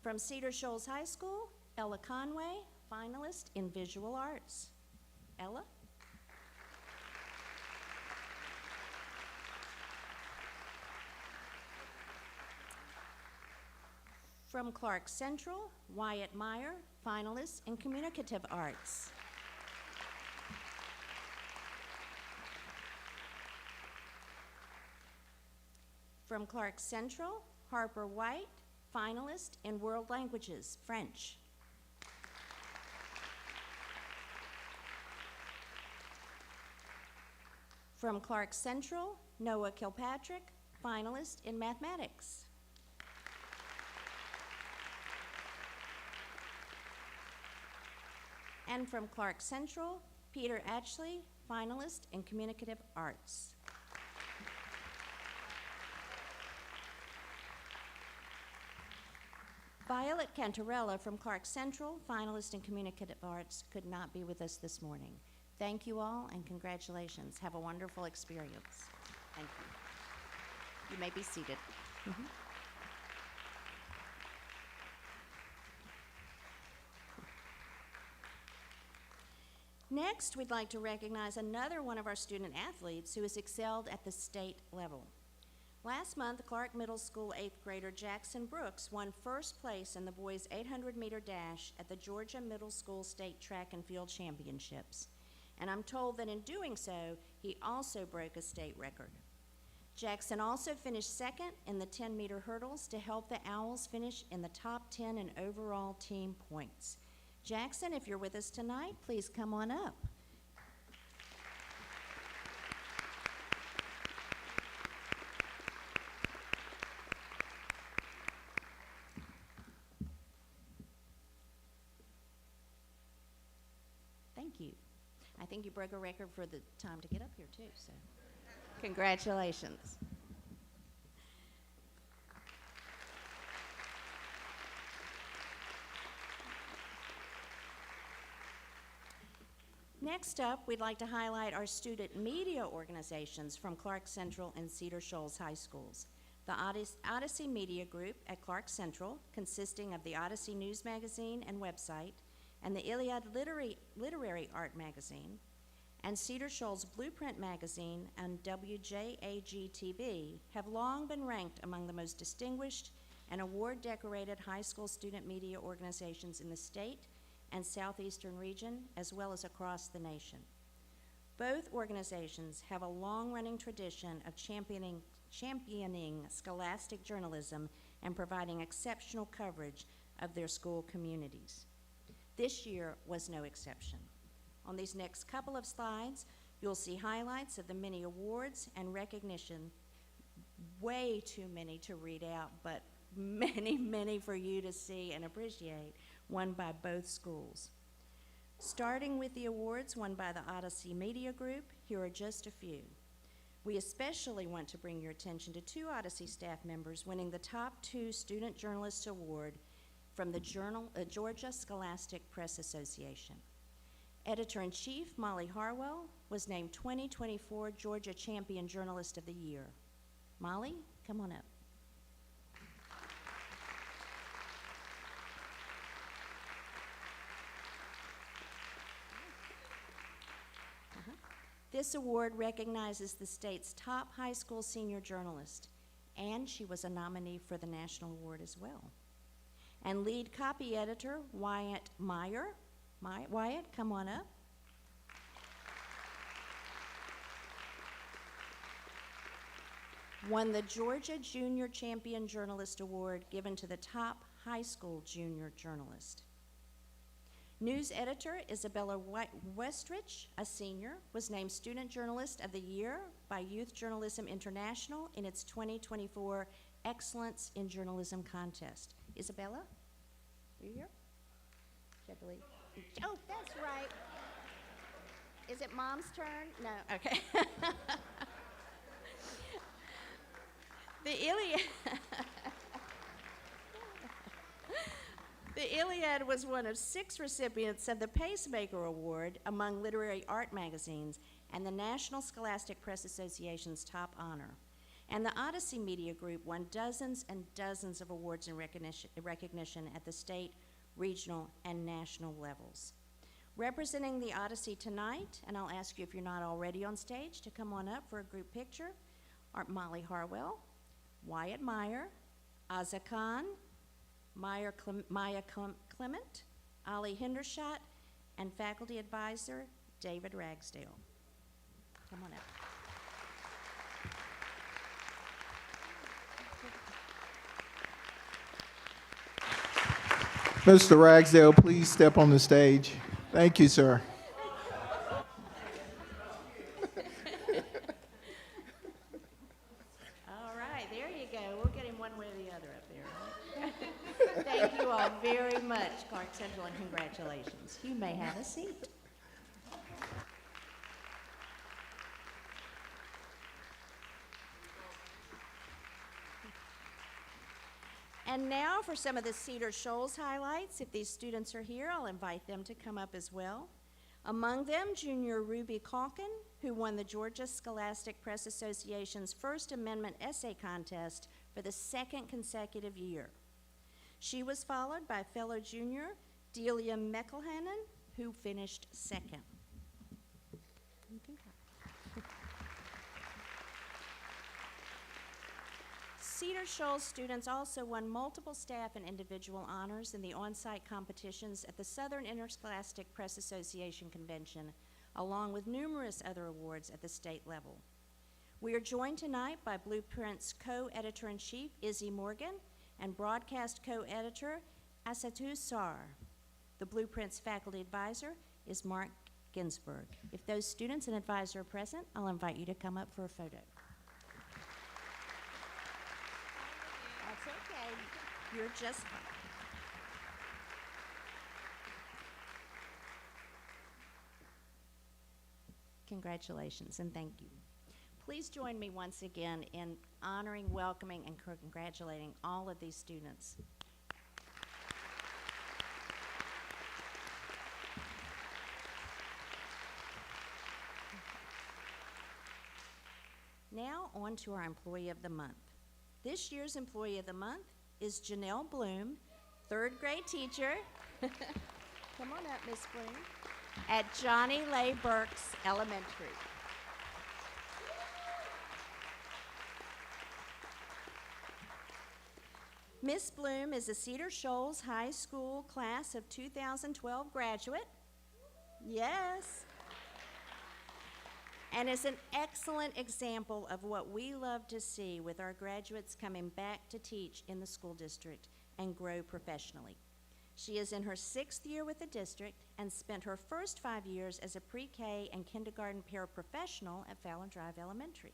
From Cedar Shoals High School, Ella Conway, finalist in visual arts. Ella? From Clark Central, Wyatt Meyer, finalist in communicative arts. From Clark Central, Harper White, finalist in world languages, French. From Clark Central, Noah Kilpatrick, finalist in mathematics. And from Clark Central, Peter Atchley, finalist in communicative arts. Violet Cantarella from Clark Central, finalist in communicative arts, could not be with us this morning. Thank you all and congratulations. Have a wonderful experience. Thank you. You may be seated. Next, we'd like to recognize another one of our student athletes who has excelled at the state level. Last month, Clark Middle School 8th grader Jackson Brooks won first place in the boys' 800-meter dash at the Georgia Middle School State Track and Field Championships. And I'm told that in doing so, he also broke a state record. Jackson also finished second in the 10-meter hurdles to help the Owls finish in the top 10 in overall team points. Jackson, if you're with us tonight, please come on up. Thank you. I think you broke a record for the time to get up here too, so congratulations. Next up, we'd like to highlight our student media organizations from Clark Central and Cedar Shoals High Schools. The Odyssey Media Group at Clark Central, consisting of the Odyssey News Magazine and website, and the Iliad Literary Art Magazine, and Cedar Shoals Blueprint Magazine and WJAG-TV have long been ranked among the most distinguished and award-decorated high school student media organizations in the state and southeastern region, as well as across the nation. Both organizations have a long-running tradition of championing scholastic journalism and providing exceptional coverage of their school communities. This year was no exception. On these next couple of slides, you'll see highlights of the many awards and recognition, way too many to read out, but many, many for you to see and appreciate, won by both schools. Starting with the awards won by the Odyssey Media Group, here are just a few. We especially want to bring your attention to two Odyssey staff members winning the top 2 Student Journalist Award from the Georgia Scholastic Press Association. Editor-in-Chief Molly Harwell was named 2024 Georgia Champion Journalist of the Year. Molly, come on up. This award recognizes the state's top high school senior journalist, and she was a nominee for the national award as well. And lead copy editor Wyatt Meyer. Wyatt, come on up. Won the Georgia Junior Champion Journalist Award given to the top high school junior journalist. News editor Isabella Westrich, a senior, was named Student Journalist of the Year by Youth Journalism International in its 2024 Excellence in Journalism contest. Isabella, are you here? I believe. Oh, that's right. Is it Mom's turn? No, okay. The Iliad was one of 6 recipients of the Pacemaker Award among literary art magazines and the National Scholastic Press Association's top honor. And the Odyssey Media Group won dozens and dozens of awards and recognition at the state, regional, and national levels. Representing the Odyssey tonight, and I'll ask you if you're not already on stage to come on up for a group picture, are Molly Harwell, Wyatt Meyer, Aza Khan, Maya Clement, Ali Hendershot, and faculty advisor David Ragsdale. Come on up. Mr. Ragsdale, please step on the stage. Thank you, sir. All right, there you go. We'll get him one way or the other up there. Right? Thank you all very much, Clark Central, and congratulations. You may have a seat. And now for some of the Cedar Shoals highlights. If these students are here, I'll invite them to come up as well. Among them, junior Ruby Calkin, who won the Georgia Scholastic Press Association's First Amendment Essay Contest for the 2nd consecutive year. She was followed by fellow junior Delia McElhannon, who finished 2nd. Cedar Shoals students also won multiple staff and individual honors in the on-site competitions at the Southern Interscholastic Press Association Convention, along with numerous other awards at the state level. We are joined tonight by Blueprint's co-editor-in-chief, Izzy Morgan, and broadcast co-editor, Asatu Sar. The Blueprint's faculty advisor is Mark Ginsberg. If those students and advisor are present, I'll invite you to come up for a photo. That's okay. You're just fine. Congratulations and thank you. Please join me once again in honoring, welcoming, and congratulating all of these students. Now on to our Employee of the Month. This year's Employee of the Month is Janelle Bloom, 3rd grade teacher. Come on up, Miss Bloom. At Johnny Lay Burks Elementary. Miss Bloom is a Cedar Shoals High School class of 2012 graduate. Yes. and is an excellent example of what we love to see with our graduates coming back to teach in the school district and grow professionally. She is in her 6th year with the district and spent her first 5 years as a pre-K and kindergarten paraprofessional at Fallon Drive Elementary.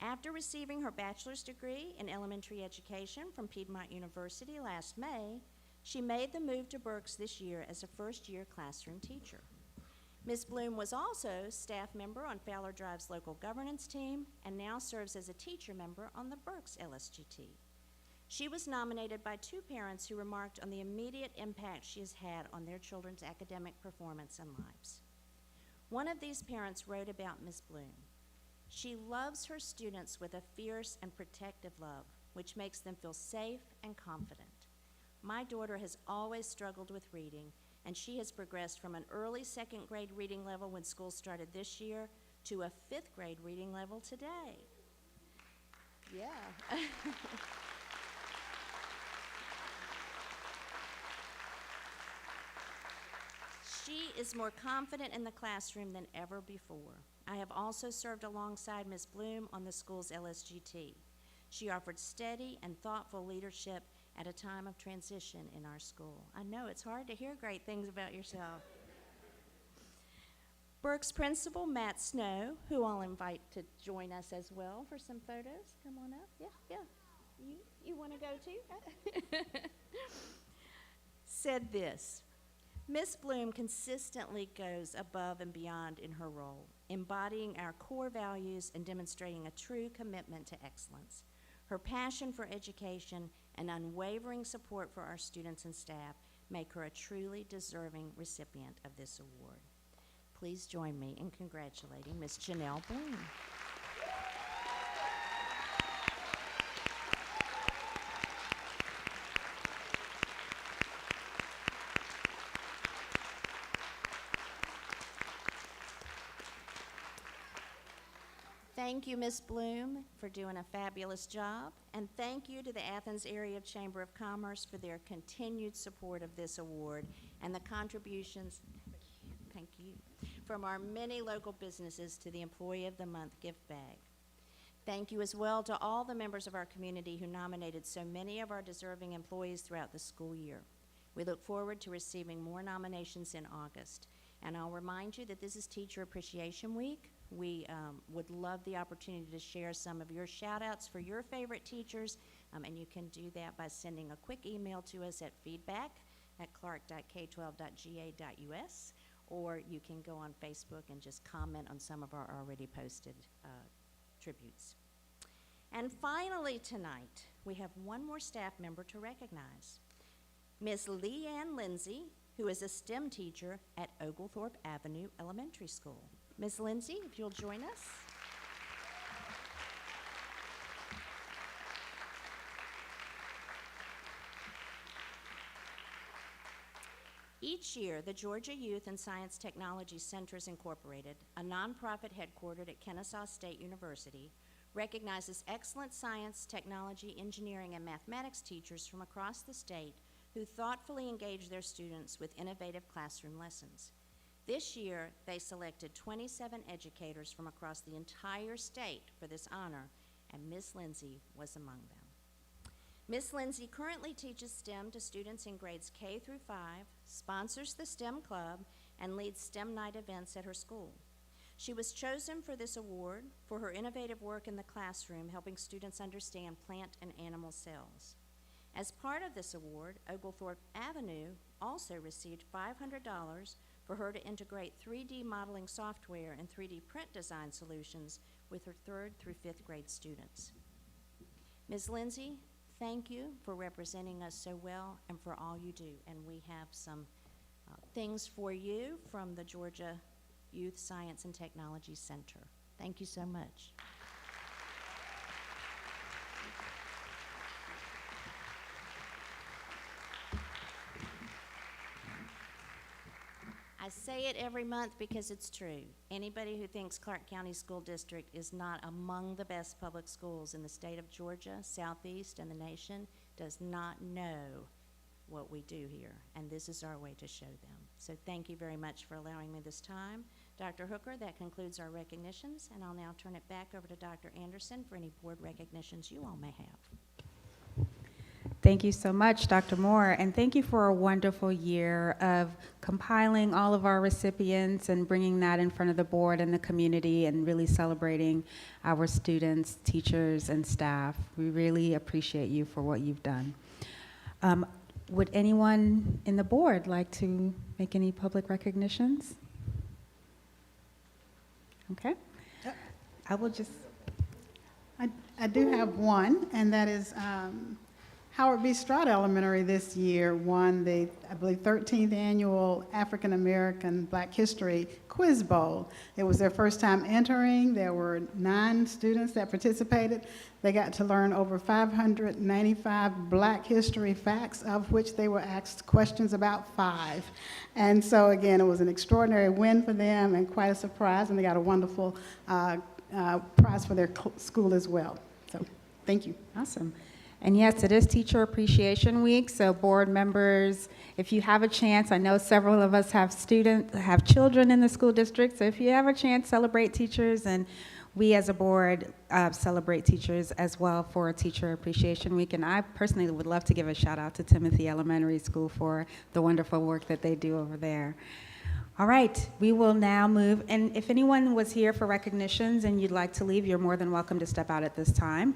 After receiving her bachelor's degree in elementary education from Piedmont University last May, she made the move to Berks this year as a first-year classroom teacher. Ms. Bloom was also staff member on Fowler Drive's local governance team and now serves as a teacher member on the Berks LSGT. She was nominated by 2 parents who remarked on the immediate impact she has had on their children's academic performance and lives. One of these parents wrote about Ms. Bloom. She loves her students with a fierce and protective love, which makes them feel safe and confident. My daughter has always struggled with reading, and she has progressed from an early 2nd grade reading level when school started this year to a 5th grade reading level today. Yeah. She is more confident in the classroom than ever before. I have also served alongside Ms. Bloom on the school's LSGT. She offered steady and thoughtful leadership at a time of transition in our school. I know it's hard to hear great things about yourself. Berks Principal Matt Snow, who I'll invite to join us as well for some photos. Come on up. Yeah. You want to go too? Said this: Ms. Bloom consistently goes above and beyond in her role, embodying our core values and demonstrating a true commitment to excellence. Her passion for education and unwavering support for our students and staff make her a truly deserving recipient of this award. Please join me in congratulating Ms. Janelle Bloom. Thank you, Ms. Bloom, for doing a fabulous job, and thank you to the Athens Area Chamber of Commerce for their continued support of this award and the contributions, thank you, from our many local businesses to the Employee of the Month gift bag. Thank you as well to all the members of our community who nominated so many of our deserving employees throughout the school year. We look forward to receiving more nominations in August. And I'll remind you that this is Teacher Appreciation Week. We would love the opportunity to share some of your shout-outs for your favorite teachers, and you can do that by sending a quick email to us at feedback@clark.k12.ga.us, or you can go on Facebook and just comment on some of our already posted tributes. And finally tonight, we have one more staff member to recognize. Ms. Leanne Lindsay, who is a STEM teacher at Oglethorpe Avenue Elementary School. Ms. Lindsay, if you'll join us. Each year, the Georgia Youth and Science Technology Centers Incorporated, a nonprofit headquartered at Kennesaw State University, recognizes excellent science, technology, engineering, and mathematics teachers from across the state who thoughtfully engage their students with innovative classroom lessons. This year, they selected 27 educators from across the entire state for this honor, and Ms. Lindsay was among them. Ms. Lindsay currently teaches STEM to students in grades K through 5, sponsors the STEM Club, and leads STEM night events at her school. She was chosen for this award for her innovative work in the classroom, helping students understand plant and animal cells. As part of this award, Oglethorpe Avenue also received $500 for her to integrate 3D modeling software and 3D print design solutions with her 3rd through 5th grade students. Ms. Lindsay, thank you for representing us so well and for all you do. And we have some things for you from the Georgia Youth Science and Technology Center. Thank you so much. I say it every month because it's true. Anybody who thinks Clark County School District is not among the best public schools in the state of Georgia, Southeast, and the nation does not know what we do here, and this is our way to show them. So thank you very much for allowing me this time Dr. Hooker, that concludes our recognitions, and I'll now turn it back over to Dr. Anderson for any board recognitions you all may have. Thank you so much, Dr. Moore, and thank you for a wonderful year of compiling all of our recipients and bringing that in front of the board and the community and really celebrating our students, teachers, and staff. We really appreciate you for what you've done. Would anyone in the board like to make any public recognitions? Okay. I will just... I do have one, and that is Howard B. Stroud Elementary this year won the, I believe, 13th annual African American Black History Quiz Bowl. It was their first time entering. There were 9 students that participated. They got to learn over 595 Black history facts, of which they were asked questions about 5. And so again, it was an extraordinary win for them and quite a surprise, and they got a wonderful prize for their school as well. So thank you. Awesome. And yes, it is Teacher Appreciation Week, so board members, if you have a chance, I know several of us have children in the school district, so if you have a chance, celebrate teachers, and we as a board celebrate teachers as well for Teacher Appreciation Week. And I personally would love to give a shout out to Timothy Elementary School for the wonderful work that they do over there. All right, we will now move, and if anyone was here for recognitions and you'd like to leave, you're more than welcome to step out at this time.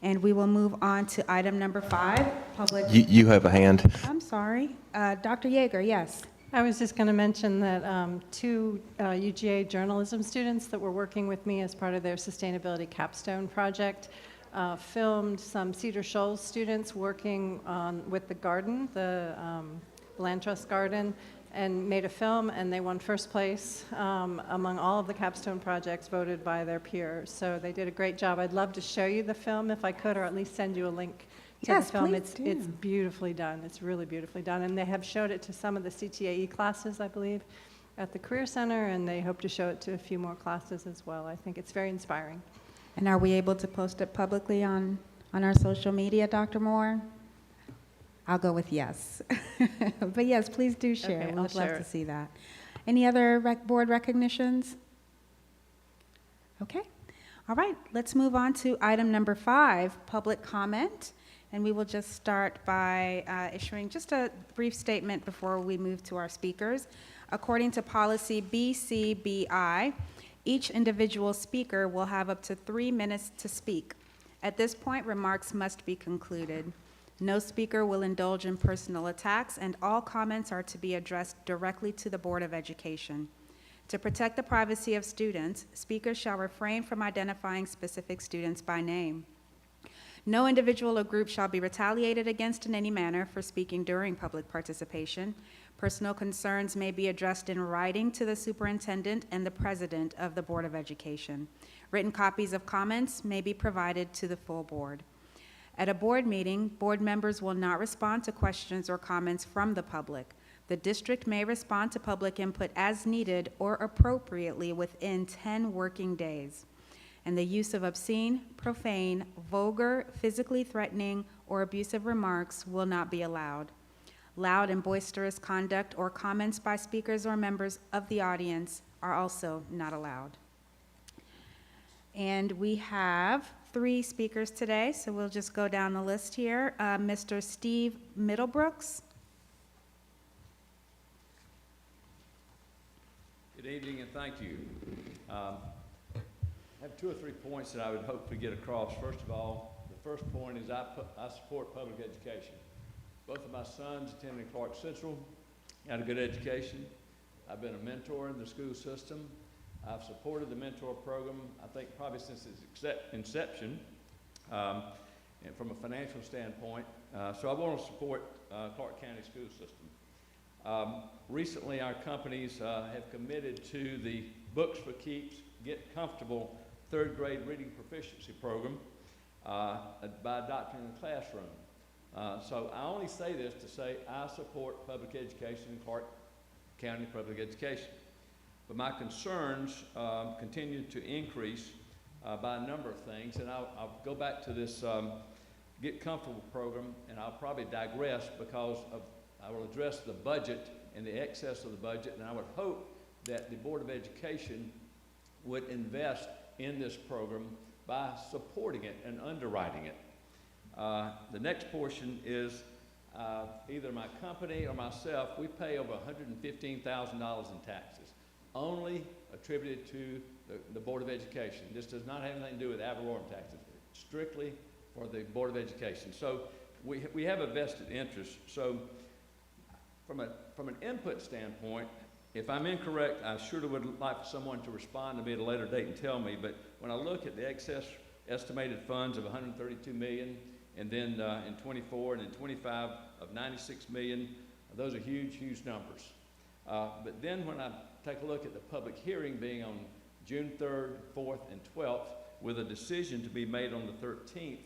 And we will move on to item number 5, public. You have a hand. I'm sorry. Dr. Yeager, yes. I was just going to mention that 2 UGA journalism students that were working with me as part of their sustainability capstone project filmed some Cedar Shoals students working with the garden, the Land Trust Garden, and made a film, and they won first place among all of the capstone projects voted by their peers. So they did a great job. I'd love to show you the film if I could, or at least send you a link to the film. It's beautifully done. It's really beautifully done. And they have showed it to some of the CTAE classes, I believe, at the Career Center, and they hope to show it to a few more classes as well. I think it's very inspiring. And are we able to post it publicly on our social media, Dr. Moore? I'll go with yes. But yes, please do share. Okay, We I'll would love share to it. see that. Any other board recognitions? Okay. All right, let's move on to item number 5, public comment. And we will just start by issuing just a brief statement before we move to our speakers. According to policy BCBI, each individual speaker will have up to 3 minutes to speak. At this point, remarks must be concluded. No speaker will indulge in personal attacks, and all comments are to be addressed directly to the Board of Education. To protect the privacy of students, speakers shall refrain from identifying specific students by name. No individual or group shall be retaliated against in any manner for speaking during public participation. Personal concerns may be addressed in writing to the superintendent and the president of the Board of Education. Written copies of comments may be provided to the full board. At a board meeting, board members will not respond to questions or comments from the public. The district may respond to public input as needed or appropriately within 10 working days. And the use of obscene, profane, vulgar, physically threatening, or abusive remarks will not be allowed. Loud and boisterous conduct or comments by speakers or members of the audience are also not allowed. And we have 3 speakers today, so we'll just go down the list here. Mr. Steve Middlebrooks. Good evening and thank you. I have 2 or 3 points that I would hope to get across. First of all, the first point is I support public education. Both of my sons attended Clark Central, got a good education. I've been a mentor in the school system. I've supported the mentor program, I think probably since its inception, and from a financial standpoint. So I want to support Clark County school system. Recently, our companies have committed to the Books for Keeps, Get Comfortable 3rd grade reading proficiency program by adopting the classroom. So I only say this to say I support public education in Clark County public education. But my concerns continue to increase by a number of things, and I'll go back to this Get Comfortable program, and I'll probably digress because I will address the budget and the excess of the budget, and I would hope that the Board of Education would invest in this program by supporting it and underwriting it. The next portion is either my company or myself, we pay over $115,000 in taxes, only attributed to the Board of Education. This does not have anything to do with ad valorem taxes, strictly for the Board of Education. So we have a vested interest. So from an input standpoint, if I'm incorrect, I surely would like someone to respond to me at a later date and tell me, but when I look at the excess estimated funds of $132 million, and then in 24 and in 25 of $96 million, those are huge, huge numbers. But then when I take a look at the public hearing being on June 3rd, 4th, and 12th, with a decision to be made on the 13th,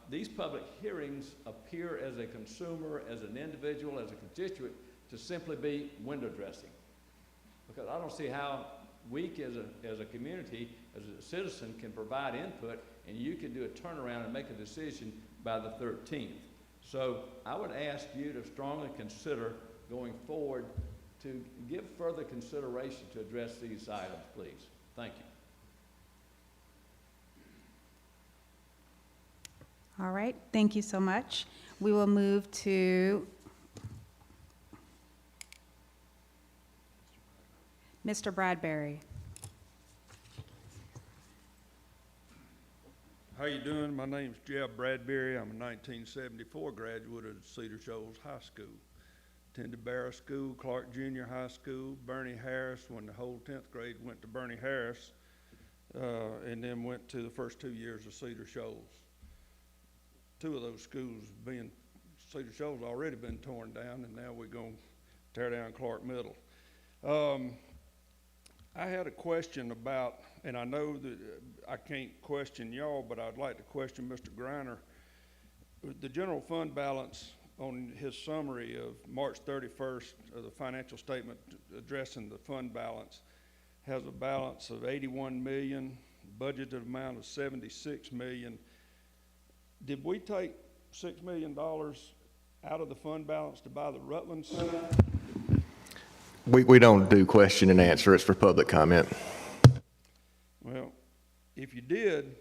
these public hearings appear as a consumer, as an individual, as a constituent, to simply be window dressing. Because I don't see how we as a community, as a citizen, can provide input and you can do a turnaround and make a decision by the 13th. So I would ask you to strongly consider going forward to give further consideration to address these items, please. Thank you. All right, thank you so much. We will move to Mr. Bradbury. How you doing? My name's Jeb Bradbury. I'm a 1974 graduate of Cedar Shoals High School. Attended Barrow School, Clark Junior High School, Bernie Harris, when the whole 10th grade went to Bernie Harris, and then went to the first 2 years of Cedar Shoals. Two of those schools being, Cedar Shoals already been torn down, and now we're going to tear down Clark Middle. I had a question about, and I know that I can't question y'all, but I'd like to question Mr. Griner. The general fund balance on his summary of March 31st of the financial statement addressing the fund balance has a balance of 81 million, budgeted amount of 76 million. Did we take $6 million out of the fund balance to buy the Rutland Center? We don't do question and answer. It's for public comment. Well, if you did,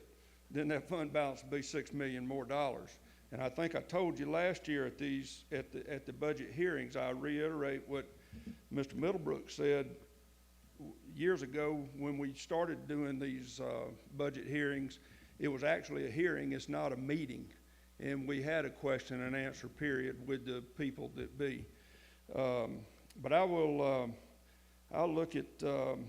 then that fund balance would be $6 million more dollars. And I think I told you last year at the budget hearings, I reiterate what Mr. Middlebrook said years ago when we started doing these budget hearings. It was actually a hearing, it's not a meeting. And we had a question and answer period with the people that be. But I will, I'll look at the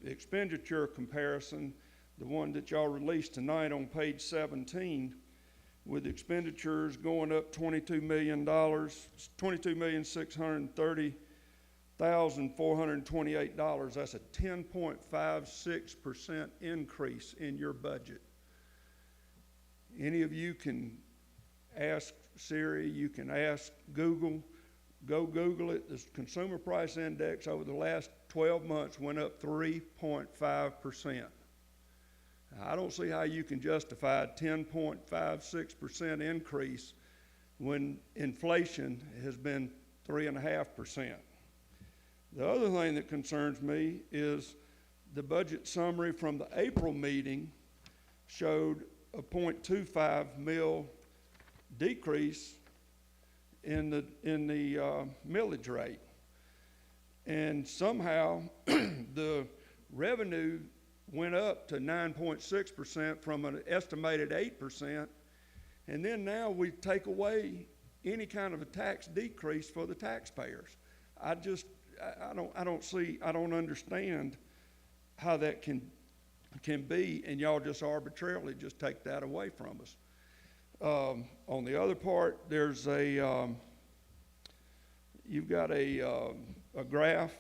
expenditure comparison, the one that y'all released tonight on page 17, with expenditures going up $22 million, $22,630,428. That's a 10.56% increase in your budget. Any of you can ask Siri, you can ask Google. Go Google it. The consumer price index over the last 12 months went up 3.5%. I don't see how you can justify a 10.56% increase when inflation has been 3.5%. The other thing that concerns me is the budget summary from the April meeting showed a 0.25 mil decrease in the millage rate. And somehow the revenue went up to 9.6% from an estimated 8%. And then now we take away any kind of a tax decrease for the taxpayers. I don't understand how that can be, and y'all just arbitrarily just take that away from us. On the other part, there's you've got a graph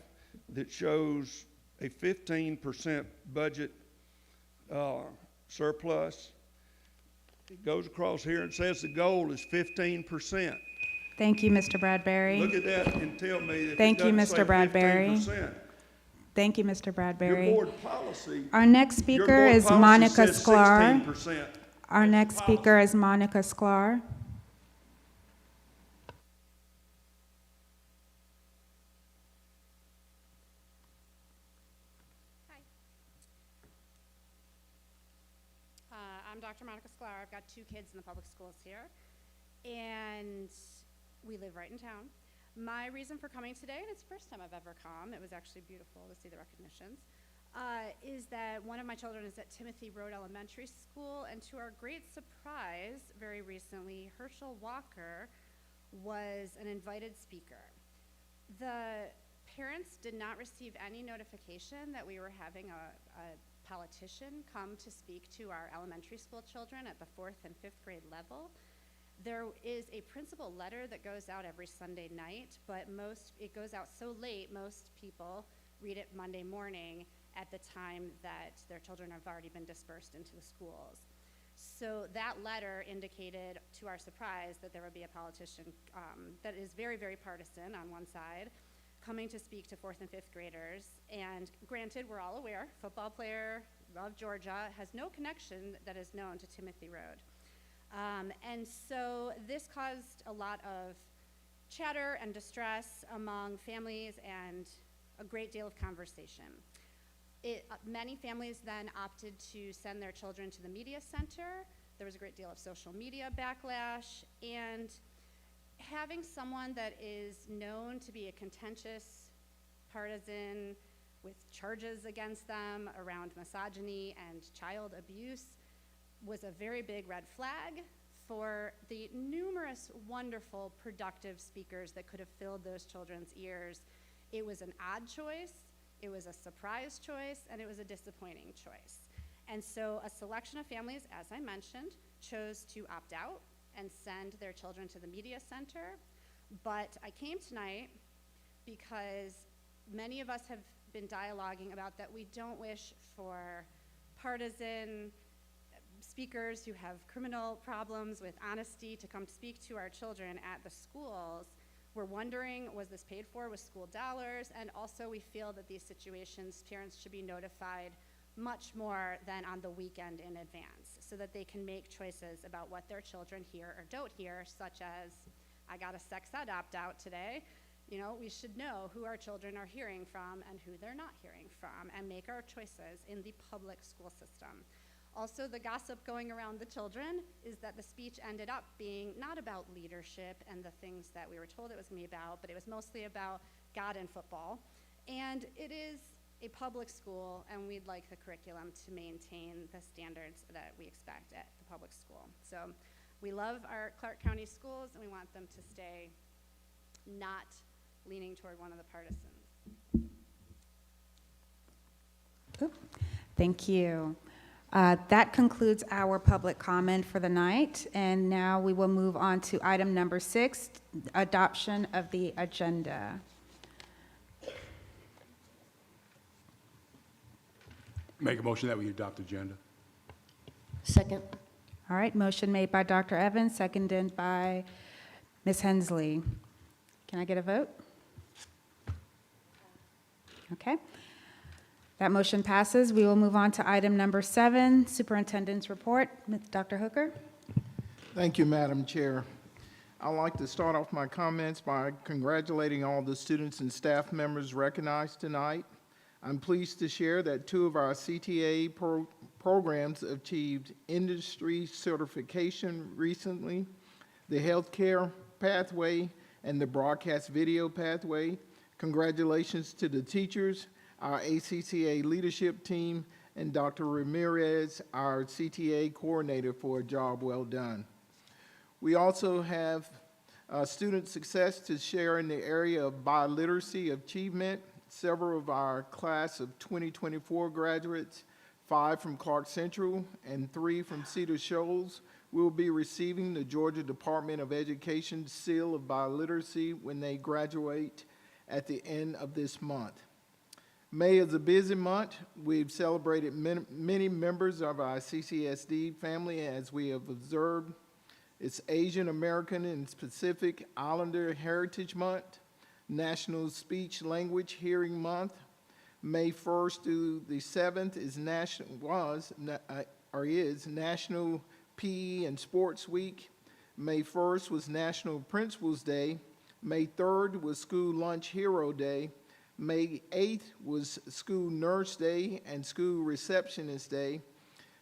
that shows a 15% budget surplus. It goes across here and says the goal is 15%. Thank you, Mr. Bradbury. Look at that and tell me that Thank it you, doesn't say Mr. Bradbury. 15%. Thank you, Mr. Bradbury. Your board policy. Our next speaker is Monica Sklar. 16%. Our next speaker is Monica Sklar. Dr. Monica Sklar. I've got 2 kids in the public schools here, and we live right in town. My reason for coming today, and it's the first time I've ever come, it was actually beautiful to see the recognitions, is that one of my children is at Timothy Road Elementary School, and to our great surprise, very recently, Herschel Walker was an invited speaker. The parents did not receive any notification that we were having a politician come to speak to our elementary school children at the 4th and 5th grade level. There is a principal letter that goes out every Sunday night, but it goes out so late, most people read it Monday morning at the time that their children have already been dispersed into the schools. So that letter indicated, to our surprise, that there would be a politician that is very, very partisan on one side, coming to speak to 4th and 5th graders. And granted, we're all aware, football player of Georgia, has no connection that is known to Timothy Road. And so this caused a lot of chatter and distress among families and a great deal of conversation. Many families then opted to send their children to the media center. There was a great deal of social media backlash, and having someone that is known to be a contentious partisan with charges against them around misogyny and child abuse was a very big red flag for the numerous wonderful, productive speakers that could have filled those children's ears. It was an odd choice, it was a surprise choice, and it was a disappointing choice. And so a selection of families, as I mentioned, chose to opt out and send their children to the media center. But I came tonight because many of us have been dialoguing about that we don't wish for partisan speakers who have criminal problems with honesty to come speak to our children at the schools. We're wondering, was this paid for with school dollars? And also we feel that these situations, parents should be notified much more than on the weekend in advance so that they can make choices about what their children hear or don't hear, such as, I got a sex ed opt-out today. You know, we should know who our children are hearing from and who they're not hearing from and make our choices in the public school system. Also, the gossip going around the children is that the speech ended up being not about leadership and the things that we were told it was going to be about, but it was mostly about God and football. And it is a public school, and we'd like the curriculum to maintain the standards that we expect at the public school. So we love our Clark County schools, and we want them to stay not leaning toward one of the partisans. Thank you. That concludes our public comment for the night, and now we will move on to item number 6, adoption of the agenda. Make a motion that we adopt the agenda. Second. All right, motion made by Dr. Evans, seconded by Ms. Hensley. Can I get a vote? Okay. That motion passes. We will move on to item number 7, Superintendent's report. Dr. Hooker? Thank you, Madam Chair. I'd like to start off my comments by congratulating all the students and staff members recognized tonight. I'm pleased to share that 2 of our CTA programs achieved industry certification recently, the healthcare pathway and the broadcast video pathway. Congratulations to the teachers, our ACCA leadership team, and Dr. Ramirez, our CTA coordinator, for a job well done. We also have student success to share in the area of biliteracy achievement. Several of our class of 2024 graduates, 5 from Clark Central and 3 from Cedar Shoals, will be receiving the Georgia Department of Education Seal of Biliteracy when they graduate at the end of this month. May is a busy month. We've celebrated many members of our CCSD family as we have observed. It's Asian American and Pacific Islander Heritage Month, National Speech Language Hearing Month. May 1st through the 7th is National PE and Sports Week. May 1st was National Principals Day. May 3rd was School Lunch Hero Day. May 8th was School Nurse Day and School Receptionist Day.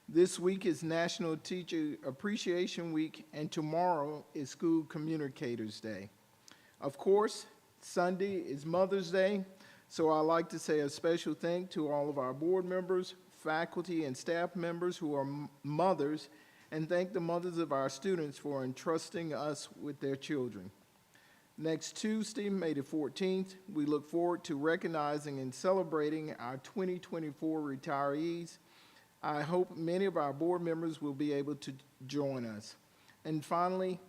This week is National Teacher Appreciation Week, and tomorrow is School Communicators Day. Of course, Sunday is Mother's Day, so I'd like to say a special thank to all of our board members, faculty, and staff members who are mothers, and thank the mothers of our students for entrusting us with their children. Next Tuesday, May the 14th, we look forward to recognizing and celebrating our 2024 retirees. I hope many of our board members will be able to join us. And finally,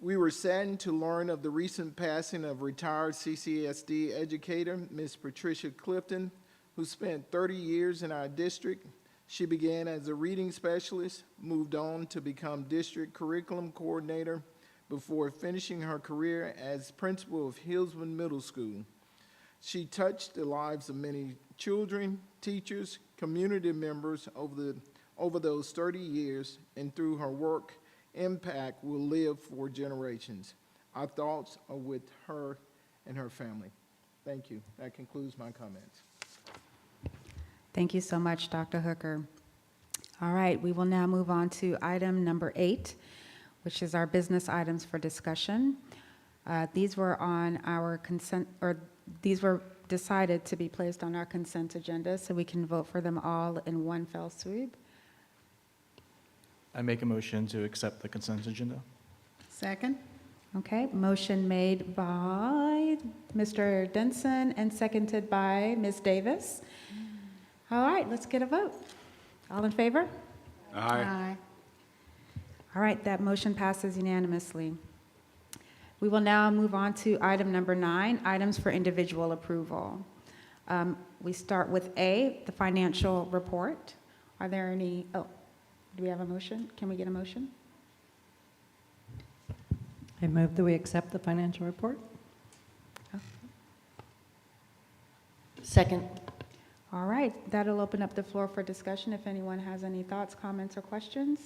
we were saddened to learn of the recent passing of retired CCSD educator, Ms. Patricia Clifton, who spent 30 years in our district. She began as a reading specialist, moved on to become district curriculum coordinator before finishing her career as principal of Hillsman Middle School. She touched the lives of many children, teachers, community members over those 30 years, and through her work, impact will live for generations. Our thoughts are with her and her family. Thank you. That concludes my comments. Thank you so much, Dr. Hooker. All right, we will now move on to item number 8, which is our business items for discussion. These were on our consent, or these were decided to be placed on our consent agenda, so we can vote for them all in one fell swoop. I make a motion to accept the consent agenda. Second? Okay, motion made by Mr. Denson and seconded by Ms. Davis. All right, let's get a vote. All in favor? Aye. All right, that motion passes unanimously. We will now move on to item number 9, items for individual approval. We start with A, the financial report. Are there any, do we have a motion? Can we get a motion? I move that we accept the financial report. Second. All right, that'll open up the floor for discussion if anyone has any thoughts, comments, or questions.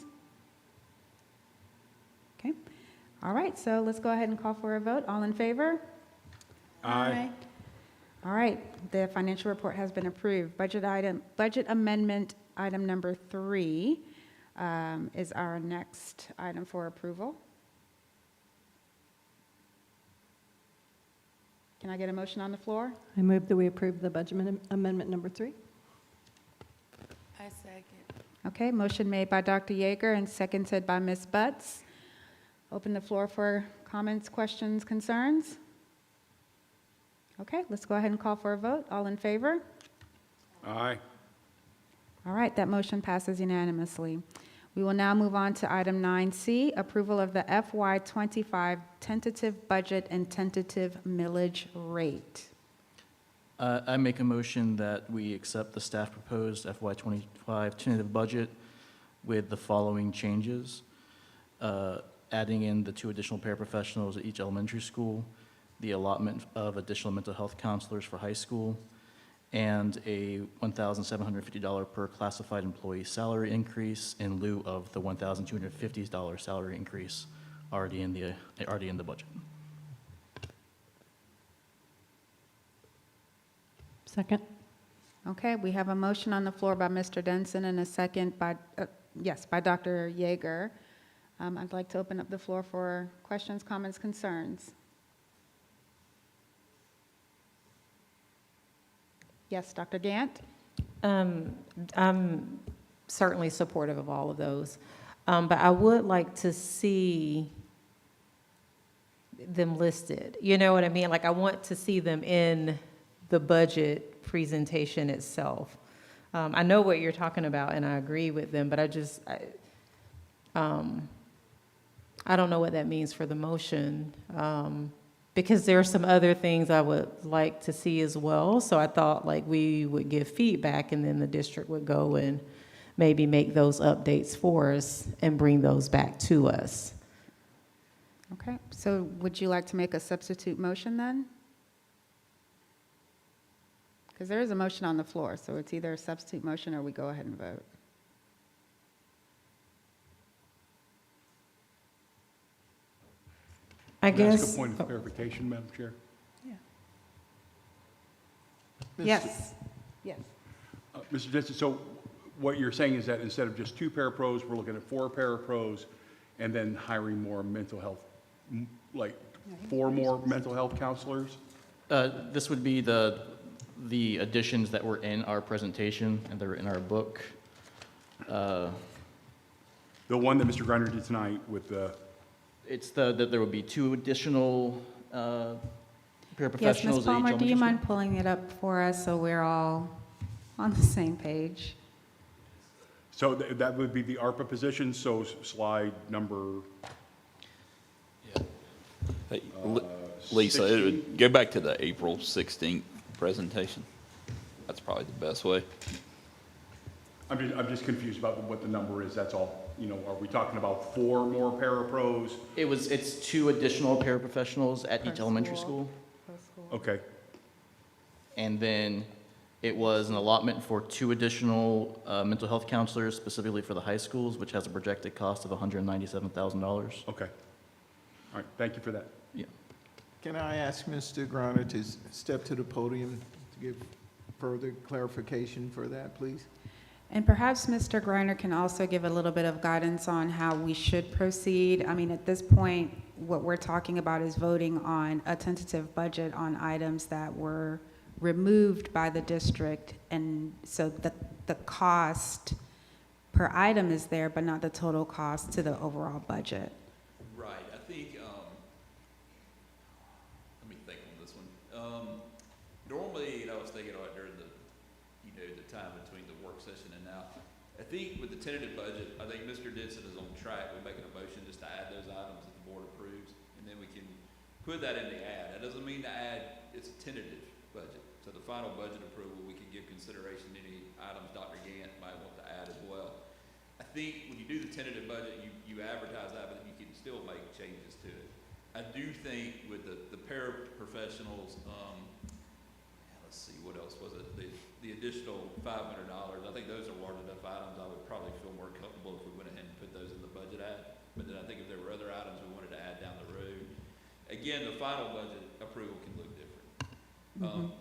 Okay. All right, so let's go ahead and call for a vote. All in favor? Aye. All right, the financial report has been approved. Budget amendment item number 3 is our next item for approval. Can I get a motion on the floor? I move that we approve the budget amendment number 3. I second. Okay, motion made by Dr. Yeager and seconded by Ms. Butts. Open the floor for comments, questions, concerns. Okay, let's go ahead and call for a vote. All in favor? Aye. All right, that motion passes unanimously. We will now move on to item 9C, approval of the FY25 tentative budget and tentative millage rate. I make a motion that we accept the staff proposed FY25 tentative budget with the following changes. Adding in the 2 additional paraprofessionals at each elementary school, the allotment of additional mental health counselors for high school, and a $1,750 per classified employee salary increase in lieu of the $1,250 salary increase already in the budget. Second. Okay, we have a motion on the floor by Mr. Denson and a second by, by Dr. Yeager. I'd like to open up the floor for questions, comments, concerns. Yes, Dr. Gant? I'm certainly supportive of all of those, but I would like to see them listed. You know what I mean? Like, I want to see them in the budget presentation itself. I know what you're talking about, and I agree with them, but I don't know what that means for the motion, because there are some other things I would like to see as well. So I thought like we would give feedback, and then the district would go and maybe make those updates for us and bring those back to us. Okay, so would you like to make a substitute motion then? Because there is a motion on the floor, so it's either a substitute motion or we go ahead and vote. I Can I ask guess. a point of clarification, Madam Chair? Yes. Yes. Mr. Denson, so what you're saying is that instead of just 2 parapros, we're looking at 4 parapros, and then hiring more mental health, like 4 more mental health counselors? This would be the additions that were in our presentation and they're in our book. The one that Mr. Griner did tonight with the... It's that there would be 2 additional paraprofessionals Yes, at Ms. each Palmer, do elementary you school. mind pulling it up for us so we're all on the same page? So that would be the ARPA position, so slide number... Hey, Lisa, it would go back to the April 16th presentation. That's probably the best way. I'm just confused about what the number is, that's all. You know, are we talking about 4 more parapros? It's 2 additional paraprofessionals at each elementary school. Okay. And then it was an allotment for 2 additional mental health counselors, specifically for the high schools, which has a projected cost of $197,000. Okay. All right, thank you for that. Yeah. Can I ask Mr. Griner to step to the podium to give further clarification for that, please? And perhaps Mr. Griner can also give a little bit of guidance on how we should proceed. I mean, at this point, what we're talking about is voting on a tentative budget on items that were removed by the district, and so the cost per item is there, but not the total cost to the overall budget. Right, I think, let me think on this one. Normally, I was thinking about during the time between the work session and now. I think with the tentative budget, I think Mr. Denson is on track. We're making a motion just to add those items that the board approves, and then we can put that in the ad. That doesn't mean to add, it's a tentative budget. So the final budget approval, we can give consideration to any items Dr. Gant might want to add as well. I think when you do the tentative budget, you advertise that, but then you can still make changes to it. I do think with the paraprofessionals, let's see, what else was it? The additional $500, I think those are large enough items. I would probably feel more comfortable if we went ahead and put those in the budget ad. But then I think if there were other items we wanted to add down the road, again, the final budget approval can look different.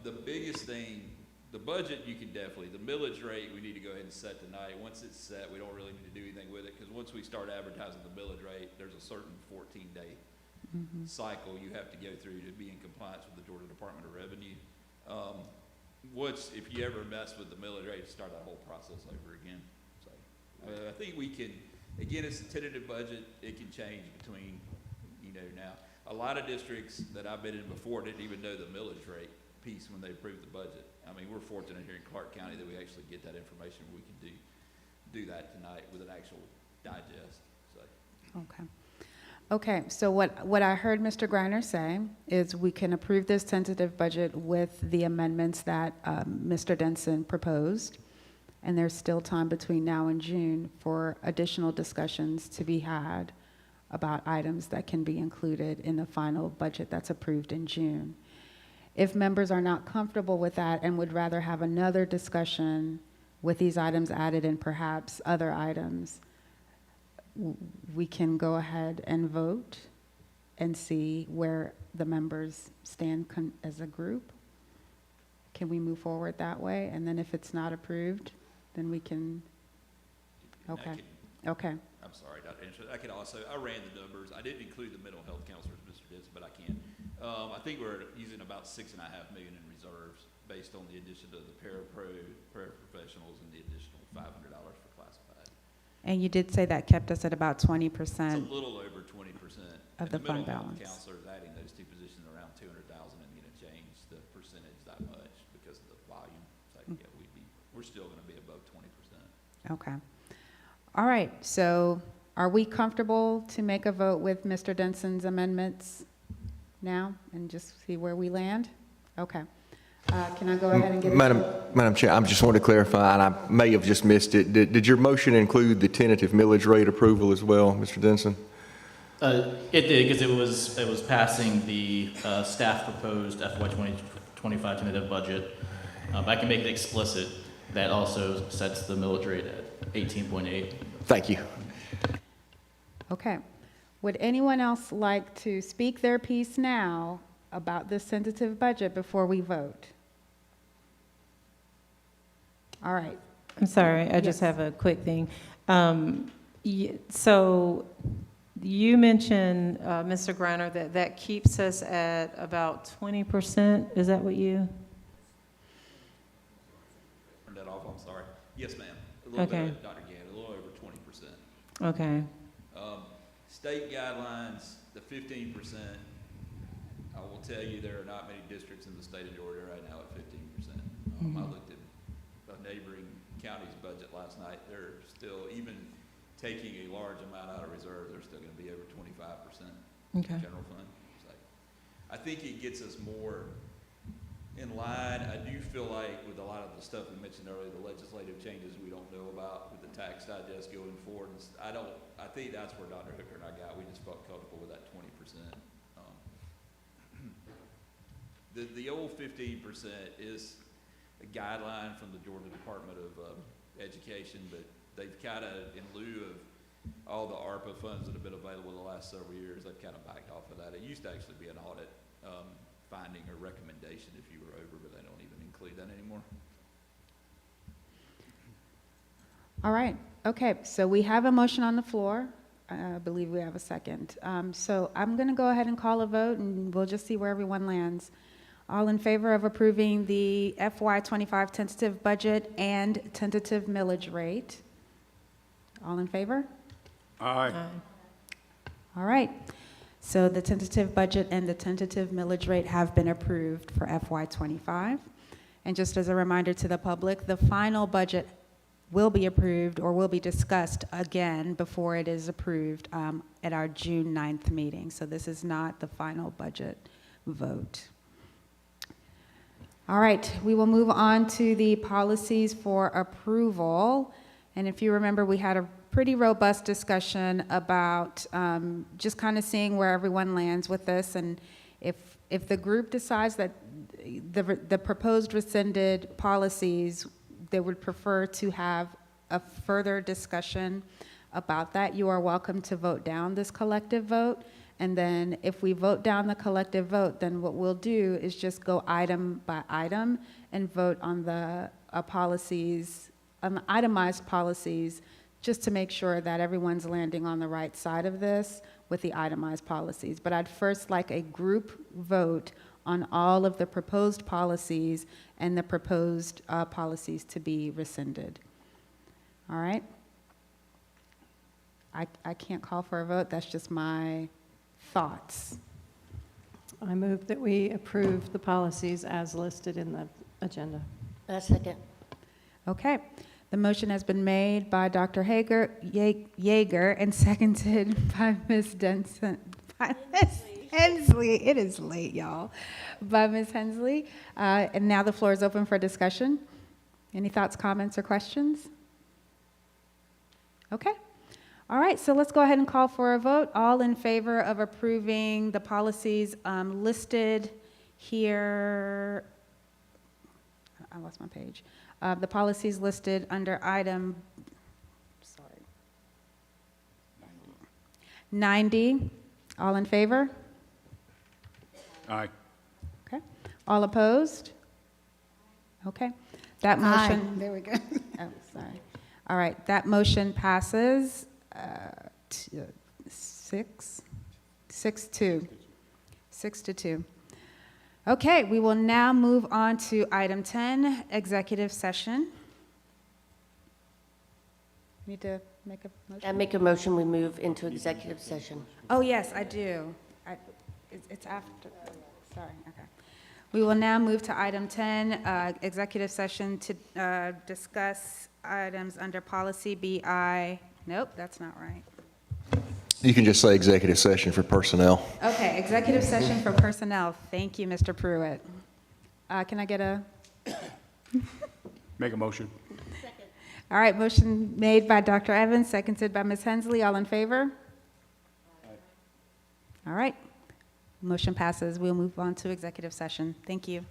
The biggest thing, the budget you can definitely, the millage rate we need to go ahead and set tonight. Once it's set, we don't really need to do anything with it, because once we start advertising the millage rate, there's a certain 14-day cycle you have to go through to be in compliance with the Georgia Department of Revenue. If you ever mess with the millage rate, start that whole process over again. So I think we can, again, it's a tentative budget. It can change between, now. A lot of districts that I've been in before didn't even know the millage rate piece when they approved the budget. I mean, we're fortunate here in Clark County that we actually get that information. We can do that tonight with an actual digest. So. Okay. Okay, so what I heard Mr. Griner say is we can approve this tentative budget with the amendments that Mr. Denson proposed, and there's still time between now and June for additional discussions to be had about items that can be included in the final budget that's approved in June. If members are not comfortable with that and would rather have another discussion with these items added and perhaps other items, we can go ahead and vote and see where the members stand as a group. Can we move forward that way? And then if it's not approved, then we can, okay. Okay. I'm sorry, Dr. Anderson. I ran the numbers. I didn't include the mental health counselors, Mr. Denson, but I can. I think we're using about $6.5 million in reserves based on the addition of the paraprofessionals and the additional $500 for classified. And you did say that kept us at about 20%. It's a little over 20% of the fund balance. The counselors, adding those 2 positions around 200,000 and going to change the percentage that much because of the volume. So yeah, we're still going to be above 20%. Okay. All right, so are we comfortable to make a vote with Mr. Denson's amendments now and just see where we land? Okay. Can I go ahead and get Madam Chair, I just want to clarify, and I may have just missed it. Did your motion include the tentative millage rate approval as well, Mr. Denson? It did, because it was passing the staff proposed FY 2025 tentative budget. I can make it explicit. That also sets the millage rate at 18.8. Thank you. Okay. Would anyone else like to speak their piece now about this tentative budget before we vote? All right. I'm sorry, I just Yes. have a quick thing. So you mentioned, Mr. Griner, that that keeps us at about 20%. Is that what you? Turn that off, I'm sorry. Yes, ma'am. A little Okay. bit, Dr. Gann, a little over 20%. Okay. State guidelines, the 15%, I will tell you, there are not many districts in the state of Georgia right now at 15%. I looked at a neighboring county's budget last night. They're still, even taking a large amount out of reserve, they're still gonna be over 25% Okay. general fund. So I think it gets us more in line. I do feel like with a lot of the stuff we mentioned earlier, the legislative changes we don't know about with the tax digest going forward, I think that's where Dr. Hooker and I got, we just felt comfortable with that 20%. The old 15% is a guideline from the Georgia Department of Education, but they've kind of, in lieu of all the ARPA funds that have been available the last several years, they've kind of backed off of that. It used to actually be an audit finding or recommendation if you were over, but they don't even include that anymore. All right, okay, so we have a motion on the floor. I believe we have a second. So I'm going to go ahead and call a vote, and we'll just see where everyone lands. All in favor of approving the FY25 tentative budget and tentative millage rate? All in favor? Aye. All right. So the tentative budget and the tentative millage rate have been approved for FY25. And just as a reminder to the public, the final budget will be approved or will be discussed again before it is approved at our June 9th meeting. So this is not the final budget vote. All right, we will move on to the policies for approval. And if you remember, we had a pretty robust discussion about just kind of seeing where everyone lands with this. And if the group decides that the proposed rescinded policies, they would prefer to have a further discussion about that, you are welcome to vote down this collective vote. And then if we vote down the collective vote, then what we'll do is just go item by item and vote on the policies, on the itemized policies, just to make sure that everyone's landing on the right side of this with the itemized policies. But I'd first like a group vote on all of the proposed policies and the proposed policies to be rescinded. All right? I can't call for a vote, that's just my thoughts. I move that we approve the policies as listed in the agenda. A second. Okay. The motion has been made by Dr. Yeager and seconded by Ms. Denson, by Ms. Hensley. It is late, y'all. By Ms. Hensley. And now the floor is open for discussion. Any thoughts, comments, or questions? Okay. All right, so let's go ahead and call for a vote. All in favor of approving the policies listed here. I lost my page. The policies listed under item 90. All in favor? Aye. Okay. All opposed? Okay. That motion. There we go. Oh, sorry. All right, that motion passes 6-2. Okay, we will now move on to item 10, executive session. Need to make a motion? I make a motion, we move into executive session. Oh, yes, I do. It's after, sorry, okay. We will now move to item 10, executive session to discuss items under policy BI. Nope, that's not right. You can just say executive session for personnel. Okay, executive session for personnel. Thank you, Mr. Pruitt. Can I get a? Make a motion. All right, motion made by Dr. Evans, seconded by Ms. Hensley. All in favor? All right. Motion passes. We'll move on to executive session. Thank you.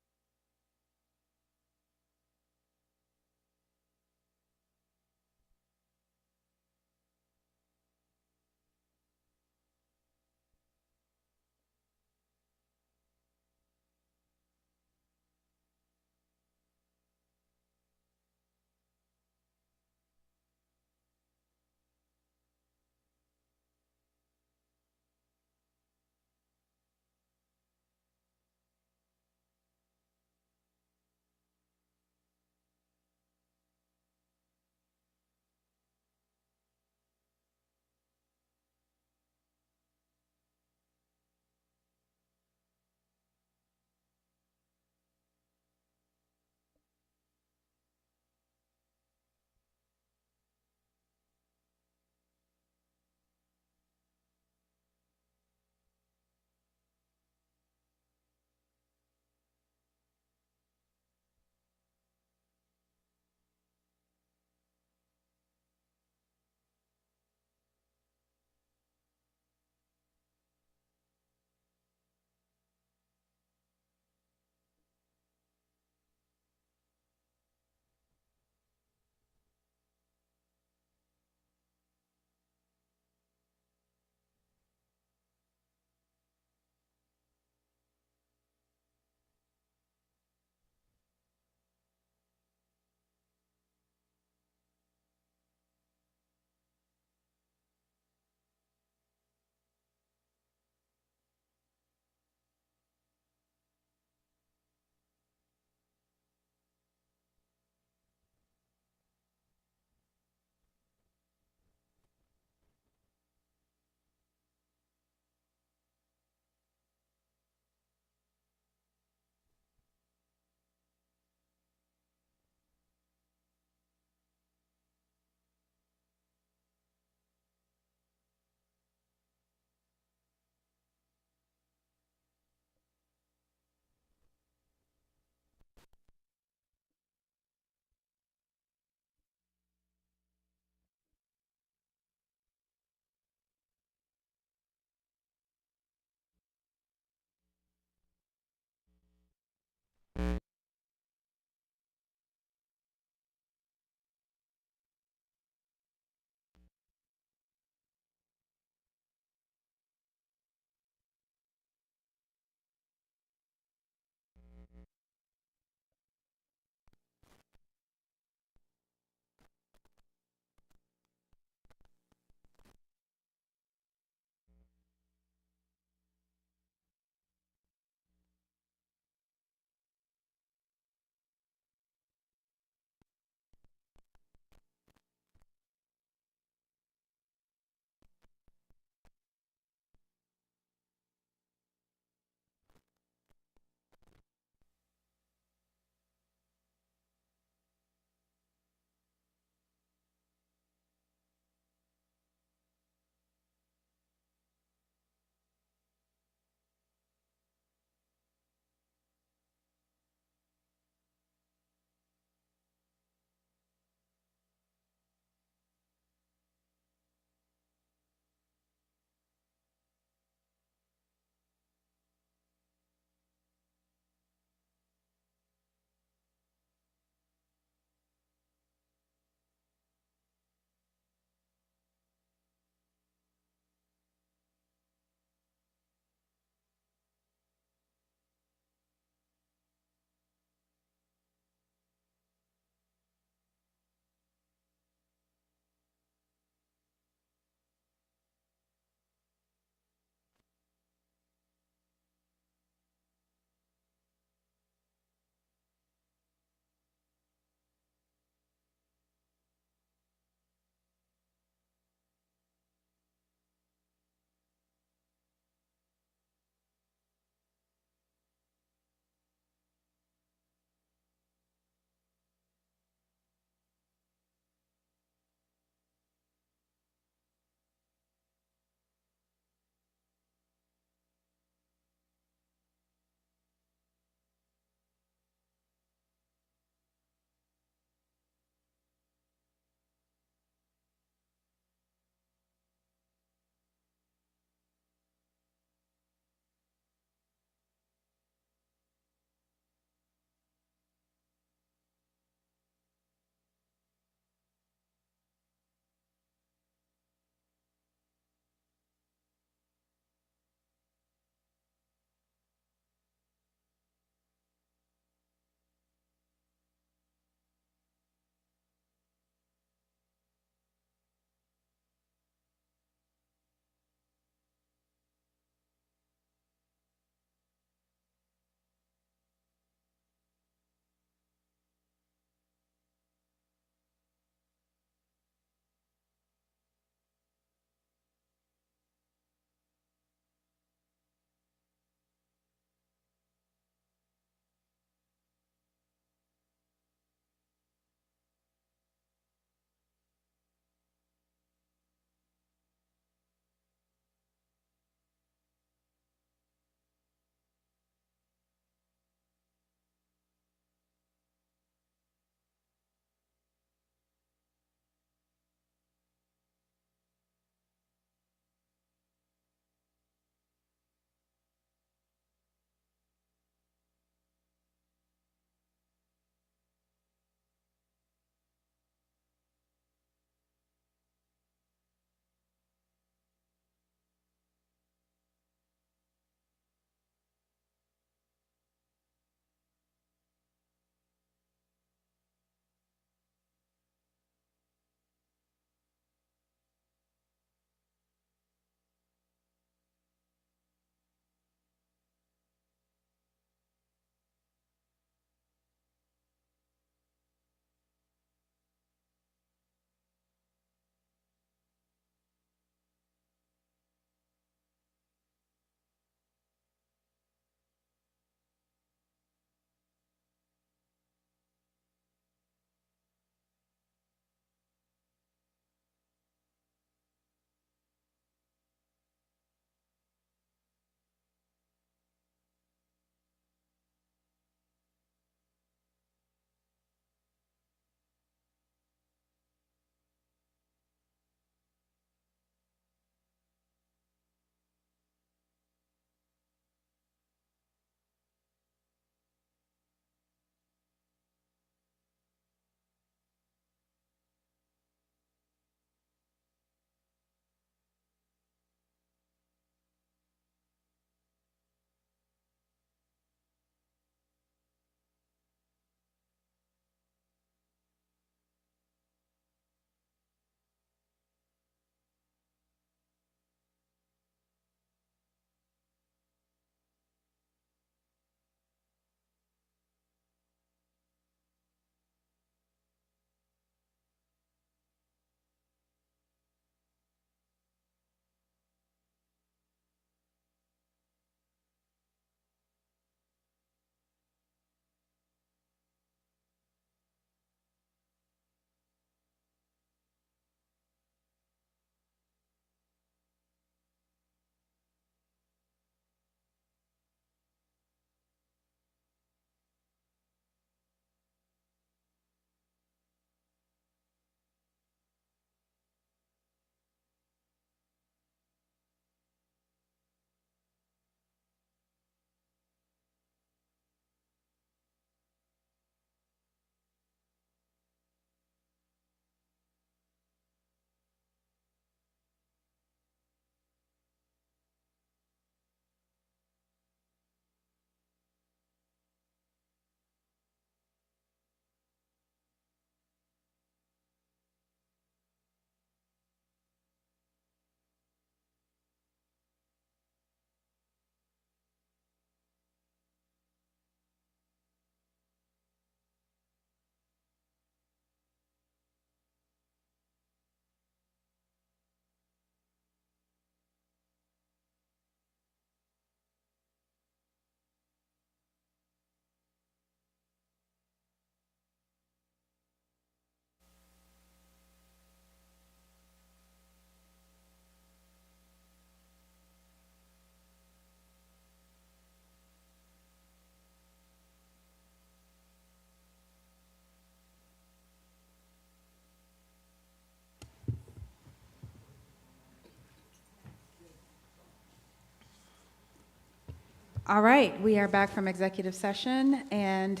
All right, we are back from executive session, and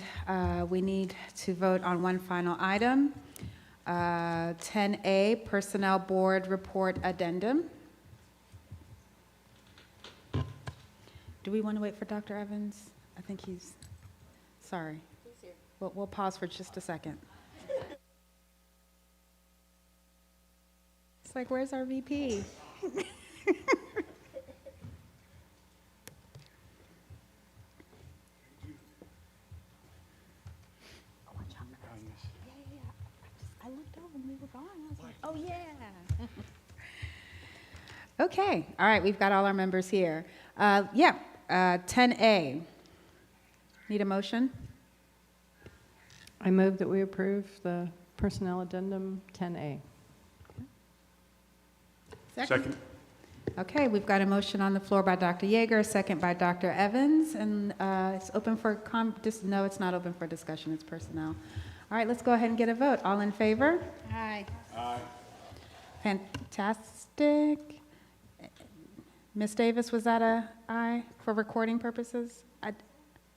we need to vote on one final item. 10A, Personnel Board Report Addendum. Do we want to wait for Dr. Evans? I think he's, sorry. We'll pause for just a second. It's like, where's our VP? I looked over and we were gone. I was like, oh, yeah. Okay, all right, we've got all our members here. 10A. Need a motion? I move that we approve the personnel addendum 10A. Second. Okay, we've got a motion on the floor by Dr. Yeager, a second by Dr. Evans, and it's open for, no, it's not open for discussion, it's personnel. All right, let's go ahead and get a vote. All in favor? Aye. Aye. Fantastic. Ms. Davis, was that a aye for recording purposes?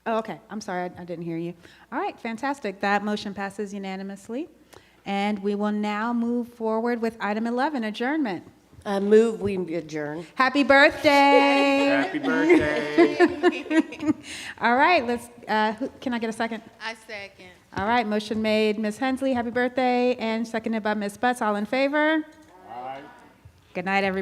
Oh, okay, I'm sorry, I didn't hear you. All right, fantastic. That motion passes unanimously. And we will now move forward with item 11, adjournment. Move, we adjourn. Happy birthday. Happy birthday. All right, let's, can I get a second? I second. All right, motion made, Ms. Hensley, happy birthday, and seconded by Ms. Butts. All in favor? Aye. Good night, everybody.